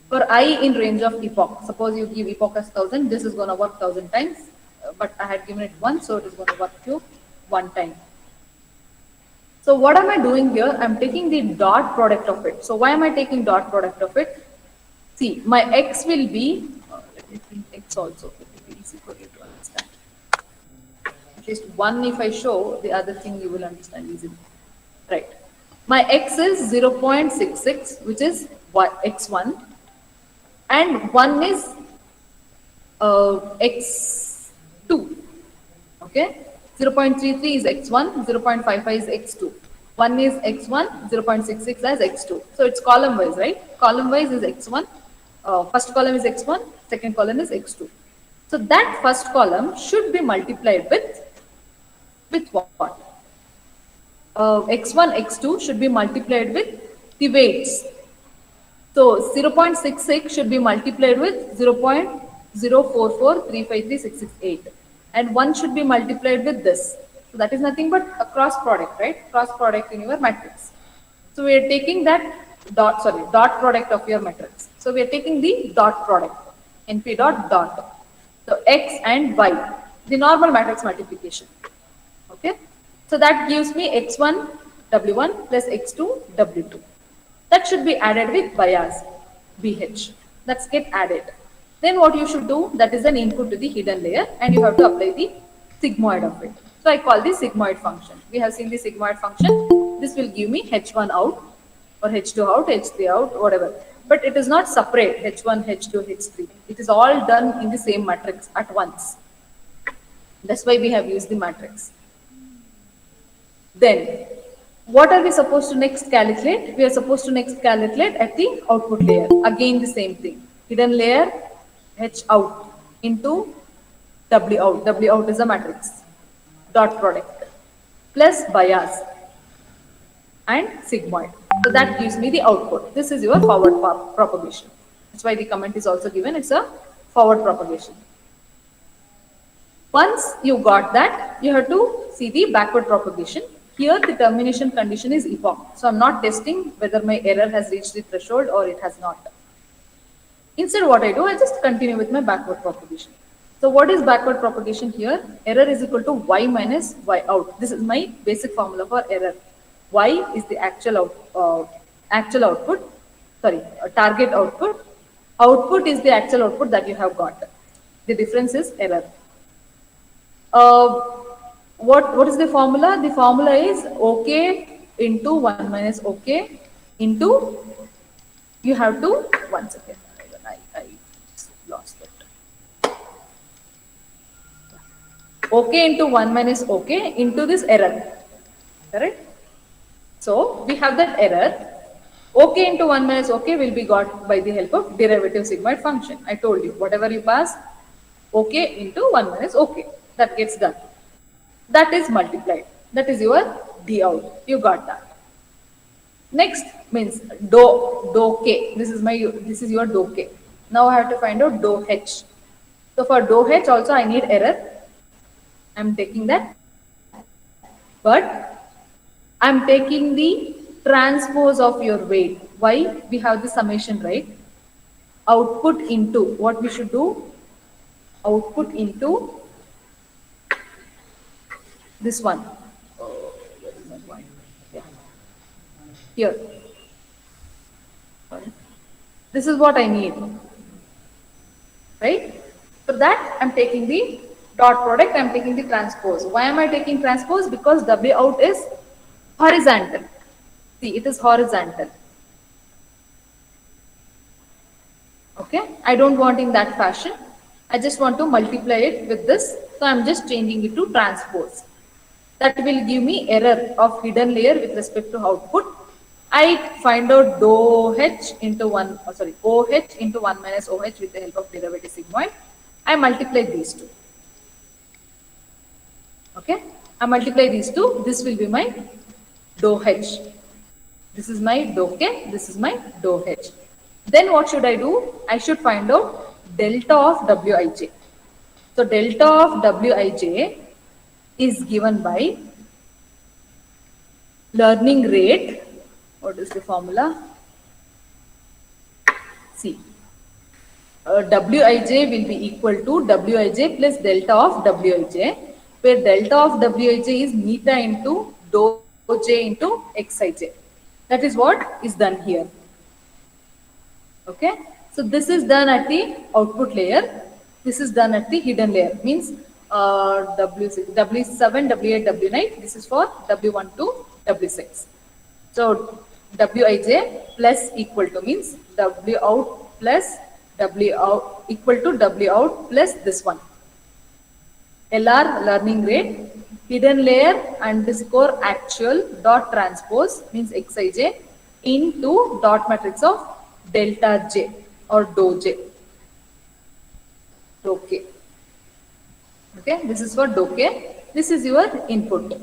Speaker 2: For I in range of epoch, suppose you give epoch as 1000, this is going to work 1000 times, but I had given it once, so it is going to work you one time. So what am I doing here? I'm taking the dot product of it. So why am I taking dot product of it? See, my x will be, let me print x also, it will be easy for you to understand. At least one if I show, the other thing you will understand easily. Right. My x is 0.66, which is x1, and 1 is x2. Okay. 0.33 is x1, 0.55 is x2. 1 is x1, 0.66 as x2. So it's column wise, right? Column wise is x1. First column is x1, second column is x2. So that first column should be multiplied with what? X1, X2 should be multiplied with the weights. So 0.66 should be multiplied with 0.0443536668, and 1 should be multiplied with this. So that is nothing but a cross product, right? Cross product in your matrix. So we are taking that dot product of your matrix. So we are taking the dot product, np dot dot. So x and y, the normal matrix multiplication. Okay. So that gives me x1 w1 plus x2 w2. That should be added with bias bh. That's get added. Then what you should do, that is an input to the hidden layer, and you have to apply the sigmoid of it. So I call this sigmoid function. We have seen the sigmoid function. this will give me H1 out or H2 out, H3 out, whatever. But it is not separate, H1, H2, H3. It is all done in the same matrix at once. That's why we have used the matrix. Then, what are we supposed to next calculate? We are supposed to next calculate at the output layer. Again, the same thing. Hidden layer, H out into W out. W out is a matrix. Dot product plus bias and sigmoid. So that gives me the output. This is your forward propagation. That's why the comment is also given. It's a forward propagation. Once you got that, you have to see the backward propagation. Here the termination condition is epoch. So I'm not testing whether my error has reached the threshold or it has not. Instead what I do, I just continue with my backward propagation. So what is backward propagation here? Error is equal to y minus y out. This is my basic formula for error. Y is the actual output, sorry, target output. Output is the actual output that you have got. The difference is error. What is the formula? The formula is OK into 1 minus OK into, you have to, one second, I lost it. OK into 1 minus OK into this error, correct? So we have that error. OK into 1 minus OK will be got by the help of derivative sigmoid function. I told you, whatever you pass, OK into 1 minus OK, that gets done. That is multiplied. That is your D out. You got that. Next means do K. This is your do K. Now I have to find out do H. So for do H also I need error. I am taking that. But I am taking the transpose of your weight. Why? We have the summation, right? Output into, what we should do? Output into this one. Oh, where is my point? Yeah. Here. This is what I need. Right? For that, I'm taking the dot product, I'm taking the transpose. Why am I taking transpose? Because W out is horizontal. See, it is horizontal. Okay? I don't want in that fashion. I just want to multiply it with this. So I'm just changing it to transpose. That will give me error of hidden layer with respect to output. I find out OH into 1 minus OH with the help of derivative sigmoid. I multiply these two. Okay, I multiply these two. This will be my do H. This is my do K. This is my do H. Then what should I do? I should find out delta of Wij. So delta of Wij is given by learning rate. What is the formula? See, Wij will be equal to Wij plus delta of Wij, where delta of Wij is neta into dou j into xij. That is what is done here. Okay, so this is done at the output layer. This is done at the hidden layer. Means W6, W7, W8, W9. This is for W1 to W6. So Wij plus equal to means W out plus W out equal to W out plus this one. LR learning rate, hidden layer underscore actual dot transpose means Xij into dot matrix of delta J or do J. Do K. Okay, this is for do K. This is your input.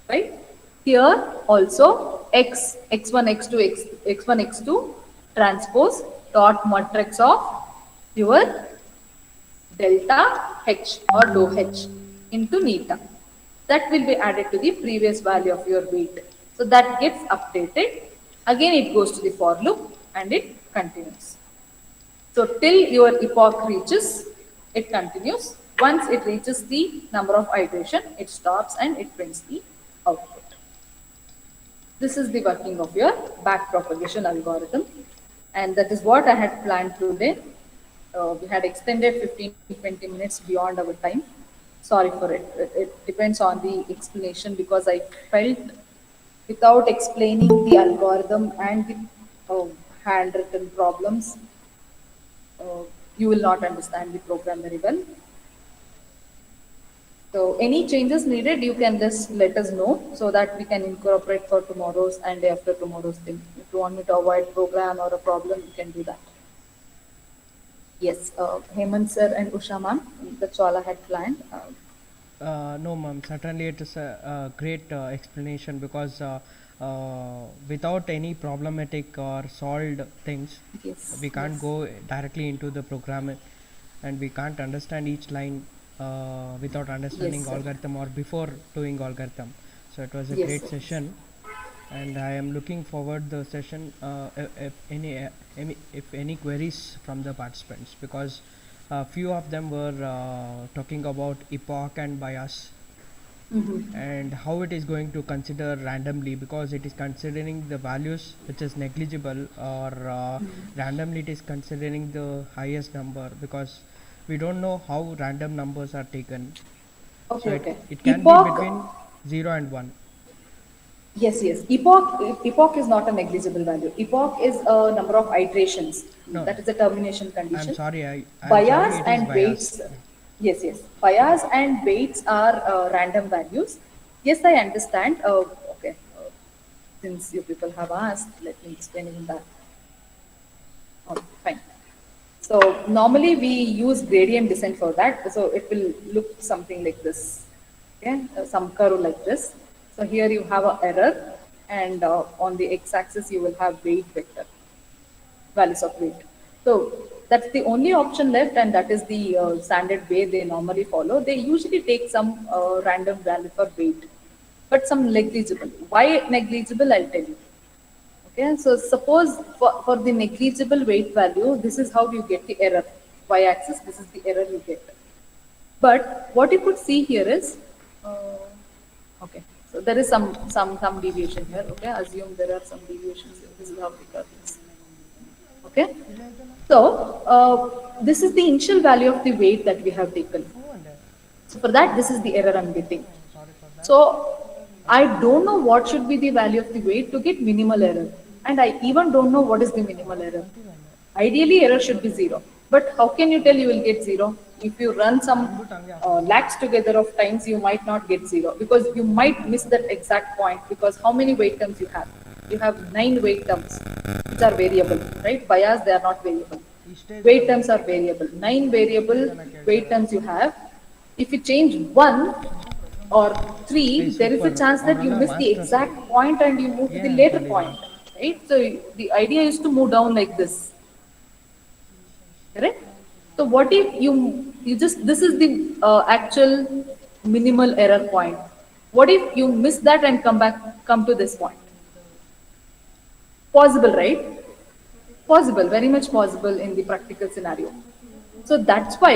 Speaker 2: Right? Here also x1, x2, x1, x2 transpose dot matrix of your delta H or do H into neta. That will be added to the previous value of your weight. So that gets updated. Again it goes to the for loop and it continues. So till your epoch reaches, it continues. Once it reaches the number of iteration, it stops and it prints the output. This is the working of your back propagation algorithm, and that is what I had planned today. We had extended 15-20 minutes beyond our time. Sorry for it. It depends on the explanation because I felt without explaining the algorithm and the handwritten problems, uh, you will not understand the program very well. So any changes needed, you can just let us know so that we can incorporate for tomorrow's and day after tomorrow's thing. If you want me to avoid program or a problem, you can do that. Yes, Hemant sir and Usha ma'am, that's all I had planned.
Speaker 4: No, ma'am. Certainly, it is a great explanation because without any problematic or solved things,
Speaker 2: Yes,
Speaker 4: we can't
Speaker 2: yes,
Speaker 4: go directly into the program, and we can't understand each line without
Speaker 2: yes,
Speaker 4: understanding
Speaker 2: sir.
Speaker 4: algorithm or before doing algorithm. So it was a
Speaker 2: Yes,
Speaker 4: great
Speaker 2: sir.
Speaker 4: session, and I am looking forward the session. If any queries from the participants, because a few of them were talking about epoch and bias
Speaker 2: Mm-hmm.
Speaker 4: and how it is going to consider randomly, because it is considering the values which is negligible, or randomly it is considering the highest number, because we don't know how random numbers are taken. So
Speaker 2: Okay, okay.
Speaker 4: it can be
Speaker 2: Epoch,
Speaker 4: between 0 and 1.
Speaker 2: yes, yes. Epoch is not a negligible value. Epoch is a number of iterations.
Speaker 4: No,
Speaker 2: That is a termination
Speaker 4: i'm
Speaker 2: condition.
Speaker 4: sorry i i'm sorry,
Speaker 2: Bias
Speaker 4: it is
Speaker 2: and
Speaker 4: bias.
Speaker 2: weights, yes, yes. Bias and weights are random values. Yes, I understand. Okay. Since you people have asked, let me explain even that. Okay, fine. So normally we use gradient descent for that. So it will look something like this. Okay, some curve like this. So here you have a error, and on the x-axis you will have weight vector, values of weight. So that's the only option left, and that is the standard way they normally follow. They usually take some random value for weight, but some negligible. Why negligible? I'll tell you. Okay, so suppose for the negligible weight value, this is how you get the error. Y-axis, this is the error you get. But what you could see here is, okay, so there is some deviation here. Okay, assume there are some deviations. This is how we got this. Okay, so this is the initial value of the weight that we have taken. So for that, this is the error I'm getting. So I don't know what should be the value of the weight to get minimal error. And I even don't know what is the minimal error. Ideally, error should be zero. But how can you tell you will get zero? If you run some lakhs together of times, you might not get zero because you might miss that exact point. Because how many weight terms you have? You have 9 weight terms, which are variable, right? Bias, they are not variable. Weight terms are variable. 9 variable weight terms you have. If you change one or
Speaker 4: Hey,
Speaker 2: three, there is
Speaker 4: super.
Speaker 2: a chance that you
Speaker 4: Avrella
Speaker 2: miss the
Speaker 4: masters.
Speaker 2: exact point and you move to the
Speaker 4: ಏನಂತ
Speaker 2: later
Speaker 4: ಹೇಳಿದ?
Speaker 2: point, right? So the idea is to move down like this, correct? So what if you just this is the actual minimal error point? What if you miss that and come to this point? Possible, right? Possible, very much possible in the practical scenario. So that's why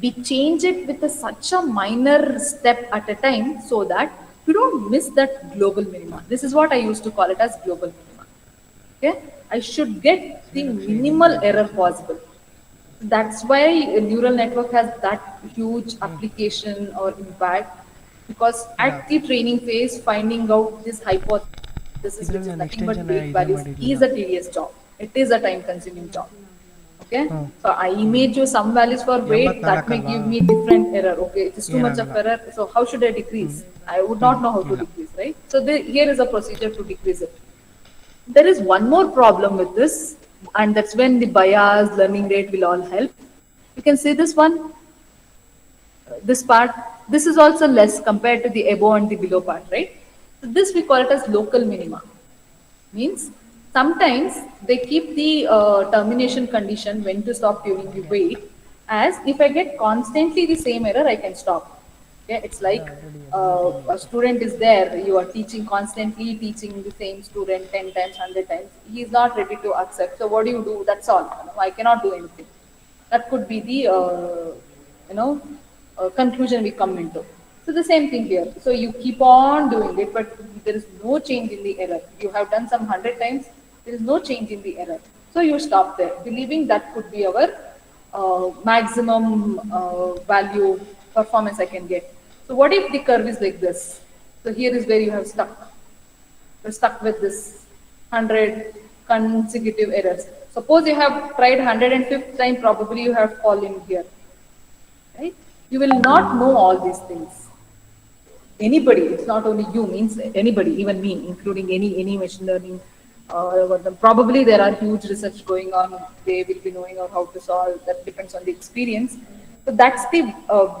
Speaker 2: we change it with such a minor step at a time so that we don't miss that global minima. This is what I used to call it as global minima. Okay, I should get the minimal error possible. That's why a neural network has that huge application or impact because
Speaker 4: Yeah,
Speaker 2: at the training phase, finding out this hypothesis, which is nothing
Speaker 4: ಇದರಲ್ಲಿ
Speaker 2: but
Speaker 4: ನಾನು
Speaker 2: weight
Speaker 4: extension
Speaker 2: values,
Speaker 4: ಇದೇ
Speaker 2: is a
Speaker 4: ಮಾಡಿರಲಿಲ್ಲ.
Speaker 2: tedious job. It is a time consuming job. Okay,
Speaker 4: ಹಾಂ,
Speaker 2: so I image you some values for weight that may
Speaker 4: 84
Speaker 2: give
Speaker 4: ಅಲ್ವಾ?
Speaker 2: me different error. Okay, it is too much of
Speaker 4: ಏನಾಗಲ್ಲ.
Speaker 2: error. So how should I
Speaker 4: ಹ್ಞೂ
Speaker 2: decrease? I would
Speaker 4: ಹ್ಞೂ
Speaker 2: not know how to
Speaker 4: ಇಲ್ಲ.
Speaker 2: decrease, right? So here is a procedure to decrease it. There is one more problem with this, and that's when the bias, learning rate will all help. You can see this one, this part. This is also less compared to the above and the below part, right? So this we call it as local minima. Means sometimes they keep the termination condition when to stop during the wait as if I get constantly the same error, I can stop. Okay, it's like a student is there, you are teaching constantly, teaching the same student 10 times, 100 times. He is not ready to accept. So what do you do? That's all. I cannot do anything. That could be the you know conclusion we come into. So the same thing here. So you keep on doing it, but there is no change in the error. You have done some 100 times, there is no change in the error. So you stop there, believing that could be our maximum value performance I can get. So what if the curve is like this? So here is where you have stuck. You're stuck with this 100 consecutive errors. Suppose you have tried 105th time, probably you have fallen here, right? You will not know all these things. Anybody, it's not only you, means anybody, even me, including any machine learning algorithm. Probably there are huge research going on. They will be knowing how to solve. That depends on the experience. So that's the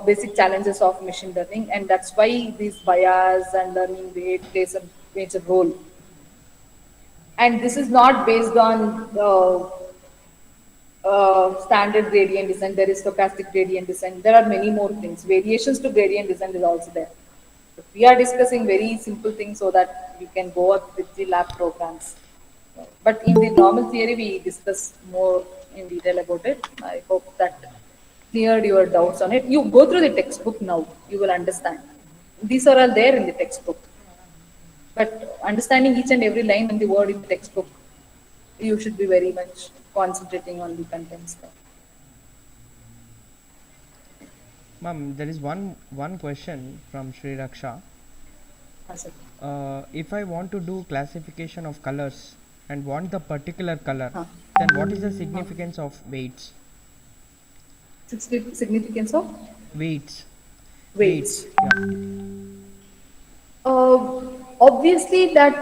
Speaker 2: basic challenges of machine learning, and that's why these bias and learning rate plays a major role. And this is not based on the standard gradient descent. There is stochastic gradient descent. There are many more things. Variations to gradient descent is also there. We are discussing very simple things so that you can go up with the lab programs. But in the normal theory, we discuss more in detail about it. I hope that cleared your doubts on it. You go through the textbook now, you will understand. These are all there in the textbook. But understanding each and every line and the word in the textbook, you should be very much concentrating on the contents there.
Speaker 4: Ma'am, there is one question from Sri Raksha.
Speaker 2: That's it.
Speaker 4: If I want to do classification of colors and want the particular color,
Speaker 2: Huh.
Speaker 4: then what is the significance of weights?
Speaker 2: Significance of
Speaker 4: Weights.
Speaker 2: weights.
Speaker 4: Yeah.
Speaker 2: Obviously, that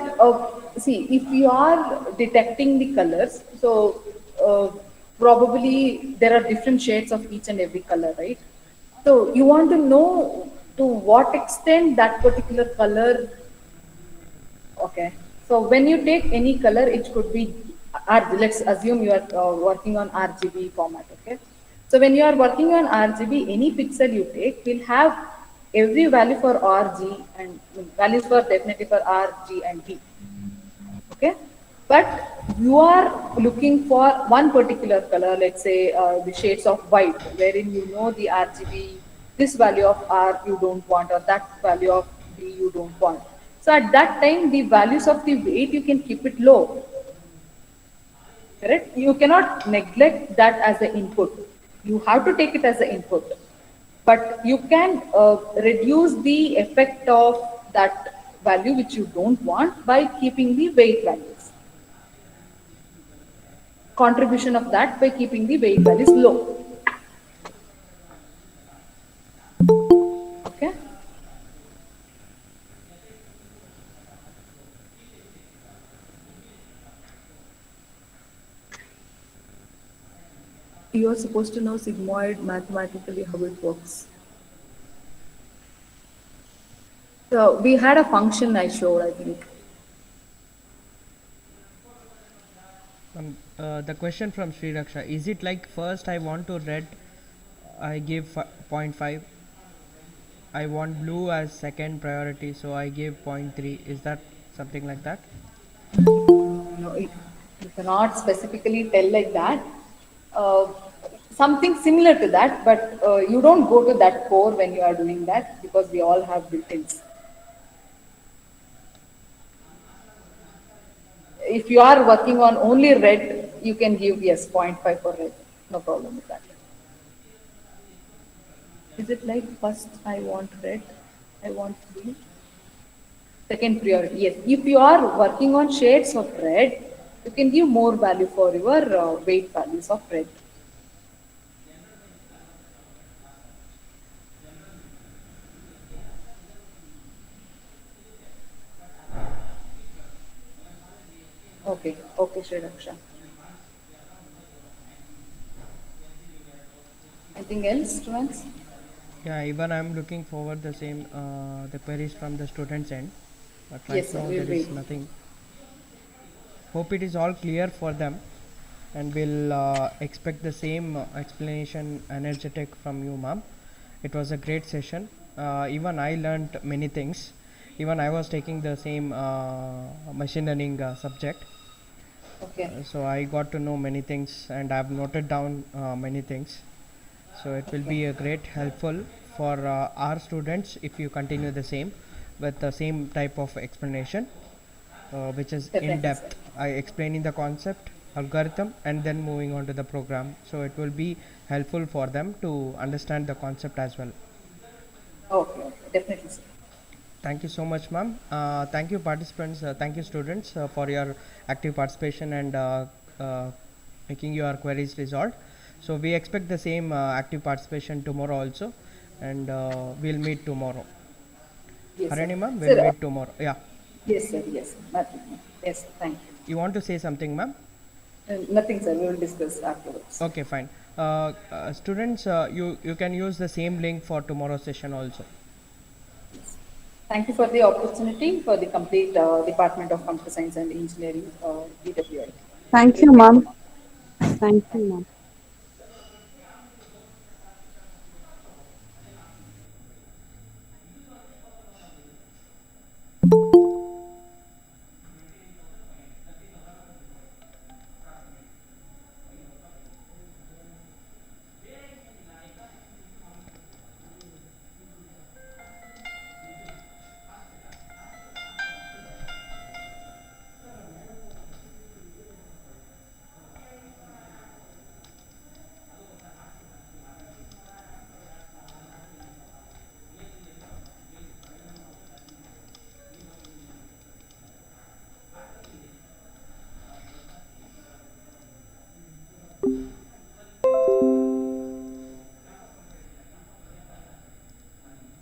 Speaker 2: see, if you are detecting the colors, so probably there are different shades of each and every color, right? So you want to know to what extent that particular color. Okay. So when you take any color, it could be let's assume you are working on RGB format. Okay. So when you are working on RGB, any pixel you take will have every value for RG and values for definitely for R, G, and B. Okay. But you are looking for one particular color, let's say the shades of white, wherein you know the RGB, this value of R you don't want, or that value of B you don't want. So at that time, the values of the weight you can keep it low. Correct? You cannot neglect that as an input. You have to take it as an input. But you can reduce the effect of that value which you don't want by keeping the weight values. Contribution of that by keeping the weight values low. Okay. You are supposed to know sigmoid mathematically how it works. So we had a function I showed, I think.
Speaker 4: The question from Sri Raksha, is it like first I want to red, I give 0.5, I want blue as second priority, so I give 0.3. Is that something like that?
Speaker 2: No, you cannot specifically tell like that. Uh, Something similar to that, but you don't go to that core when you are doing that because we all have built-ins. If you are working on only red, you can give yes 0.5 for red. No problem with that. Is it like first I want red, I want blue? Second priority, yes. If you are working on shades of red, you can give more value for your weight values of red. Okay, okay, Sri Raksha. Anything else, students?
Speaker 4: Yeah, even I'm looking forward the same the queries from the students end, but right
Speaker 2: Yes, sir,
Speaker 4: now
Speaker 2: we'll
Speaker 4: there is
Speaker 2: wait.
Speaker 4: nothing. Hope it is all clear for them, and we'll expect the same explanation energetic from you, ma'am. It was a great session. Even I learned many things. Even I was taking the same machine learning subject,
Speaker 2: Okay,
Speaker 4: so I got to know many things, and I've noted down many things. So it will
Speaker 2: okay.
Speaker 4: be a great helpful for our students if you continue the same with the same type of explanation, which is in
Speaker 2: Definitely, sir.
Speaker 4: depth. I explaining the concept, algorithm, and then moving on to the program. So it will be helpful for them to understand the concept as well.
Speaker 2: definitely, sir.
Speaker 4: Thank you so much, ma'am. Thank you, participants. Thank you, students, for your active participation and uh, making your queries resolved. So we expect the same active participation tomorrow also, and we'll meet tomorrow.
Speaker 2: Yes, sir.
Speaker 4: Harini, ma'am, we'll
Speaker 2: Sir,
Speaker 4: meet tomorrow. Yeah.
Speaker 2: yes, sir. Yes, sir. Nothing. Yes, thank you.
Speaker 4: You want to say something, ma'am?
Speaker 2: Nothing, sir. We will discuss afterwards.
Speaker 4: Okay, fine. Students, you can use the same link for tomorrow's session also.
Speaker 2: Yes. Thank you for the opportunity for the complete Department of Computer Science and Engineering, DWI.
Speaker 1: Thank you,
Speaker 2: Really
Speaker 1: ma'am.
Speaker 2: appreciate.
Speaker 1: Thank you, ma'am.